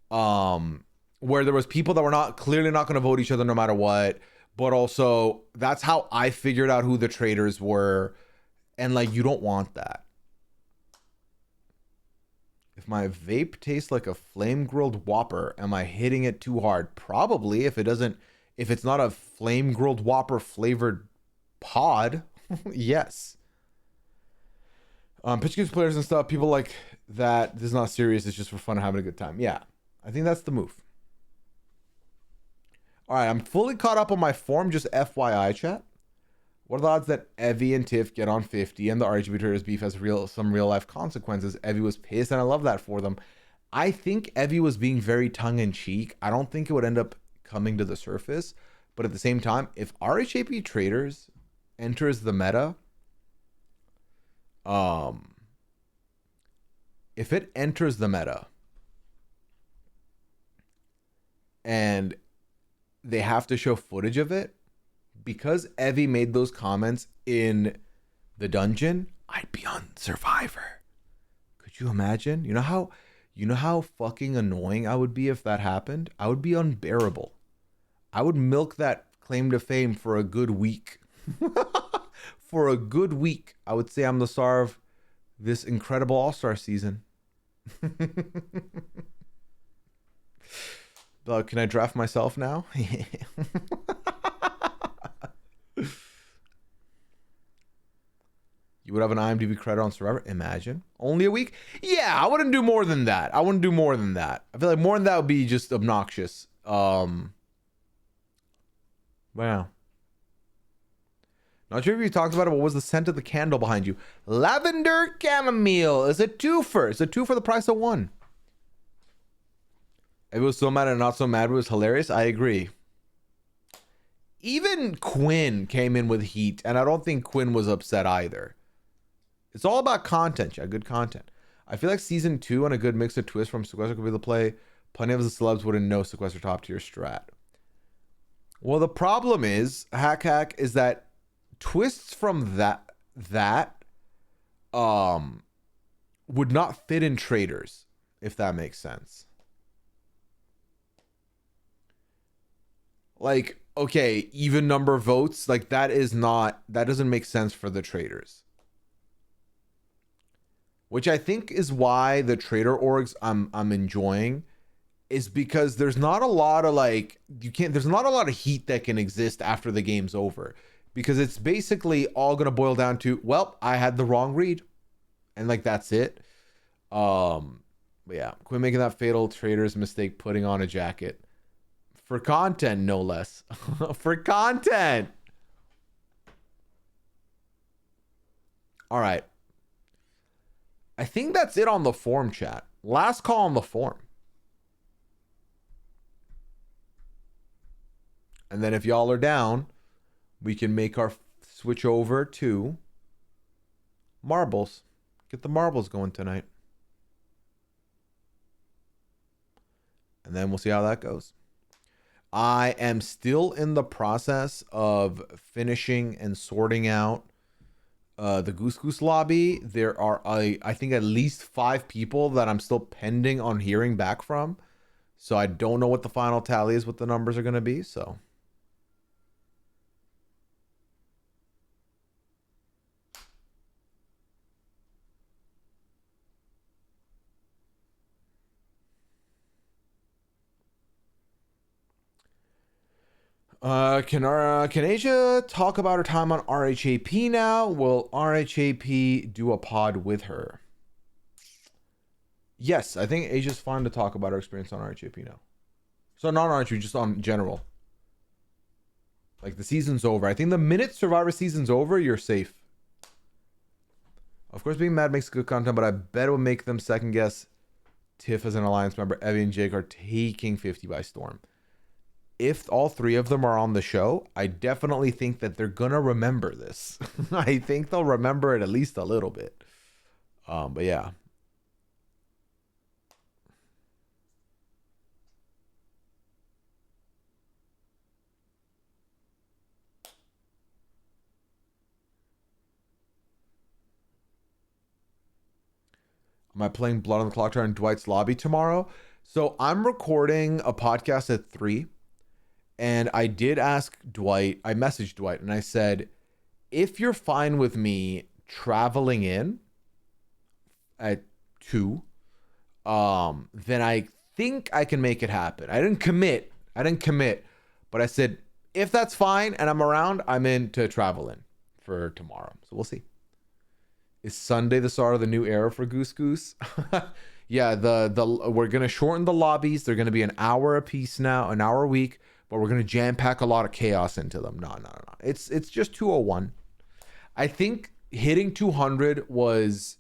Where there was people that were not clearly not going to vote each other no matter what, but also that's how I figured out who the traitors were. And like, you don't want that. If my vape tastes like a flame grilled Whopper, am I hitting it too hard? Probably. If it's not a flame grilled Whopper flavored pod, yes. Pitch games players and stuff, people like that. This is not serious. It's just for fun and having a good time. Yeah, I think that's the move. All right, I'm fully caught up on my form. Just FYI, chat. What are the odds that Evie and Tiff get on 50 and the RGB Traitors beef has some real life consequences? Evie was pissed, and I love that for them. I think Evie was being very tongue in cheek. I don't think it would end up coming to the surface, but at the same time, if RHAP Traitors enters the meta, if it enters the meta and they have to show footage of it, because Evie made those comments in the dungeon, I'd be on Survivor. Could you imagine? You know how fucking annoying I would be if that happened? I would be unbearable. I would milk that claim to fame for a good week. For a good week, I would say I'm the star of this incredible All-Star season. Can I draft myself now? You would have an IMDb credit on Survivor? Imagine. Only a week? Yeah, I wouldn't do more than that. I feel like more than that would be just obnoxious. Wow. Not sure if you talked about it. What was the scent of the candle behind you? Lavender chamomile. It's a twofer. It's a two for the price of one. It was so mad and not so mad. It was hilarious. I agree. Even Quinn came in with heat, and I don't think Quinn was upset either. It's all about content, yeah, good content. I feel like season 2 and a good mix of twists from Sequester could be the play. Plenty of the celebs wouldn't know Sequester top tier strat. Well, the problem is, Hack, is that twists from that would not fit in Traitors, if that makes sense. Like, okay, even number of votes, like that doesn't make sense for the Traitors. Which I think is why the Traitor orgs I'm enjoying, is because there's not a lot of there's not a lot of heat that can exist after the game's over, because it's basically all gonna boil down to, well, I had the wrong read, and like that's it. But yeah, quit making that fatal Traitors mistake putting on a jacket for content, no less. For content. All right. I think that's it on the forum, chat. Last call on the forum. And then if y'all are down, we can make our switch over to marbles. Get the marbles going tonight. And then we'll see how that goes. I am still in the process of finishing and sorting out the Goose Goose lobby. There are, I think, at least 5 people that I'm still pending on hearing back from. So I don't know what the final tally is, what the numbers are going to be. So can Asia talk about her time on RHAP now? Will RHAP do a pod with her? Yes, I think Asia's fine to talk about her experience on RHAP now. So not on RHAP, just on general. Like the season's over. I think the minute Survivor season's over, you're safe. Of course, being mad makes good content, but I bet it would make them second guess Tiff as an alliance member. Evie and Jake are taking 50 by storm. If all 3 of them are on the show, I definitely think that they're gonna remember this. I think they'll remember it at least a little bit. But yeah. Am I playing Blood on the Clock Tower in Dwight's lobby tomorrow? So I'm recording a podcast at 3. And I did ask Dwight, I messaged Dwight and I said, if you're fine with me traveling in at 2, then I think I can make it happen. I didn't commit, but I said, if that's fine and I'm around, I'm in to travel in for tomorrow. So we'll see. Is Sunday the start of the new era for Goose Goose? Yeah, we're gonna shorten the lobbies. They're gonna be an hour a piece now, an hour a week, but we're gonna jam pack a lot of chaos into them. No. It's just 201. I think hitting 200 was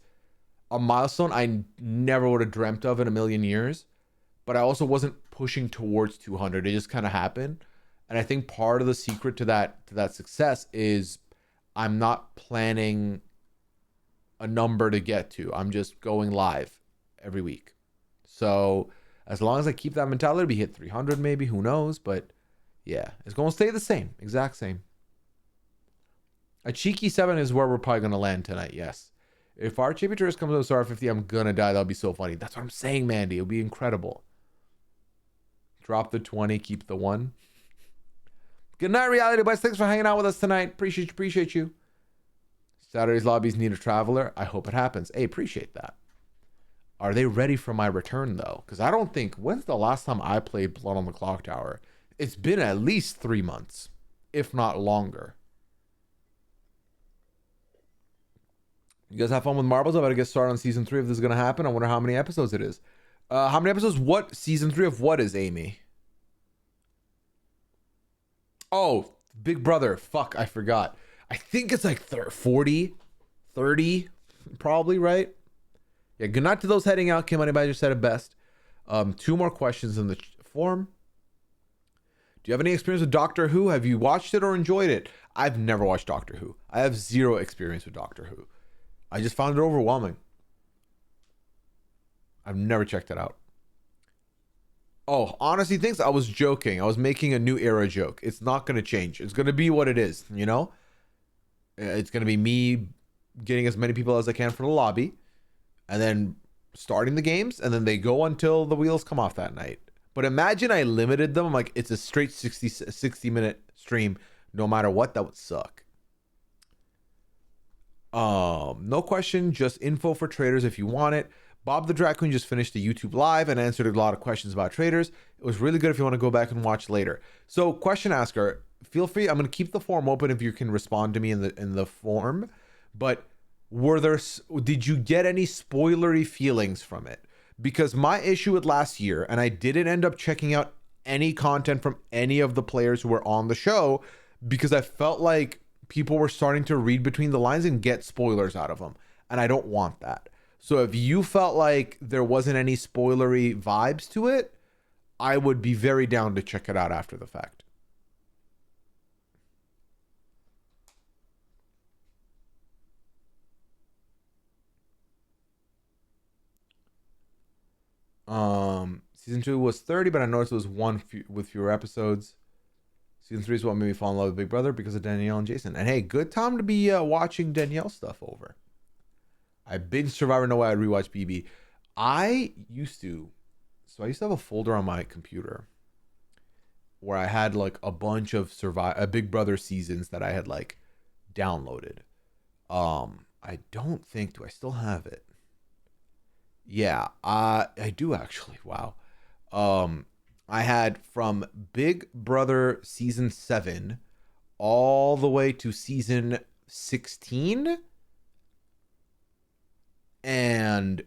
a milestone I never would have dreamt of in a million years, but I also wasn't pushing towards 200. It just kind of happened. And I think part of the secret to that success is I'm not planning a number to get to. I'm just going live every week. So as long as I keep that mentality, we hit 300 maybe, who knows? But yeah, it's going to stay the same, exact same. A cheeky 7 is where we're probably going to land tonight, yes. If our Traitors comes to Star 50, I'm going to die. That'll be so funny. That's what I'm saying, Mandy. It'll be incredible. Drop the 20, keep the 1. Good night, Reality Boys. Thanks for hanging out with us tonight. Appreciate you. Saturday's lobbies need a traveler. I hope it happens. Hey, appreciate that. Are they ready for my return, though? Because I don't think... When's the last time I played Blood on the Clock Tower? It's been at least 3 months, if not longer. You guys have fun with marbles? I'm about to get started on season 3 if this is going to happen. I wonder how many episodes it is. How many episodes? What season 3 of what is, Amy? Oh, Big Brother. Fuck, I forgot. I think it's like 40, 30, probably, right? Yeah, good night to those heading out. Kim Anybody just said it best. 2 more questions in the form. Do you have any experience with Doctor Who? Have you watched it or enjoyed it? I've never watched Doctor Who. I have 0 experience with Doctor Who. I just found it overwhelming. I've never checked it out. Oh, honestly, thanks. I was joking. I was making a new era joke. It's not going to change. It's going to be what it is, you know? It's going to be me getting as many people as I can for the lobby and then starting the games, and then they go until the wheels come off that night. But imagine I limited them. I'm like, it's a straight 60-minute stream. No matter what, that would suck. No question, just info for Traitors if you want it. Bob the Drag Queen just finished a YouTube live and answered a lot of questions about Traitors. It was really good if you want to go back and watch later. So, question asker, feel free. I'm going to keep the form open if you can respond to me in the form. But did you get any spoilery feelings from it? Because my issue with last year, and I didn't end up checking out any content from any of the players who were on the show because I felt like people were starting to read between the lines and get spoilers out of them. And I don't want that. So if you felt like there wasn't any spoilery vibes to it, I would be very down to check it out after the fact. Season 2 was 30, but I noticed it was with fewer episodes. Season 3 is what made me fall in love with Big Brother because of Danielle and Jason. And hey, good time to be watching Danielle stuff over. I binged Survivor No Way. I rewatched BB. I used to have a folder on my computer where I had like a bunch of Big Brother seasons that I had like downloaded. I don't think, do I still have it? Yeah, I do actually. Wow. I had from Big Brother season 7 all the way to season 16. And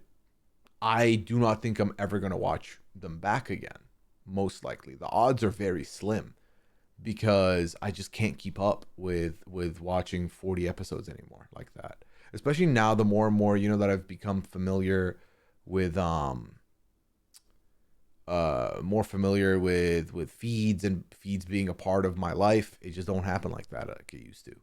I do not think I'm ever going to watch them back again. Most likely. The odds are very slim because I just can't keep up with watching 40 episodes anymore like that. Especially now, the more and more, that I've become familiar with feeds and feeds being a part of my life. It just don't happen like that like it used to.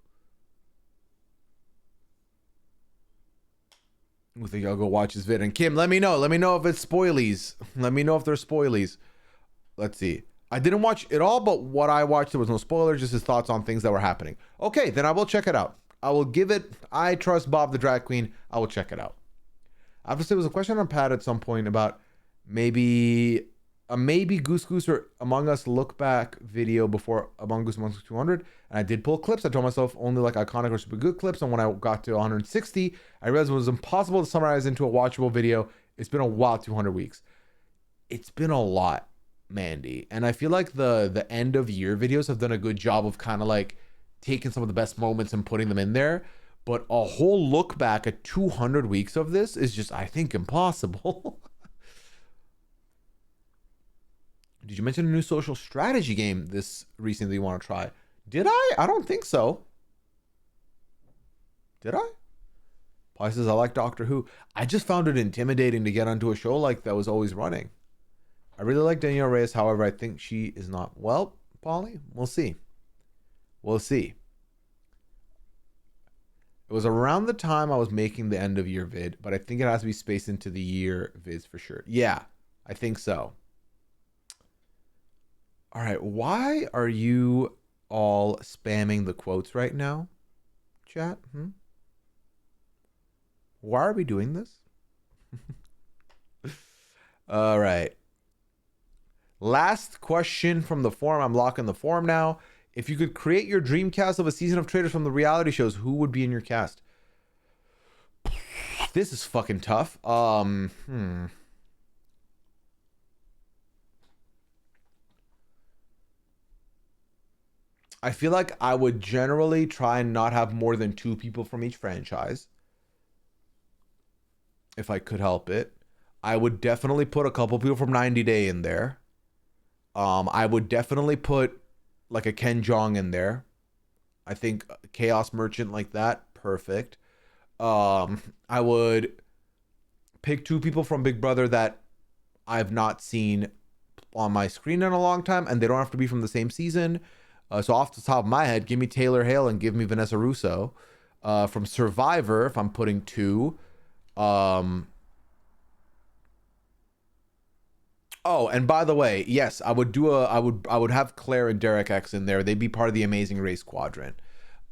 I think I'll go watch his vid. And Kim, let me know if it's spoilies. Let me know if there's spoilies. Let's see. I didn't watch it all, but what I watched, there was no spoilers, just his thoughts on things that were happening. Okay, then I will check it out. I will give it. I trust Bob the Drag Queen. I will check it out. I have to say, there was a question on Pat at some point about maybe Goose Goose or Among Us look back video before Among Us 200. And I did pull clips. I told myself only like iconic or super good clips. And when I got to 160, I realized it was impossible to summarize into a watchable video. It's been a while, 200 weeks. It's been a lot, Mandy. And I feel like the end of year videos have done a good job of kind of like taking some of the best moments and putting them in there. But a whole look back at 200 weeks of this is just, I think, impossible. Did you mention a new social strategy game this recently you want to try? Did I? I don't think so. Did I? Pi says, I like Doctor Who. I just found it intimidating to get onto a show like that was always running. I really like Danielle Reyes. However, I think she is not. Well, Polly, we'll see. We'll see. It was around the time I was making the end of year vid, but I think it has to be spaced into the year vids for sure. Yeah, I think so. All right, why are you all spamming the quotes right now, chat? Why are we doing this? All right. Last question from the forum. I'm locking the forum now. If you could create your dream cast of a season of Traitors from the reality shows, who would be in your cast? This is fucking tough. I feel like I would generally try and not have more than 2 people from each franchise. If I could help it. I would definitely put a couple people from 90 Day in there. I would definitely put like a Ken Jeong in there. I think Chaos Merchant like that. Perfect. I would pick 2 people from Big Brother that I've not seen on my screen in a long time, and they don't have to be from the same season. So off the top of my head, give me Taylor Hale and give me Vanessa Russo. From Survivor, if I'm putting 2. Oh, and by the way, yes, I would have Claire and Derek X in there. They'd be part of the Amazing Race Squadron.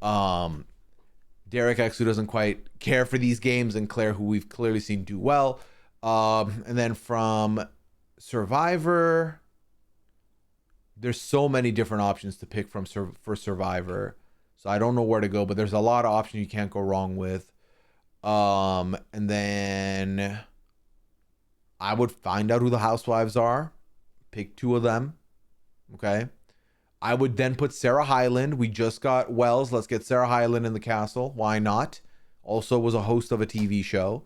Derek X, who doesn't quite care for these games, and Claire, who we've clearly seen do well. And then from Survivor, there's so many different options to pick from for Survivor. So I don't know where to go, but there's a lot of options you can't go wrong with. And then I would find out who the housewives are, pick 2 of them. Okay. I would then put Sarah Hyland. We just got Wells. Let's get Sarah Hyland in the castle. Why not? Also was a host of a TV show.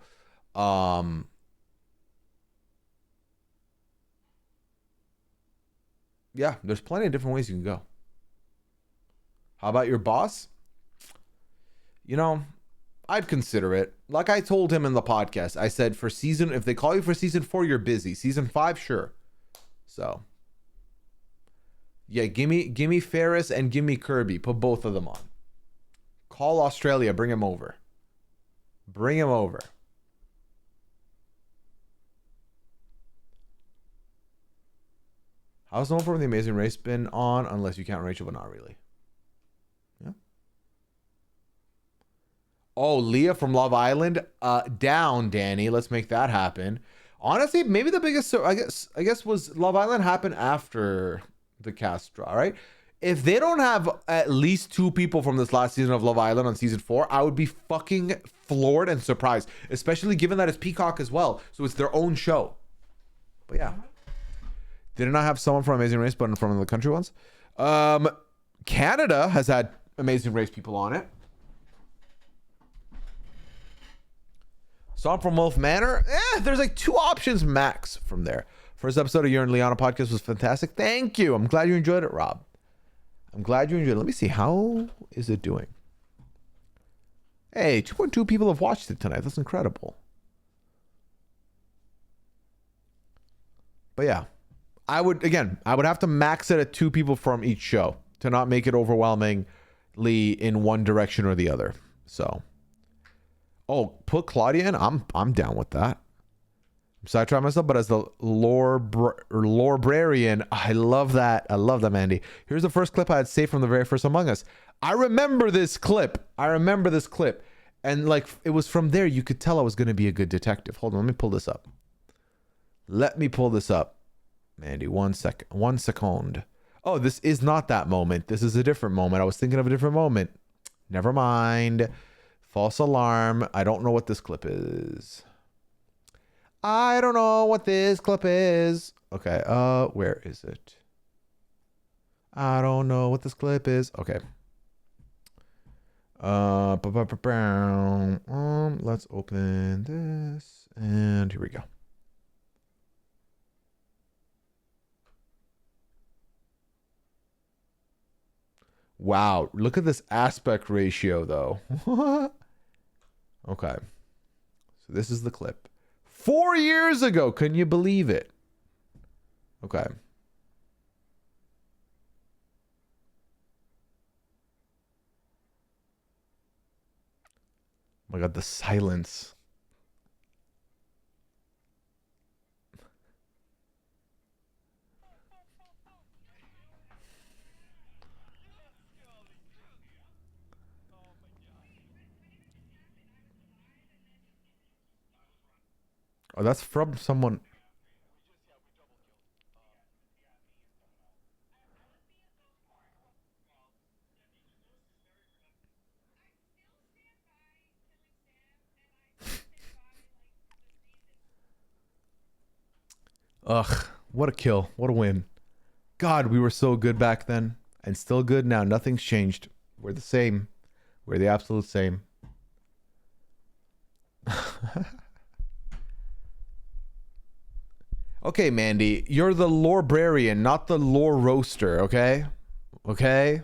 Yeah, there's plenty of different ways you can go. How about your boss? You know, I'd consider it. Like I told him in the podcast, I said if they call you for season 4, you're busy. Season 5, sure. So, yeah, give me Ferris and give me Kirby. Put both of them on. Call Australia. Bring him over. Bring him over. How's no one from The Amazing Race been on? Unless you count Rachel, but not really. Yeah. Oh, Leah from Love Island. Down, Danny. Let's make that happen. Honestly, maybe the biggest, I guess was Love Island happened after the cast draw, right? If they don't have at least 2 people from this last season of Love Island on season 4, I would be fucking floored and surprised, especially given that it's Peacock as well. So it's their own show. But yeah. Did it not have someone from Amazing Race, but from the country ones? Canada has had Amazing Race people on it. Song from Wolf Manor. There's like 2 options max from there. First episode of Your and Liana podcast was fantastic. Thank you. I'm glad you enjoyed it, Rob. I'm glad you enjoyed it. Let me see. How is it doing? Hey, 2.2 people have watched it tonight. That's incredible. But yeah. I would have to max it at 2 people from each show to not make it overwhelmingly in one direction or the other. So, put Claudia in. I'm down with that. I'm sidetracked myself, but as the Lorebrarian, I love that. I love that, Mandy. Here's the first clip I had saved from the very first Among Us. I remember this clip. And like, it was from there you could tell I was going to be a good detective. Hold on, let me pull this up. Let me pull this up. Mandy, 1 second. 1 second. Oh, this is not that moment. This is a different moment. I was thinking of a different moment. Never mind. False alarm. I don't know what this clip is. I don't know what this clip is. Okay, where is it? I don't know what this clip is. Okay. Let's open this, and here we go. Wow, look at this aspect ratio, though. Okay. So this is the clip. 4 years ago, can you believe it? Okay. Oh my God, the silence. Oh, that's from someone. Ugh, what a kill. What a win. God, we were so good back then and still good now. Nothing's changed. We're the same. We're the absolute same. Okay, Mandy, you're the lorebrarian, not the lore roaster, okay? Okay?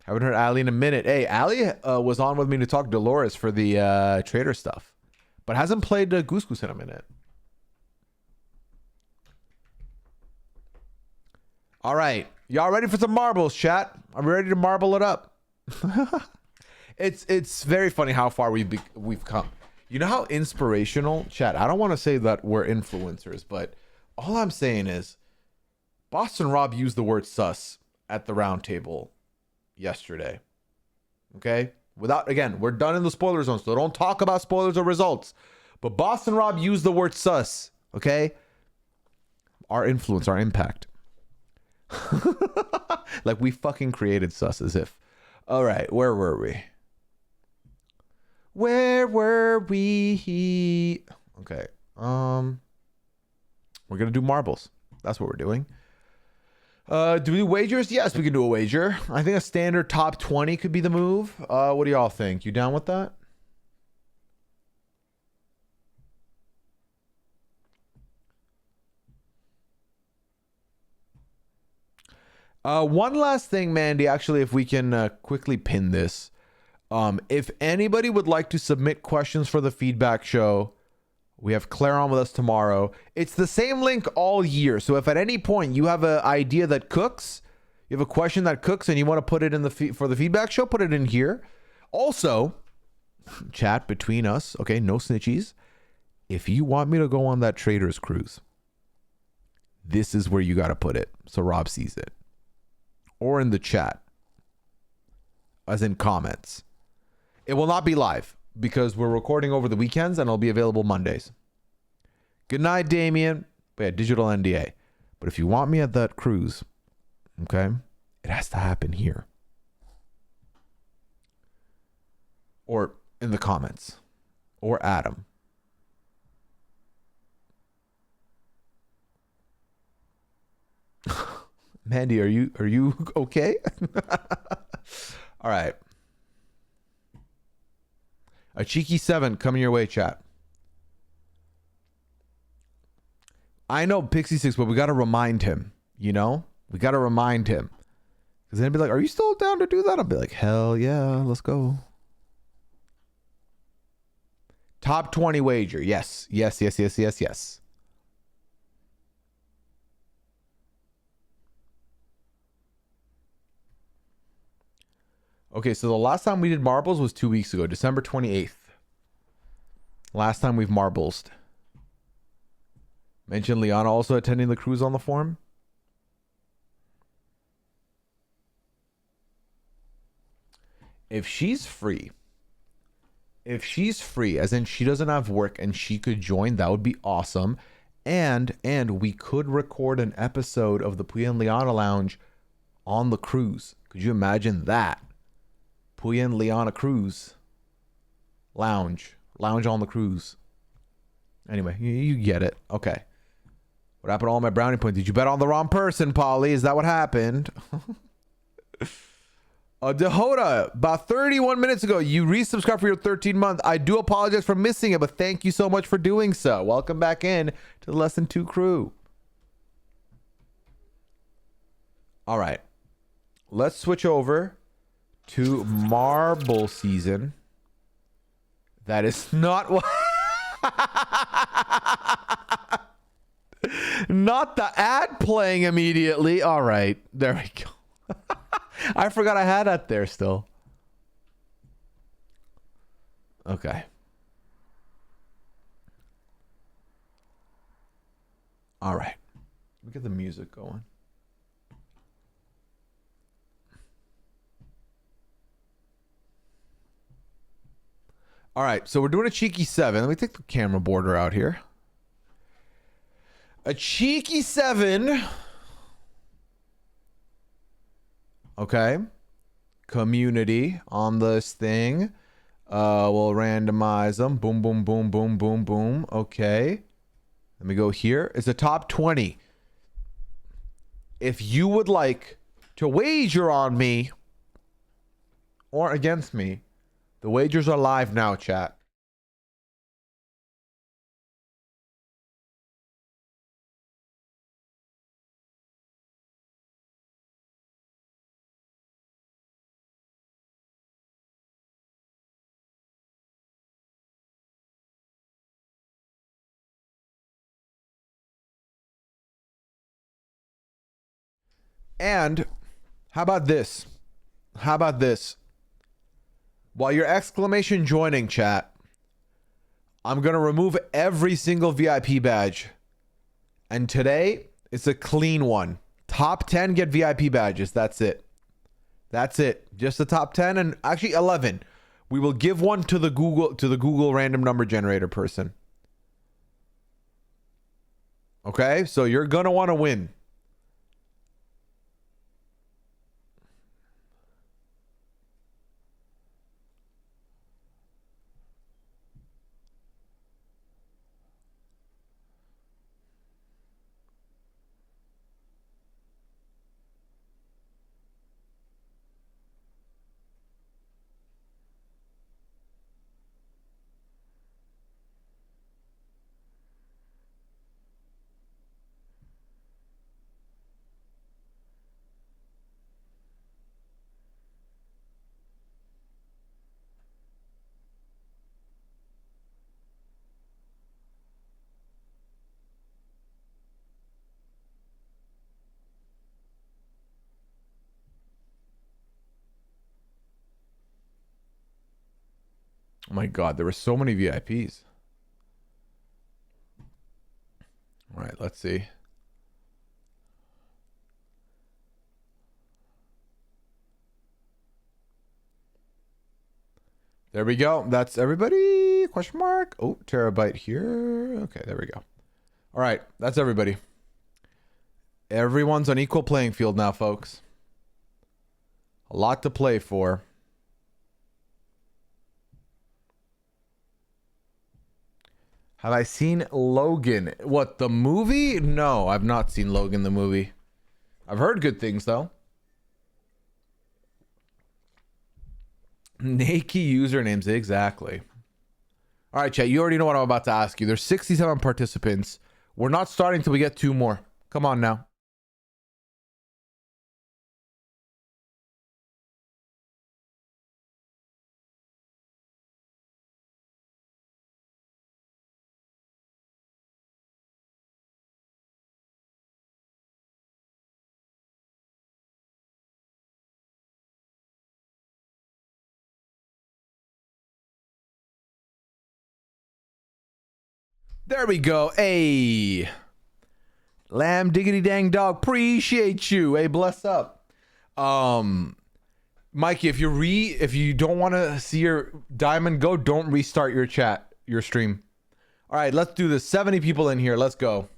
Haven't heard Ali in a minute. Hey, Ali was on with me to talk Dolores for the Traitor stuff, but hasn't played Goose Goose in a minute. All right. Y'all ready for some marbles, chat? I'm ready to marble it up. It's very funny how far we've come. You know how inspirational, chat, I don't want to say that we're influencers, but all I'm saying is Boston Rob used the word sus at the round table yesterday. Okay? Again, we're done in the spoiler zone, so don't talk about spoilers or results. But Boston Rob used the word sus. Okay? Our influence, our impact. Like we fucking created sus, as if. All right, where were we? Where were we? Okay. We're gonna do marbles. That's what we're doing. Do we do wagers? Yes, we can do a wager. I think a standard top 20 could be the move. What do y'all think? You down with that? One last thing, Mandy, actually, if we can quickly pin this. If anybody would like to submit questions for the feedback show, we have Claire on with us tomorrow. It's the same link all year. So if at any point you have an idea that cooks, you have a question that cooks and you want to put it in for the feedback show, put it in here. Also, chat between us, okay, no snitchies. If you want me to go on that Traitors cruise, this is where you got to put it so Rob sees it. Or in the chat, as in comments. It will not be live because we're recording over the weekends and it'll be available Mondays. Good night, Damien. But yeah, digital NDA. But if you want me at that cruise, okay, it has to happen here. Or in the comments. Or Adam. Mandy, are you okay? All right. A cheeky 7 coming your way, chat. I know Pixie 6, but we got to remind him, you know? We got to remind him. Because then he'd be like, are you still down to do that? I'll be like, hell yeah, let's go. Top 20 wager. Yes. Yes, yes, yes, yes, yes. Okay, so the last time we did marbles was 2 weeks ago, December 28th. Last time we've marbled. Mentioned Liana also attending the cruise on the forum. if she's free, as in she doesn't have work and she could join, that would be awesome. And we could record an episode of the Pooya and Liana Lounge on the cruise. Could you imagine that? Pooya and Liana cruise. Lounge on the cruise. Anyway, you get it. Okay. What happened to all my brownie points? Did you bet on the wrong person, Polly? Is that what happened? Dehoda, about 31 minutes ago, you resubscribed for your 13-month. I do apologize for missing it, but thank you so much for doing so. Welcome back in to the Lesson 2 crew. All right. Let's switch over to marble season. That is not what... Not the ad playing immediately. All right. There we go. I forgot I had that there still. Okay. All right. Let me get the music going. All right. So we're doing a cheeky 7. Let me take the camera border out here. A cheeky 7. Okay. Community on this thing. We'll randomize them. Boom, boom, boom, boom, boom, boom. Okay. Let me go here. It's a top 20. If you would like to wager on me or against me, the wagers are live now, chat. And how about this? How about this? While you're exclamation joining, chat, I'm going to remove every single VIP badge. And today, it's a clean one. Top 10 get VIP badges. That's it. That's it. Just the top 10 and actually 11. We will give one to the Google random number generator person. Okay? So you're going to want to win. Oh my God, there were so many VIPs. All right, let's see. There we go. That's everybody? Question mark. Oh, terabyte here. Okay, there we go. All right, that's everybody. Everyone's on equal playing field now, folks. A lot to play for. Have I seen Logan? What, the movie? No, I've not seen Logan the movie. I've heard good things, though. Naked usernames, exactly. All right, chat, you already know what I'm about to ask you. There's 67 participants. We're not starting till we get 2 more. Come on now. There we go. Hey. Lamb diggity dang dog. Appreciate you. Hey, bless up. Mikey, if you don't want to see your diamond go, don't restart your stream. All right, let's do this. 70 people in here. Let's go.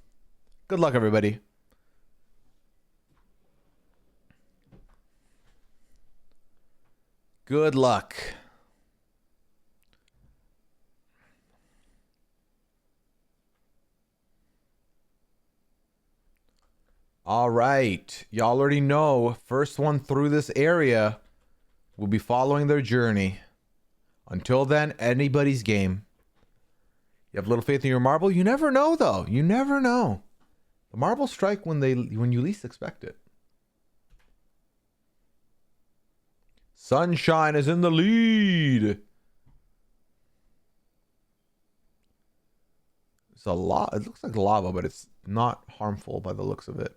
Good luck, everybody. Good luck. All right. Y'all already know. First one through this area will be following their journey. Until then, anybody's game. You have little faith in your marble? You never know, though. You never know. The marbles strike when you least expect it. Sunshine is in the lead. It's a lot. It looks like lava, but it's not harmful by the looks of it.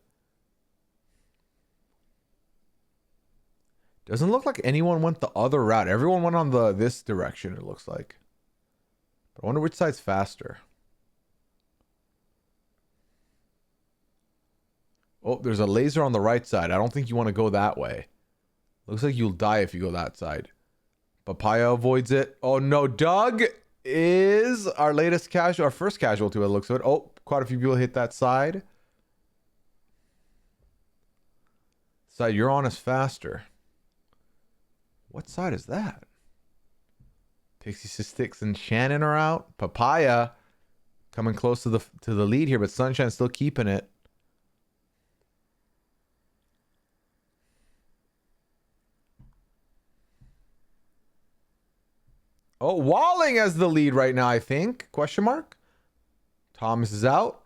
Doesn't look like anyone went the other route. Everyone went on this direction, it looks like. But I wonder which side's faster. Oh, there's a laser on the right side. I don't think you want to go that way. Looks like you'll die if you go that side. Papaya avoids it. Oh no, Doug is our first casualty, it looks like. Oh, quite a few people hit that side. Side you're on is faster. What side is that? Pixie Sticks and Shannon are out. Papaya coming close to the lead here, but Sunshine's still keeping it. Oh, Walling has the lead right now, I think. Question mark. Thomas is out.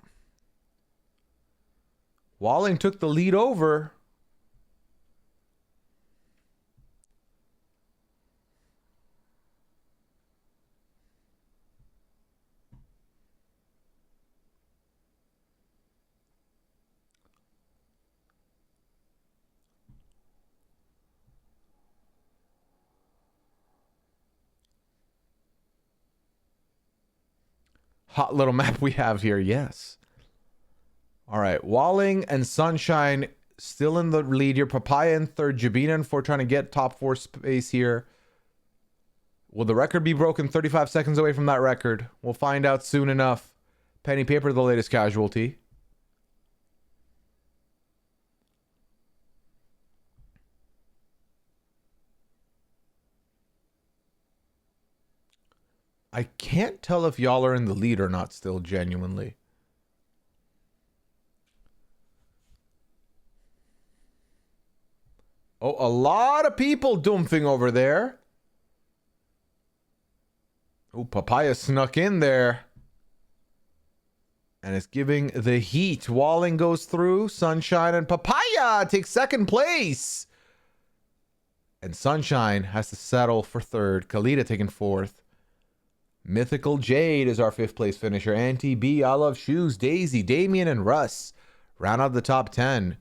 Walling took the lead over. Hot little map we have here, yes. All right, Walling and Sunshine still in the lead here. Papaya in third, Jabina in fourth, trying to get top 4 space here. Will the record be broken? 35 seconds away from that record. We'll find out soon enough. Penny Paper, the latest casualty. I can't tell if y'all are in the lead or not still, genuinely. Oh, a lot of people doomfing over there. Oh, Papaya snuck in there. And it's giving the heat. Walling goes through. Sunshine and Papaya take second place. And Sunshine has to settle for third. Kalita taking fourth. Mythical Jade is our 5th place finisher. Auntie B, I Love Shoes, Daisy, Damien, and Russ round out the top 10.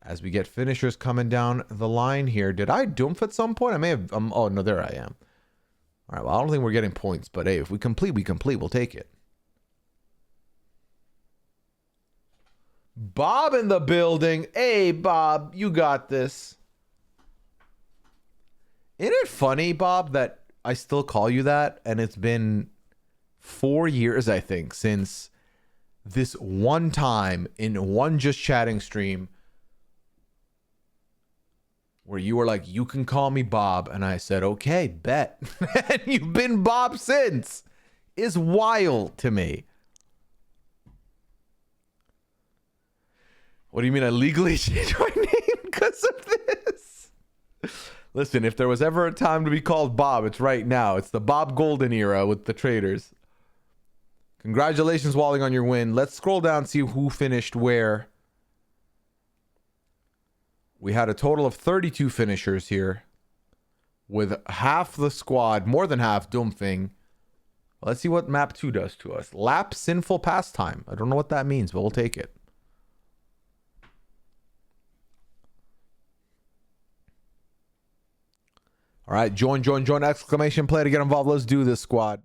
As we get finishers coming down the line here. Did I doomph at some point? I may have. Oh, no, there I am. All right, well, I don't think we're getting points. But, hey, if we complete, we complete. We'll take it. Bob in the building. Hey, Bob, you got this. Isn't it funny, Bob, that I still call you that, and it's been 4 years, I think, since this one time in one Just Chatting stream where you were like, you can call me Bob, and I said, okay, bet. And you've been Bob since. Is wild to me. What do you mean I legally changed my name because of this? Listen, if there was ever a time to be called Bob, it's right now. It's the Bob Golden era with the Traitors. Congratulations, Walling, on your win. Let's scroll down and see who finished where. We had a total of 32 finishers here, with half the squad, more than half, doomfing. Let's see what map 2 does to us. Lap Sinful Pastime. I don't know what that means, but we'll take it. All right, join, exclamation play to get involved. Let's do this, squad.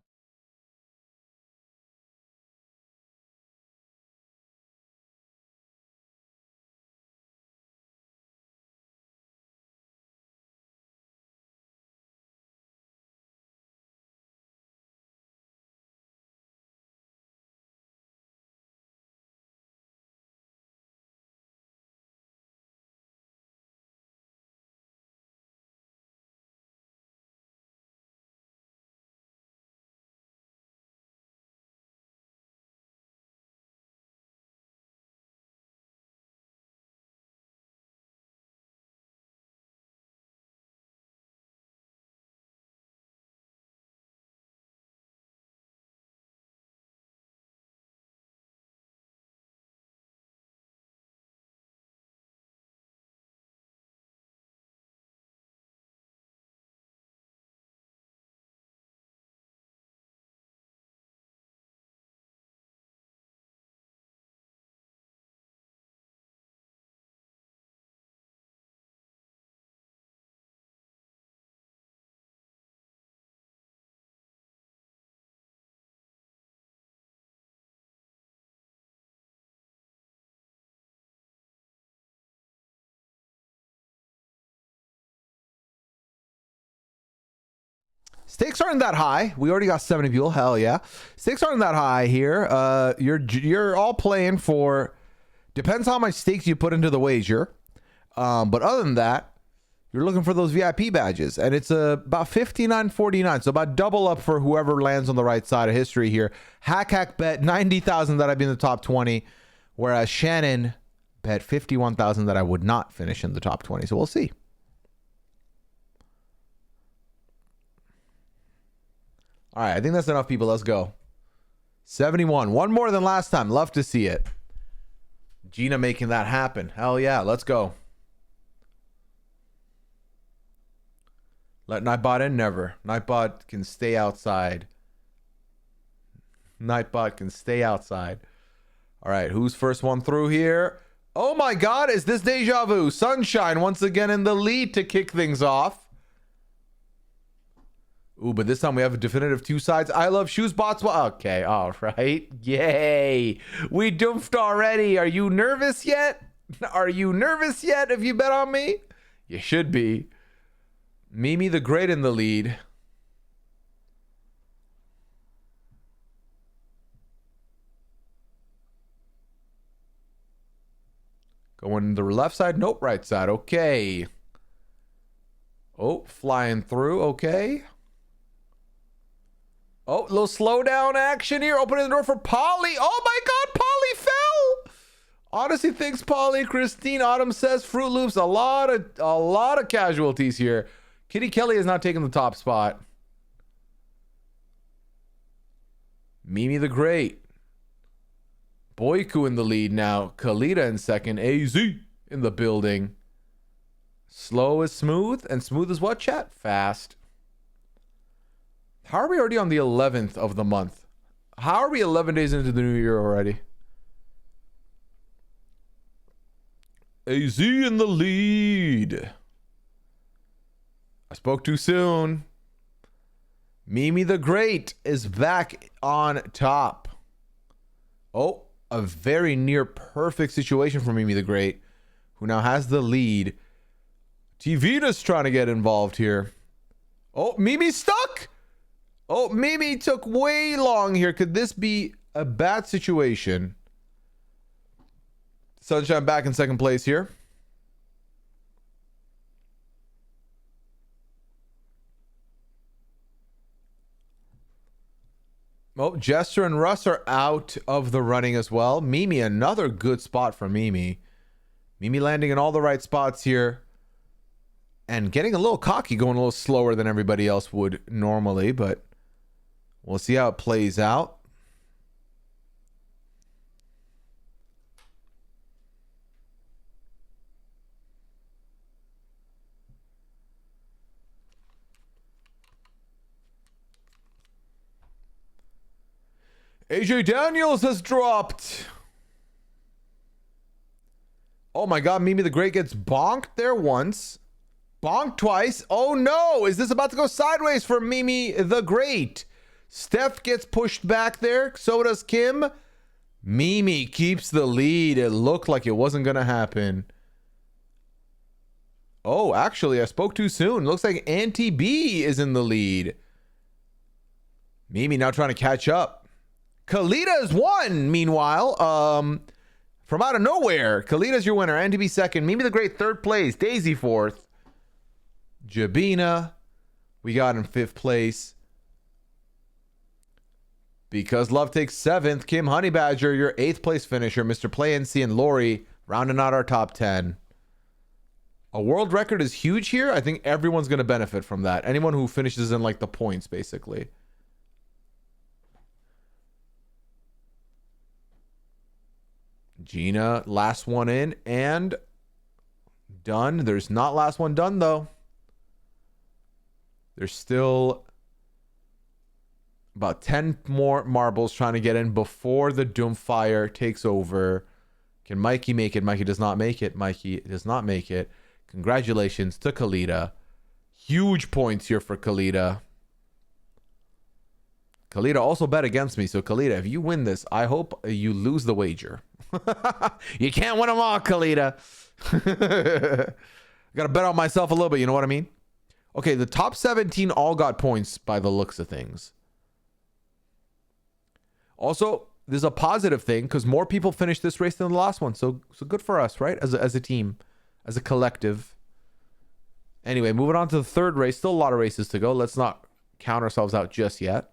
Stakes aren't that high. We already got 70 people. Hell yeah. Stakes aren't that high here. You're all playing for, depends how much stakes you put into the wager. But other than that, you're looking for those VIP badges, and it's about 59.49, so about double up for whoever lands on the right side of history here. Hack bet 90,000 that I'd be in the top 20, whereas Shannon bet 51,000 that I would not finish in the top 20. So we'll see. All right, I think that's enough, people. Let's go. 71, one more than last time. Love to see it. Gina making that happen. Hell yeah, let's go. Let Nightbot in? Never. Nightbot can stay outside. Nightbot can stay outside. All right, who's first one through here? Oh my God, is this deja vu? Sunshine once again in the lead to kick things off. Ooh, but this time we have a definitive two sides. I love shoes bots. Okay, all right. Yay. We doofed already. Are you nervous yet? Are you nervous yet if you bet on me? You should be. Mimi the Great in the lead. Going to the left side. Nope, right side. Okay. Oh, flying through. Okay. Oh, a little slowdown action here. Opening the door for Polly. Oh my God, Polly fell. Odyssey thinks Polly. Christine Autumn says Fruit Loops. A lot of casualties here. Kitty Kelly is not taking the top spot. Mimi the Great. Boyku in the lead now. Kalita in second. AZ in the building. Slow is smooth. And smooth is what, chat? Fast. How are we already on the 11th of the month? How are we 11 days into the new year already? AZ in the lead. I spoke too soon. Mimi the Great is back on top. Oh, a very near perfect situation for Mimi the Great, who now has the lead. Tivita's trying to get involved here. Oh, Mimi's stuck. Oh, Mimi took way long here. Could this be a bad situation? Sunshine back in second place here. Oh, Jester and Russ are out of the running as well. Mimi, another good spot for Mimi. Mimi landing in all the right spots here. And getting a little cocky, going a little slower than everybody else would normally, but we'll see how it plays out. AJ Daniels has dropped. Oh my God, Mimi the Great gets bonked there once. Bonked twice. Oh no, is this about to go sideways for Mimi the Great? Steph gets pushed back there. So does Kim. Mimi keeps the lead. It looked like it wasn't going to happen. Oh, actually, I spoke too soon. Looks like Auntie B is in the lead. Mimi now trying to catch up. Kalita's won, meanwhile. From out of nowhere. Kalita's your winner. Auntie B second. Mimi the Great third place. Daisy fourth. Jabina, we got in fifth place. Because Love takes seventh. Kim Honeybadger, your eighth place finisher. Mr. Play NC and Lori rounding out our top 10. A world record is huge here. I think everyone's going to benefit from that. Anyone who finishes in like the points, basically. Gina, last one in and done. There's not last one done, though. There's still about 10 more marbles trying to get in before the Doomfire takes over. Can Mikey make it? Mikey does not make it. Mikey does not make it. Congratulations to Kalita. Huge points here for Kalita. Kalita also bet against me. So, Kalita, if you win this, I hope you lose the wager. You can't win them all, Kalita. Got to bet on myself a little bit. You know what I mean? Okay, the top 17 all got points by the looks of things. Also, there's a positive thing because more people finished this race than the last one. So good for us, right? As a team, as a collective. Anyway, moving on to the third race. Still a lot of races to go. Let's not count ourselves out just yet.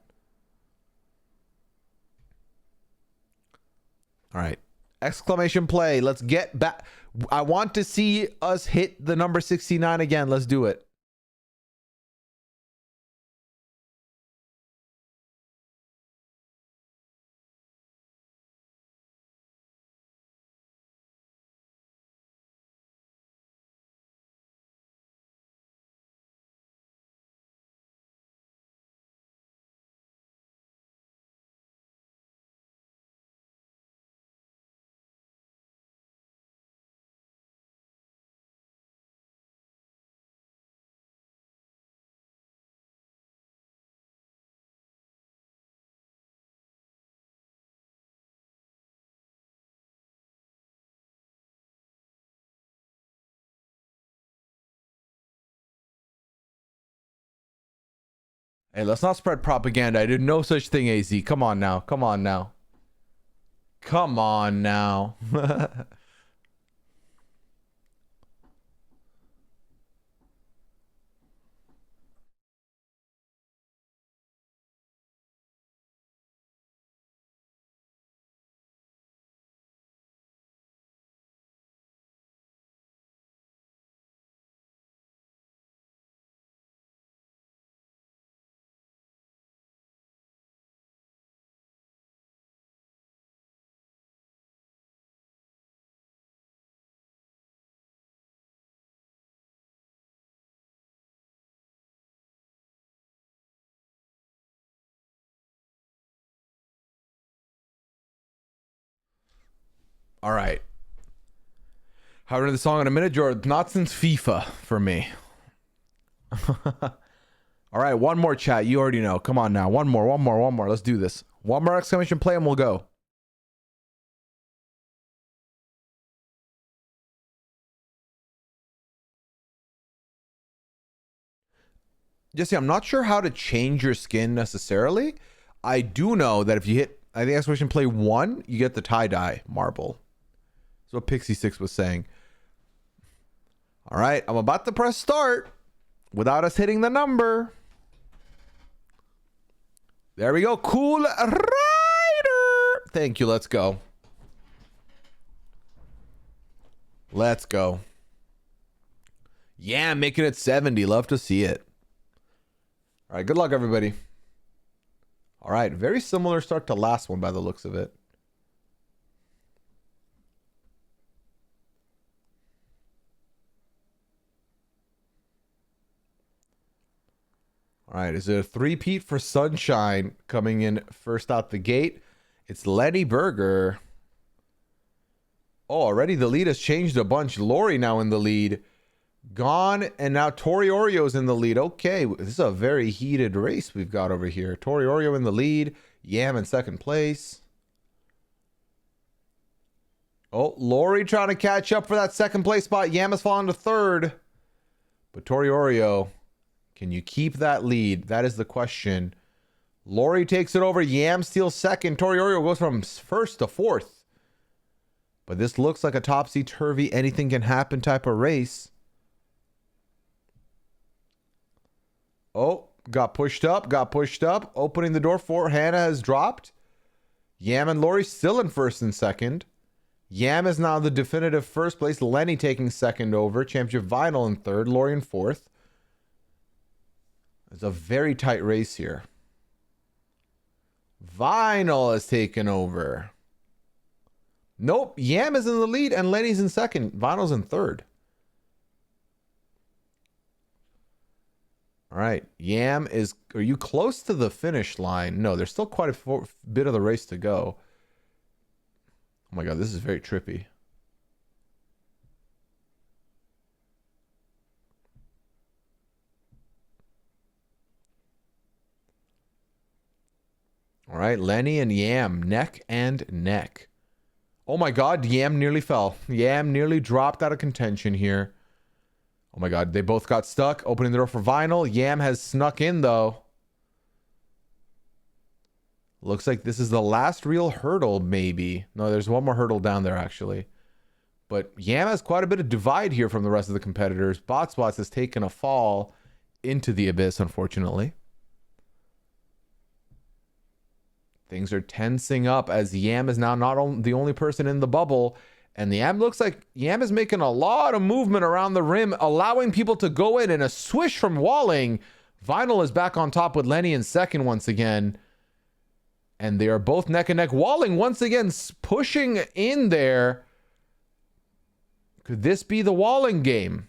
All right. Exclamation play. Let's get back. I want to see us hit the number 69 again. Let's do it. Hey, let's not spread propaganda. I did no such thing, AZ. Come on now. Come on now. Come on now. All right. How to the song in a minute, George? Not since FIFA for me. All right, one more chat. You already know. Come on now. One more. Let's do this. One more exclamation play and we'll go. Jesse, I'm not sure how to change your skin necessarily. I do know that if you hit, I think exclamation play 1, you get the tie-dye marble. That's what Pixie 6 was saying. All right, I'm about to press start without us hitting the number. There we go. Cool Rider. Thank you. Let's go. Let's go. Yeah, making it 70. Love to see it. All right, good luck, everybody. All right, very similar start to last one by the looks of it. All right, is it a three-peat for Sunshine coming in first out the gate? It's Lenny Berger. Oh, already the lead has changed a bunch. Lori now in the lead. Gone, and now Tori Oreo's in the lead. Okay, this is a very heated race we've got over here. Tori Oreo in the lead. Yam in second place. Oh, Lori trying to catch up for that second place spot. Yam has fallen to third. But Tori Oreo, can you keep that lead? That is the question. Lori takes it over. Yam steals second. Tori Oreo goes from first to fourth. But this looks like a topsy-turvy, anything can happen type of race. Oh, got pushed up. Opening the door for Hannah has dropped. Yam and Lori still in first and second. Yam is now the definitive first place. Lenny taking second over. Championship Vinyl in third. Lori in fourth. It's a very tight race here. Vinyl has taken over. Nope. Yam is in the lead and Lenny's in second. Vinyl's in third. All right. Yam is... Are you close to the finish line? No, there's still quite a bit of the race to go. Oh my God, this is very trippy. All right, Lenny and Yam, neck and neck. Oh my God, Yam nearly fell. Yam nearly dropped out of contention here. Oh my god, they both got stuck. Opening the door for Vinyl. Yam has snuck in though. Looks like this is the last real hurdle, maybe. No, there's one more hurdle down there, actually. But Yam has quite a bit of divide here from the rest of the competitors. Botswots has taken a fall into the abyss, unfortunately. Things are tensing up as Yam is now not the only person in the bubble. And the Yam looks like Yam is making a lot of movement around the rim, allowing people to go in. And a swish from Walling. Vinyl is back on top with Lenny in second once again. And they are both neck and neck. Walling once again pushing in there. Could this be the Walling game?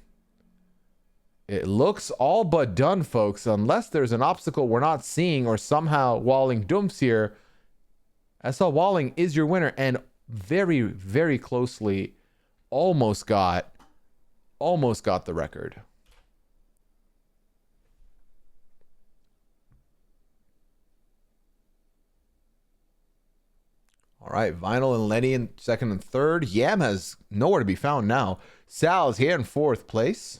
It looks all but done, folks. Unless there's an obstacle we're not seeing or somehow Walling dumps here. SL Walling is your winner and very, very closely almost got the record. All right, Vinyl and Lenny in second and third. Yam has nowhere to be found now. Sal is here in fourth place.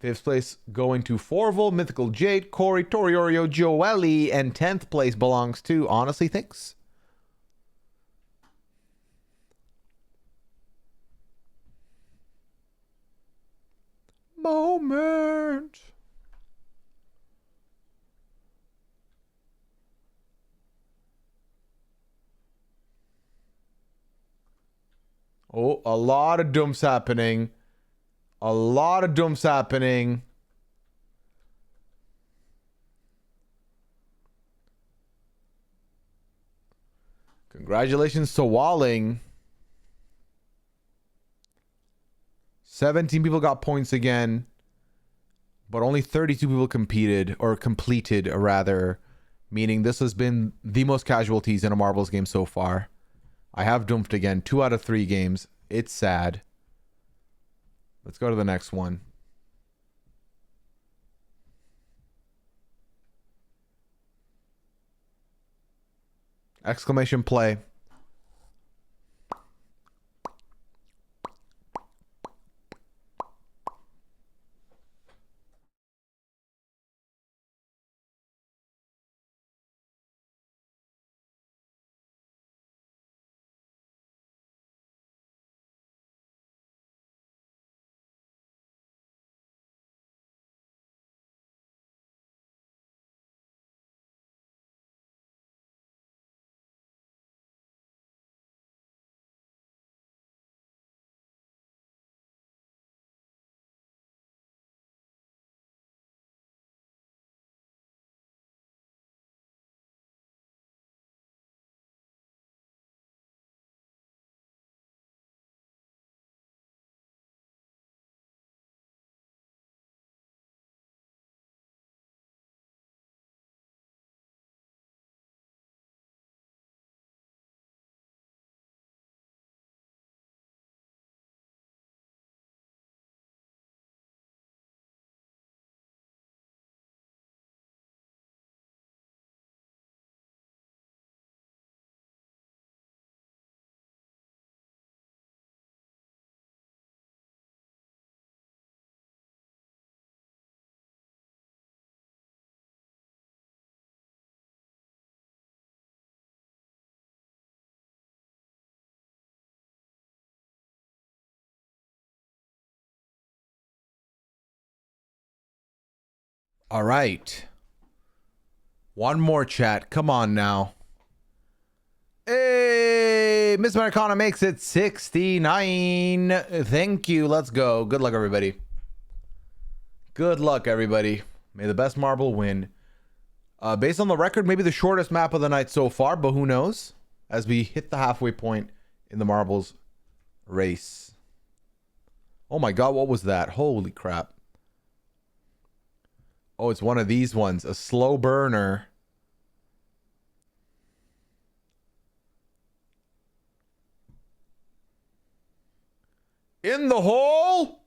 Fifth place going to Forval, Mythical Jade, Corey, Toriorio, Joeli, and 10th place belongs to Honestly Thinks. Moment. Oh, a lot of dumps happening. A lot of dumps happening. Congratulations to Walling. 17 people got points again, but only 32 people completed, rather, meaning this has been the most casualties in a marbles game so far. I have dumped again, 2 out of 3 games. It's sad. Let's go to the next one. Exclamation play. All right. One more chat. Come on now. Hey, Miss Americana makes it 69. Thank you. Let's go. Good luck, everybody. Good luck, everybody. May the best marble win. Based on the record, maybe the shortest map of the night so far, but who knows? As we hit the halfway point in the marbles race. Oh my god, what was that? Holy crap. Oh, it's one of these ones. A slow burner. In the hole.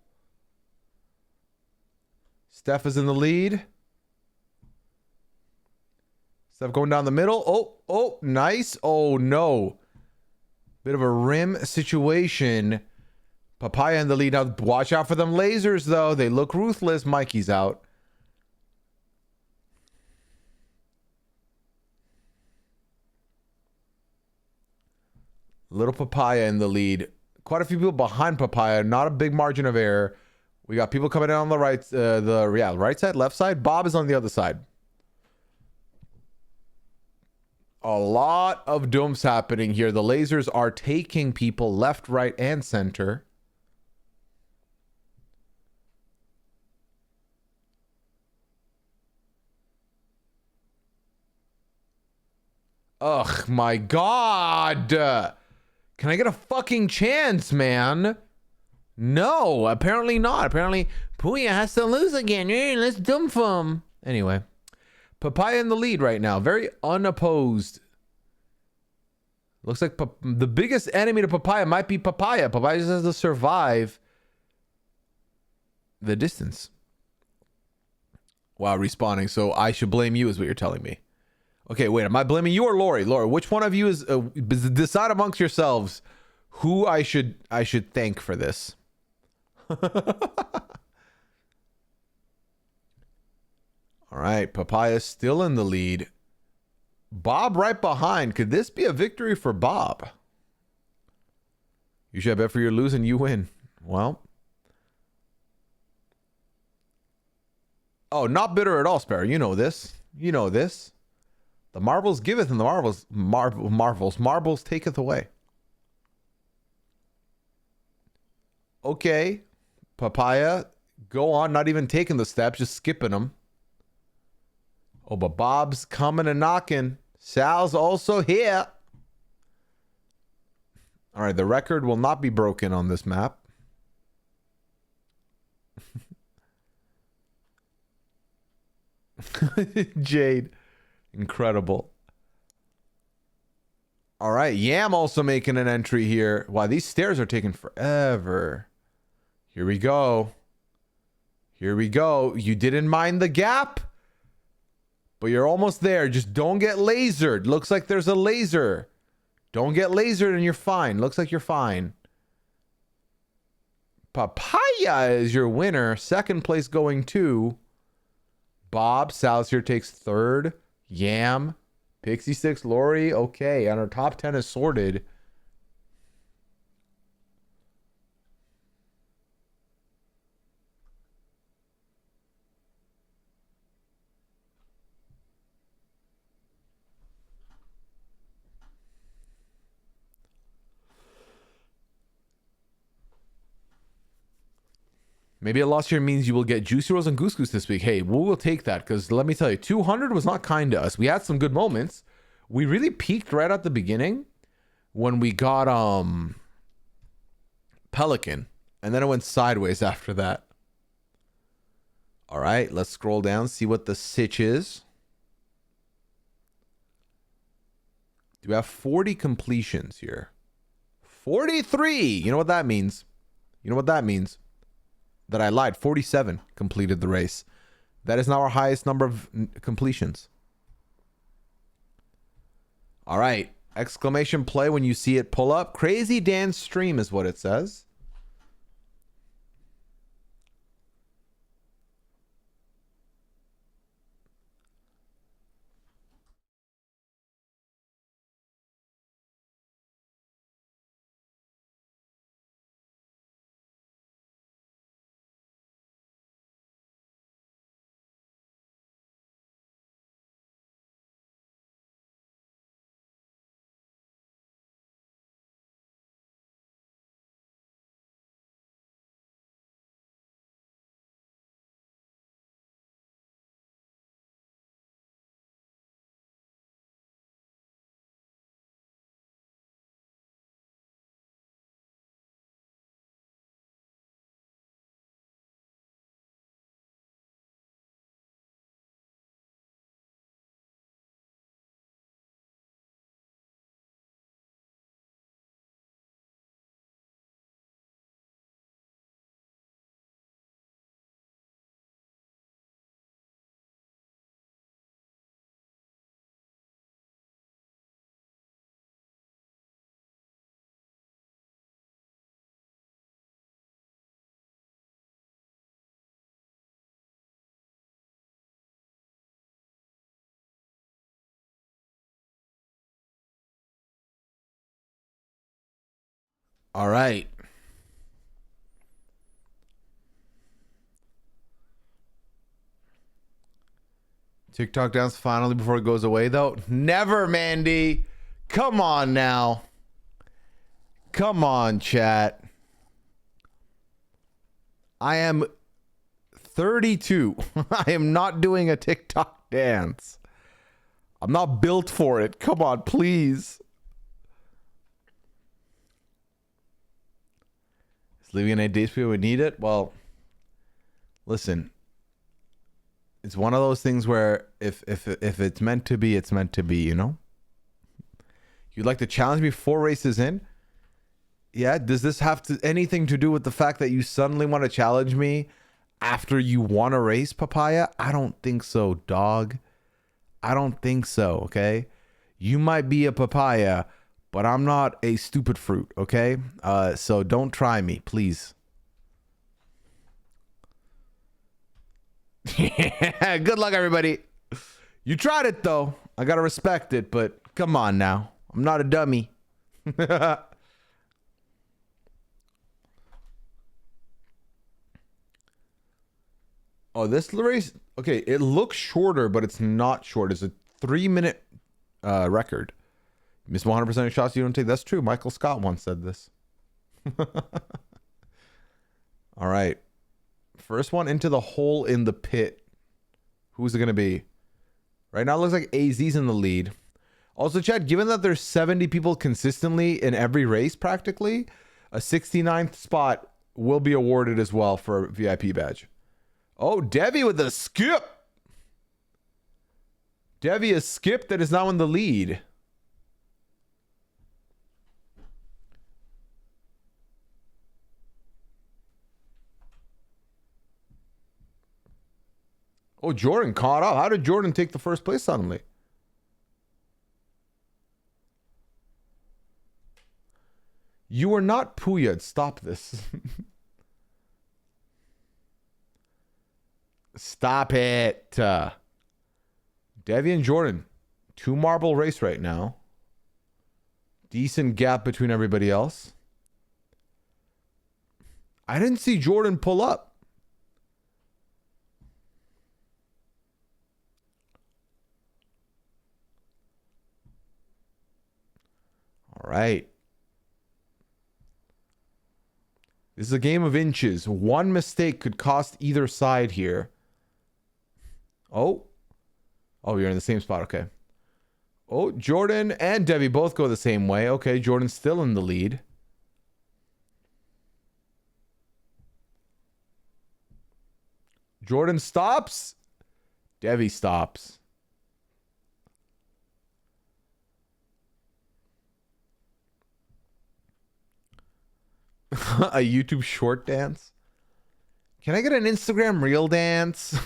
Steph is in the lead. Steph going down the middle. Oh, nice. Oh, no. Bit of a rim situation. Papaya in the lead. Now, watch out for them lasers, though. They look ruthless. Mikey's out. Little Papaya in the lead. Quite a few people behind Papaya. Not a big margin of error. We got people coming in on the right, right side, left side. Bob is on the other side. A lot of dooms happening here. The lasers are taking people left, right, and center. Ugh, my God. Can I get a fucking chance, man? No, apparently not. Apparently, Pooya has to lose again. Let's dump him. Anyway, Papaya in the lead right now. Very unopposed. Looks like the biggest enemy to Papaya might be Papaya. Papaya just has to survive the distance while respawning. So I should blame you is what you're telling me. Okay, wait. Am I blaming you or Lori? Lori, which one of you is... decide amongst yourselves who I should thank for this. All right, Papaya's still in the lead. Bob right behind. Could this be a victory for Bob? You should bet for your losing, you win. Well. Oh, not bitter at all, Sparrow. You know this. You know this. The marbles giveth and the marbles taketh away. Okay. Papaya, go on, not even taking the steps, just skipping them. Oh, but Bob's coming and knocking. Sal's also here. All right, the record will not be broken on this map. Jade. Incredible. All right, Yam also making an entry here. Wow, these stairs are taking forever. Here we go. Here we go. You didn't mind the gap, but you're almost there. Just don't get lasered. Looks like there's a laser. Don't get lasered and you're fine. Looks like you're fine. Papaya is your winner. Second place going to Bob. Sal's here takes third. Yam. Pixie Six. Lori. Okay. And our top 10 is sorted. Maybe a loss here means you will get Juicy Rolls and Goose Goose this week. Hey, we will take that because let me tell you, 200 was not kind to us. We had some good moments. We really peaked right at the beginning when we got Pelican, and then it went sideways after that. All right, let's scroll down, see what the sitch is. Do we have 40 completions here? 43! You know what that means? You know what that means? That I lied. 47 completed the race. That is now our highest number of completions. All right. Exclamation play when you see it pull up. Crazy Dance stream is what it says. All right. TikTok dance finally before it goes away, though. Never, Mandy. Come on now. Come on, chat. I am 32. I am not doing a TikTok dance. I'm not built for it. Come on, please. Is leaving an 8 days for you we need it? Well, listen. It's one of those things where if it's meant to be, it's meant to be, you know? You'd like to challenge me 4 races in? Yeah, does this have anything to do with the fact that you suddenly want to challenge me after you won a race, Papaya? I don't think so, dog. I don't think so, okay? You might be a papaya, but I'm not a stupid fruit, okay? So don't try me, please. Yeah, good luck, everybody. You tried it, though. I gotta respect it, but come on now. I'm not a dummy. Oh, this race, okay, it looks shorter, but it's not short. It's a 3-minute record. You miss 100% of shots you don't take. That's true. Michael Scott once said this. All right. First one into the hole in the pit. Who's it going to be? Right now it looks like AZ's in the lead. Also, Chad, given that there's 70 people consistently in every race practically, a 69th spot will be awarded as well for a VIP badge. Oh, Devi with a skip. Devi a skip that is now in the lead. Oh, Jordan caught up. How did Jordan take the first place suddenly? You are not Pooya. Stop this. Stop it. Devi and Jordan. 2 marble race right now. Decent gap between everybody else. I didn't see Jordan pull up. All right. This is a game of inches. One mistake could cost either side here. Oh. Oh, you're in the same spot. Okay. Oh, Jordan and Debbie both go the same way. Okay, Jordan's still in the lead. Jordan stops. Debbie stops. A YouTube short dance? Can I get an Instagram reel dance?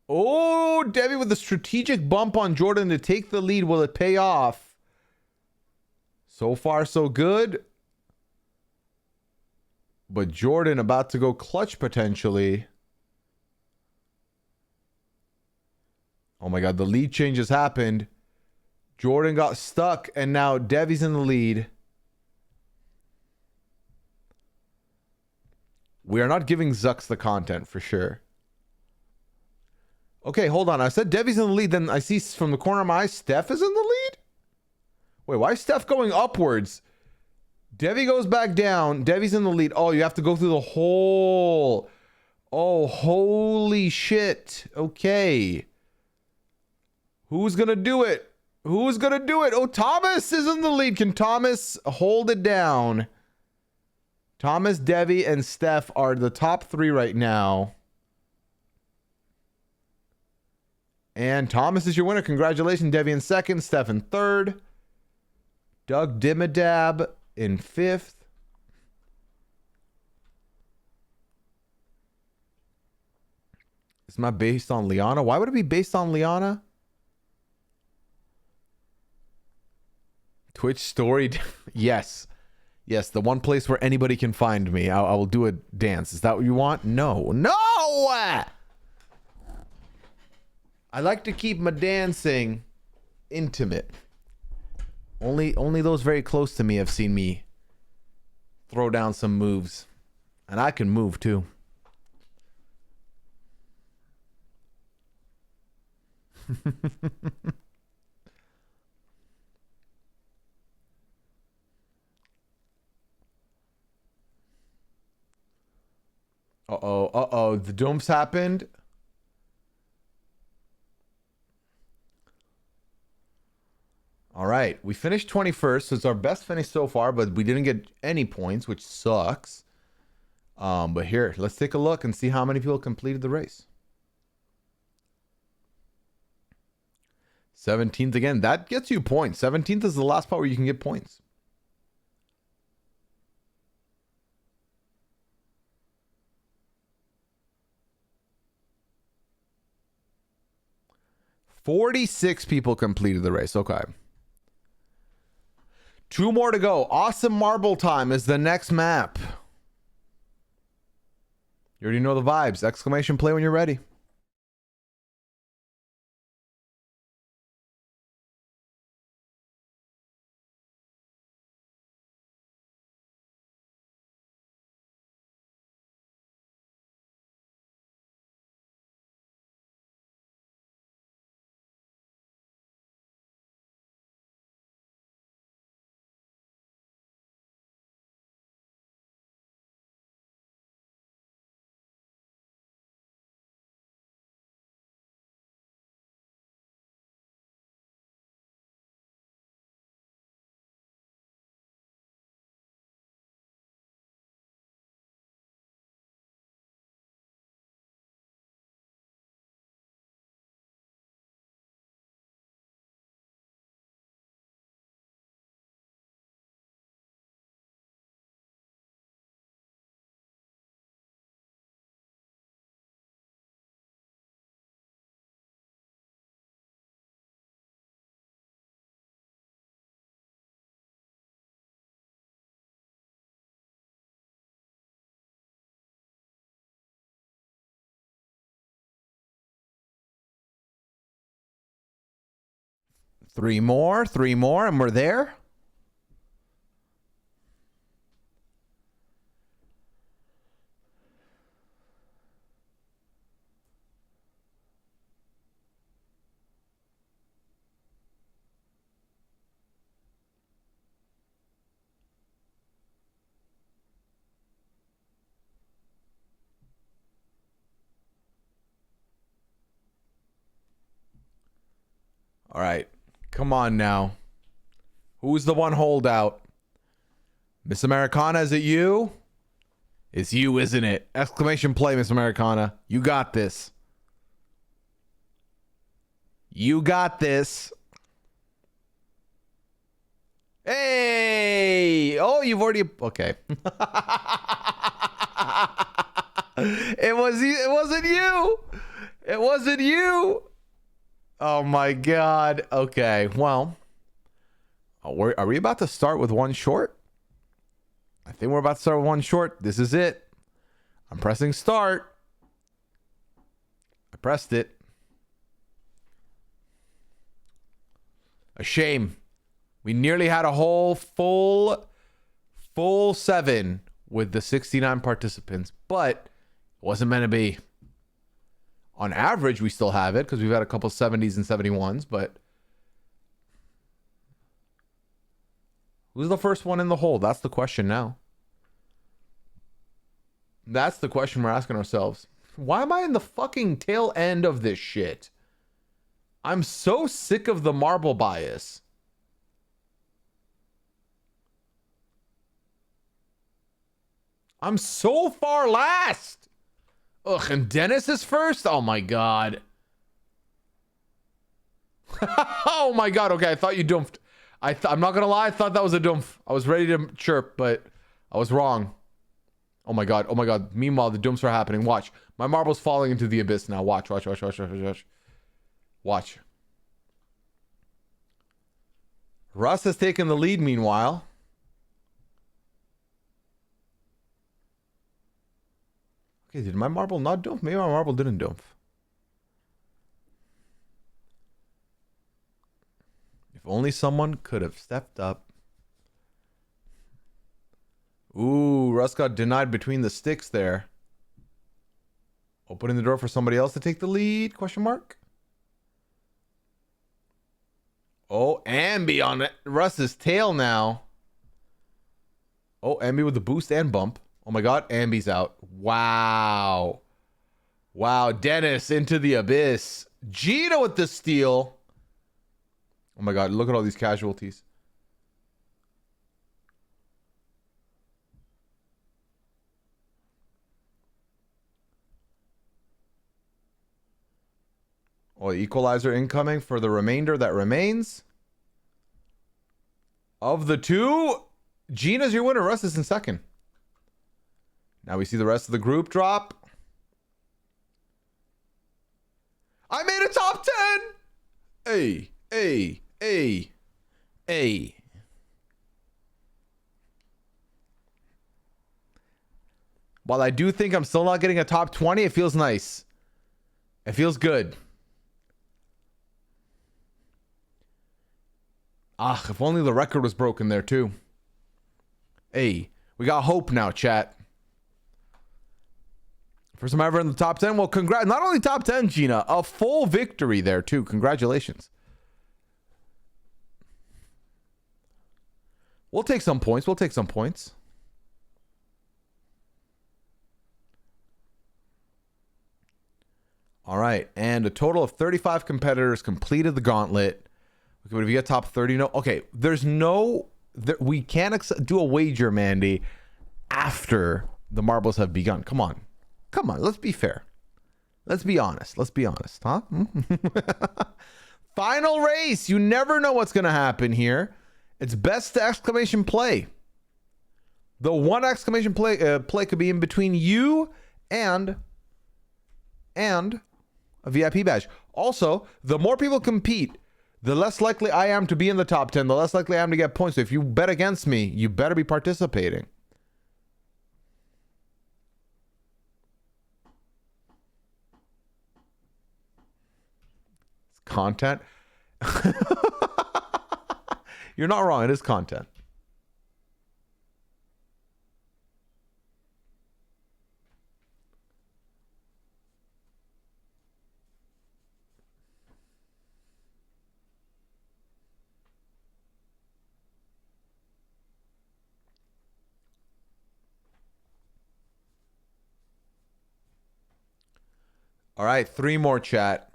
Oh, Debbie with a strategic bump on Jordan to take the lead. Will it pay off? So far, so good. But Jordan about to go clutch potentially. Oh my God, the lead change has happened. Jordan got stuck, and now Devi's in the lead. We are not giving Zux the content for sure. Okay, hold on. I said Devi's in the lead, then I see from the corner of my eye, Steph is in the lead? Wait, why is Steph going upwards? Devi goes back down. Devi's in the lead. Oh, you have to go through the hole. Oh, holy shit. Okay. Who's going to do it? Who's going to do it? Oh, Thomas is in the lead. Can Thomas hold it down? Thomas, Devi, and Steph are the top 3 right now. And Thomas is your winner. Congratulations, Devi in 2nd, Steph in 3rd. Doug Dimmadab in 5th. It's not based on Liana. Why would it be based on Liana? Twitch story. Yes. Yes, the one place where anybody can find me. I will do a dance. Is that what you want? No. No! I like to keep my dancing intimate. Only those very close to me have seen me throw down some moves. And I can move too. Uh-oh. The dumps happened. All right. We finished 21st, so it's our best finish so far, but we didn't get any points, which sucks. But here, let's take a look and see how many people completed the race. 17th again. That gets you points. 17th is the last part where you can get points. $46 people completed the race. Okay. 2 more to go. Awesome Marble Time is the next map. You already know the vibes. Exclamation play when you're ready. Three more, and we're there. All right. Come on now. Who's the one holdout? Miss Americana, is it you? It's you, isn't it? Exclamation play, Miss Americana. You got this. You got this. Hey! Oh, you've already... Okay. It wasn't you. It wasn't you. Oh my God. Okay. Well, are we about to start with one short? I think we're about to start with one short. This is it. I'm pressing start. I pressed it. A shame. We nearly had a whole full 7 with the 69 participants, but it wasn't meant to be. On average, we still have it because we've had a couple 70s and 71s, but who's the first one in the hole? That's the question now. That's the question we're asking ourselves. Why am I in the fucking tail end of this shit? I'm so sick of the marble bias. I'm so far last. Ugh, and Dennis is first? Oh my God. Oh my God. Okay, I thought you dumped. I'm not gonna lie, I thought that was a dump. I was ready to chirp, but I was wrong. Oh my God. Oh my God. Meanwhile, the dumps are happening. Watch. My marble's falling into the abyss now. Watch. Watch. Russ has taken the lead meanwhile. Okay, did my marble not dump? Maybe my marble didn't dump. only someone could have stepped up. Ooh, Russ got denied between the sticks there. Opening the door for somebody else to take the lead? Question mark. Oh, Ambi on it. Russ's tail now. Oh, Ambi with the boost and bump. Oh my god, Ambi's out. Wow. Wow, Dennis into the abyss. Gina with the steal. Oh my god, look at all these casualties. Oh, equalizer incoming for the remainder that remains. Of the two, Gina's your winner. Russ is in second. Now we see the rest of the group drop. I made a top 10! Hey, hey, hey, hey. While I do think I'm still not getting a top 20, it feels nice. It feels good. Ah, if only the record was broken there too. Hey, we got hope now, chat. First time ever in the top 10. Well, congrats. Not only top 10, Gina, a full victory there too. Congratulations. We'll take some points. We'll take some points. All right. And a total of 35 competitors completed the gauntlet. Okay, but if you get top 30, no. Okay, there's no... we can't do a wager, Mandy, after the marbles have begun. Come on. Come on, let's be fair. Let's be honest. Let's be honest, huh? Final race. You never know what's going to happen here. It's best exclamation play. The one exclamation play could be in between you and a VIP badge. Also, the more people compete, the less likely I am to be in the top 10, the less likely I am to get points. So if you bet against me, you better be participating. Content. You're not wrong. It is content. All right, 3 more, chat.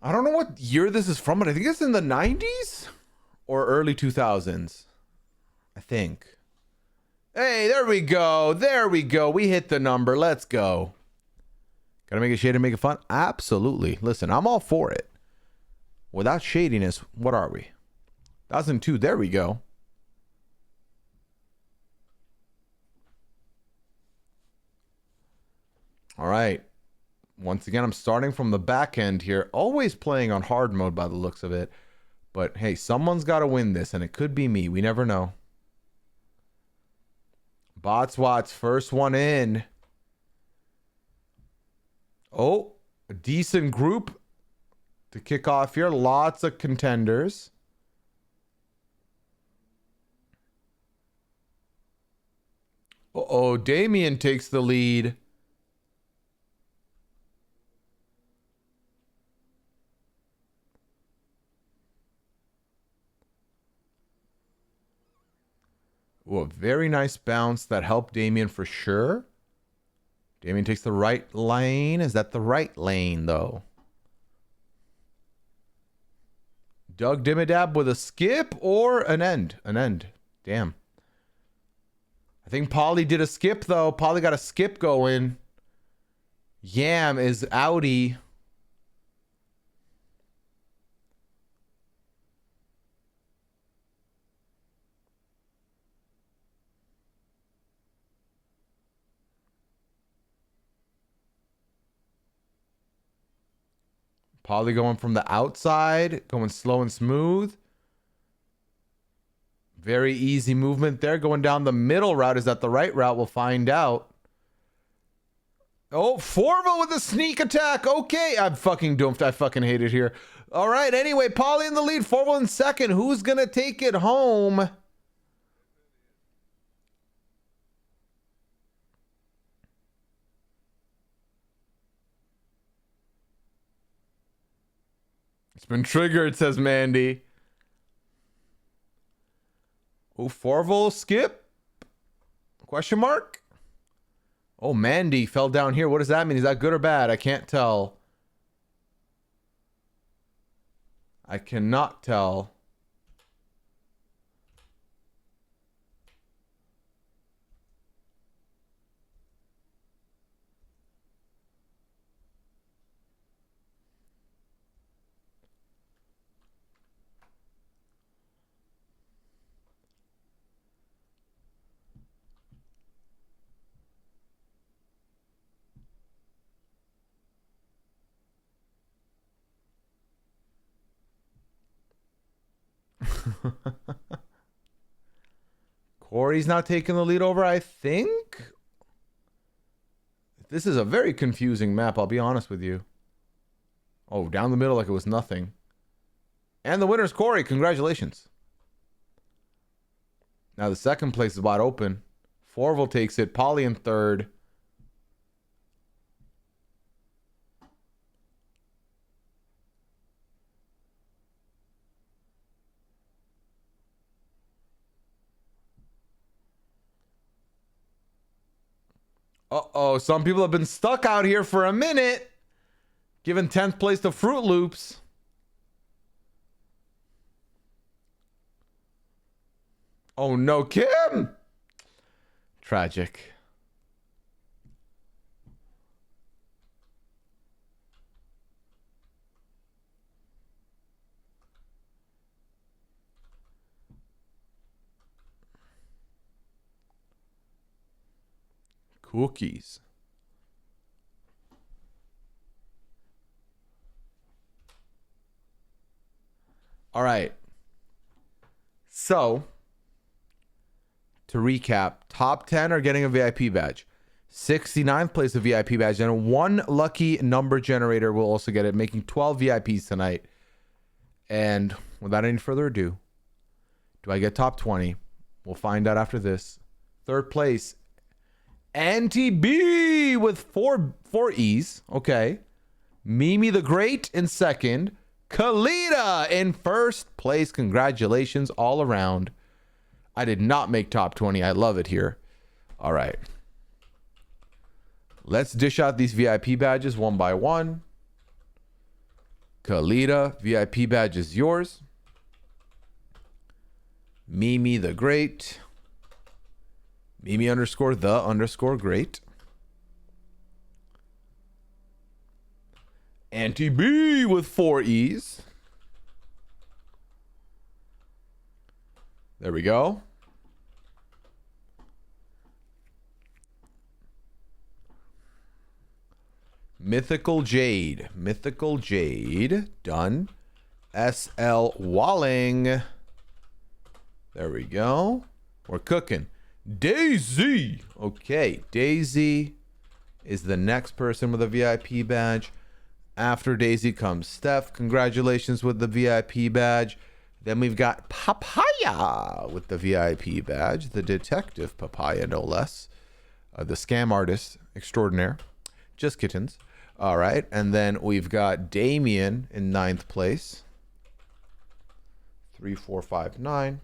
I don't know what year this is from, but I think it's in the 90s or early 2000s. I think. Hey, there we go. There we go. We hit the number. Let's go. Gotta make it shady and make it fun? Absolutely. Listen, I'm all for it. Without shadiness, what are we? 2002. There we go. All right. Once again, I'm starting from the back end here. Always playing on hard mode by the looks of it. But hey, someone's got to win this, and it could be me. We never know. Botswat's first one in. Oh, a decent group to kick off here. Lots of contenders. Uh-oh, Damien takes the lead. Ooh, a very nice bounce that helped Damien for sure. Damien takes the right lane. Is that the right lane, though? Doug Dimmadab with a skip or an end? An end. Damn. I think Polly did a skip, though. Polly got a skip going. Yam is outie. Polly going from the outside, going slow and smooth. Very easy movement there. Going down the middle route. Is that the right route? We'll find out. Oh, Forville with a sneak attack. Okay, I'm fucking doomed. I fucking hate it here. All right, anyway, Polly in the lead. Forville in second. Who's going to take it home? It's been triggered, says Mandy. Oh, Forville skip? Question mark? Oh, Mandy fell down here. What does that mean? Is that good or bad? I can't tell. I cannot tell. Corey's not taking the lead over, I think. This is a very confusing map, I'll be honest with you. Oh, down the middle like it was nothing. And the winner's Corey. Congratulations. Now the second place is wide open. Forville takes it. Polly in third. Uh-oh, some people have been stuck out here for a minute. Giving 10th place to Fruit Loops. Oh no, Kim! Tragic. Cookies. All right. So, to recap, top 10 are getting a VIP badge. 69th place a VIP badge, and one lucky number generator will also get it, making 12 VIPs tonight. And without any further ado, do I get top 20? We'll find out after this. Third place, Auntie B with four E's. Okay. Mimi the Great in second. Kalita in first place. Congratulations all around. I did not make top 20. I love it here. All right. Let's dish out these VIP badges one by one. Kalita, VIP badge is yours. Mimi the Great. Mimi underscore the underscore great. Auntie B with 4 E's. There we go. Mythical Jade. Mythical Jade. Done. SL Walling. There we go. We're cooking. Daisy. Okay. Daisy is the next person with a VIP badge. After Daisy comes Steph. Congratulations with the VIP badge. Then we've got Papaya with the VIP badge. The detective Papaya, no less. The scam artist extraordinaire. Just kittens. All right. And then we've got Damien in 9th place. 3, 4, 5, 9.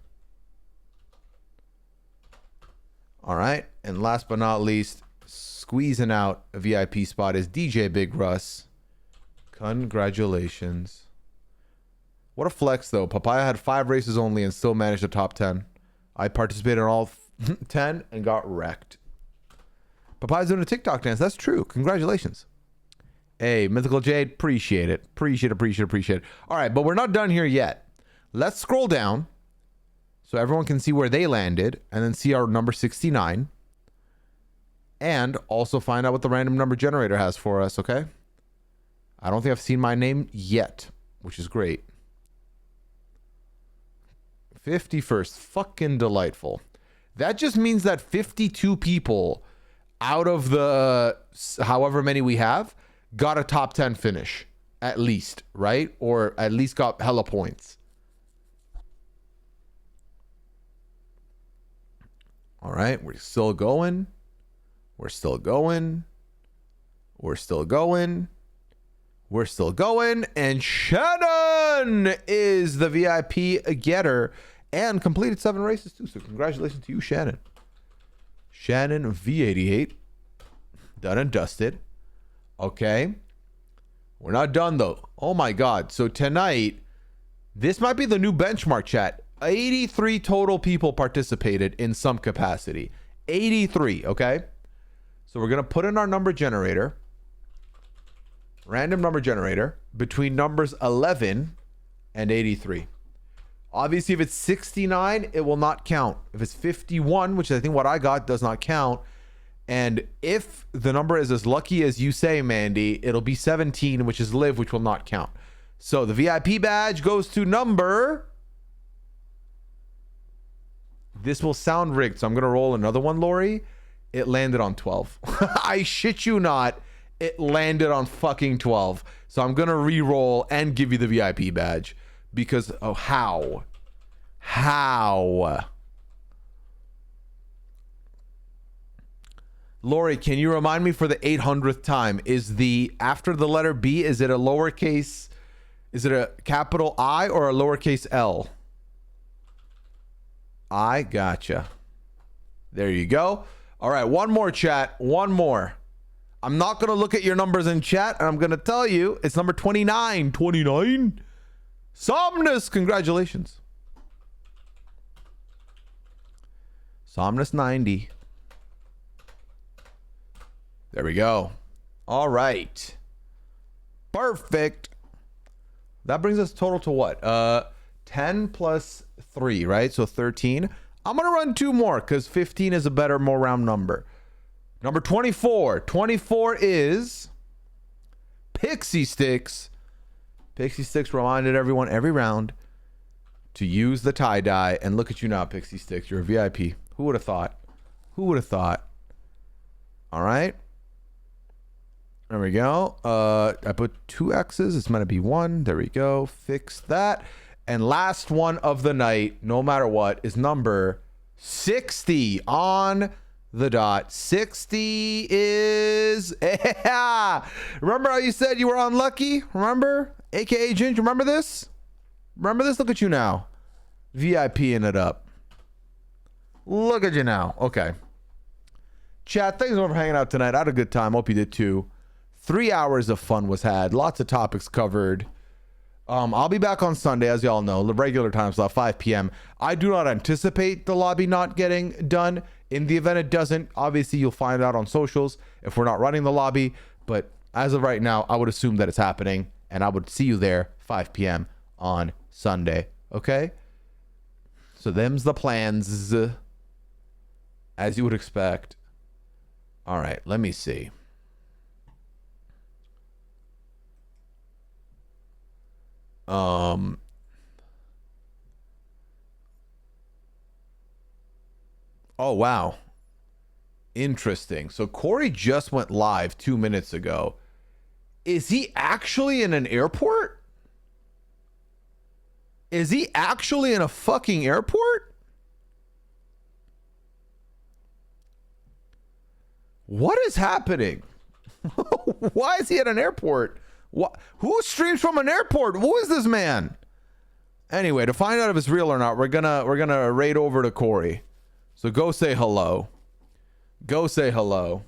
All right. And last but not least, squeezing out a VIP spot is DJ Big Russ. Congratulations. What a flex, though. Papaya had 5 races only and still managed the top 10. I participated in all 10 and got wrecked. Papaya's doing a TikTok dance. That's true. Congratulations. Hey, Mythical Jade, appreciate it. Appreciate it. All right, but we're not done here yet. Let's scroll down so everyone can see where they landed and then see our number 69. And also find out what the random number generator has for us, okay? I don't think I've seen my name yet, which is great. 51st. Fucking delightful. That just means that 52 people out of the however many we have got a top 10 finish. At least, right? Or at least got hella points. All right, we're still going. We're still going. We're still going. We're still going. And Shannon is the VIP getter and completed 7 races too. So congratulations to you, Shannon. Shannon V88. Done and dusted. Okay. We're not done though. Oh my God. So tonight, this might be the new benchmark, chat. 83 total people participated in some capacity. 83, okay? So we're going to put in our number generator. Random number generator between numbers 11 and 83. Obviously, if it's 69, it will not count. If it's 51, which I think what I got does not count. And if the number is as lucky as you say, Mandy, it'll be 17, which is live, which will not count. So the VIP badge goes to number... This will sound rigged, so I'm going to roll another one, Lori. It landed on 12. I shit you not. It landed on fucking 12. So I'm going to re-roll and give you the VIP badge. Because, oh, how? How? Lori, can you remind me for the 800th time, is the, after the letter B, is it a lowercase, is it a capital I or a lowercase L? I gotcha. There you go. All right, one more, chat. One more. I'm not going to look at your numbers in chat, and I'm going to tell you it's number 29. 29? Somnus, congratulations. Somnus 90. There we go. All right. Perfect. That brings us total to what? 10 plus 3, right? So 13. I'm going to run 2 more because 15 is a better, more round number. Number 24. 24 is Pixie Sticks. Pixie Sticks reminded everyone every round to use the tie-dye. And look at you now, Pixie Sticks. You're a VIP. Who would have thought? Who would have thought? All right. There we go. I put 2 X's. It's meant to be 1. There we go. Fix that. And last one of the night, no matter what, is number 60 on the dot. 60 is... Yeah. Remember how you said you were unlucky? Remember? AKA Ginge, remember this? Remember this? Look at you now. VIPing it up. Look at you now. Okay. Chat, thanks for hanging out tonight. I had a good time. Hope you did too. 3 hours of fun was had. Lots of topics covered. I'll be back on Sunday, as y'all know, the regular time slot, 5 p.m. I do not anticipate the lobby not getting done. In the event it doesn't, obviously you'll find out on socials if we're not running the lobby. But as of right now, I would assume that it's happening, and I would see you there 5 p.m. on Sunday. Okay? So them's the plans, as you would expect. All right, let me see. Oh, wow. Interesting. So Corey just went live 2 minutes ago. Is he actually in an airport? Is he actually in a fucking airport? What is happening? Why is he at an airport? What? Who streams from an airport? Who is this man? Anyway, to find out if it's real or not, we're gonna raid over to Corey. So go say hello. Go say hello.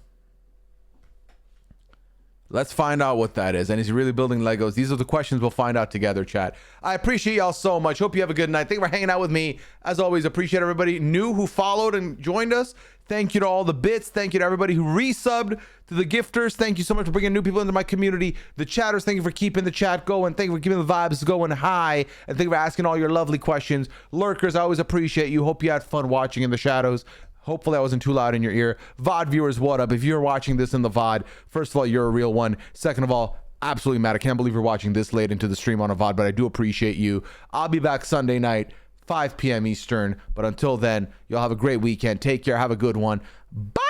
Let's find out what that is. And is he really building Legos? These are the questions we'll find out together, chat. I appreciate y'all so much. Hope you have a good night. Thank you for hanging out with me. As always, appreciate everybody new who followed and joined us. Thank you to all the bits. Thank you to everybody who resubbed, to the gifters. Thank you so much for bringing new people into my community. The chatters, thank you for keeping the chat going. Thank you for keeping the vibes going high. And thank you for asking all your lovely questions. Lurkers, I always appreciate you. Hope you had fun watching in the shadows. Hopefully I wasn't too loud in your ear. VOD viewers, what up? If you're watching this in the VOD, first of all, you're a real one. Second of all, absolutely mad. I can't believe you're watching this late into the stream on a VOD, but I do appreciate you. I'll be back Sunday night, 5 p.m. Eastern. But until then, y'all have a great weekend. Take care. Have a good one. Bye.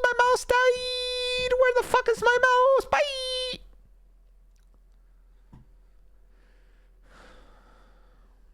My mouse died. Where the fuck is my mouse? Bye.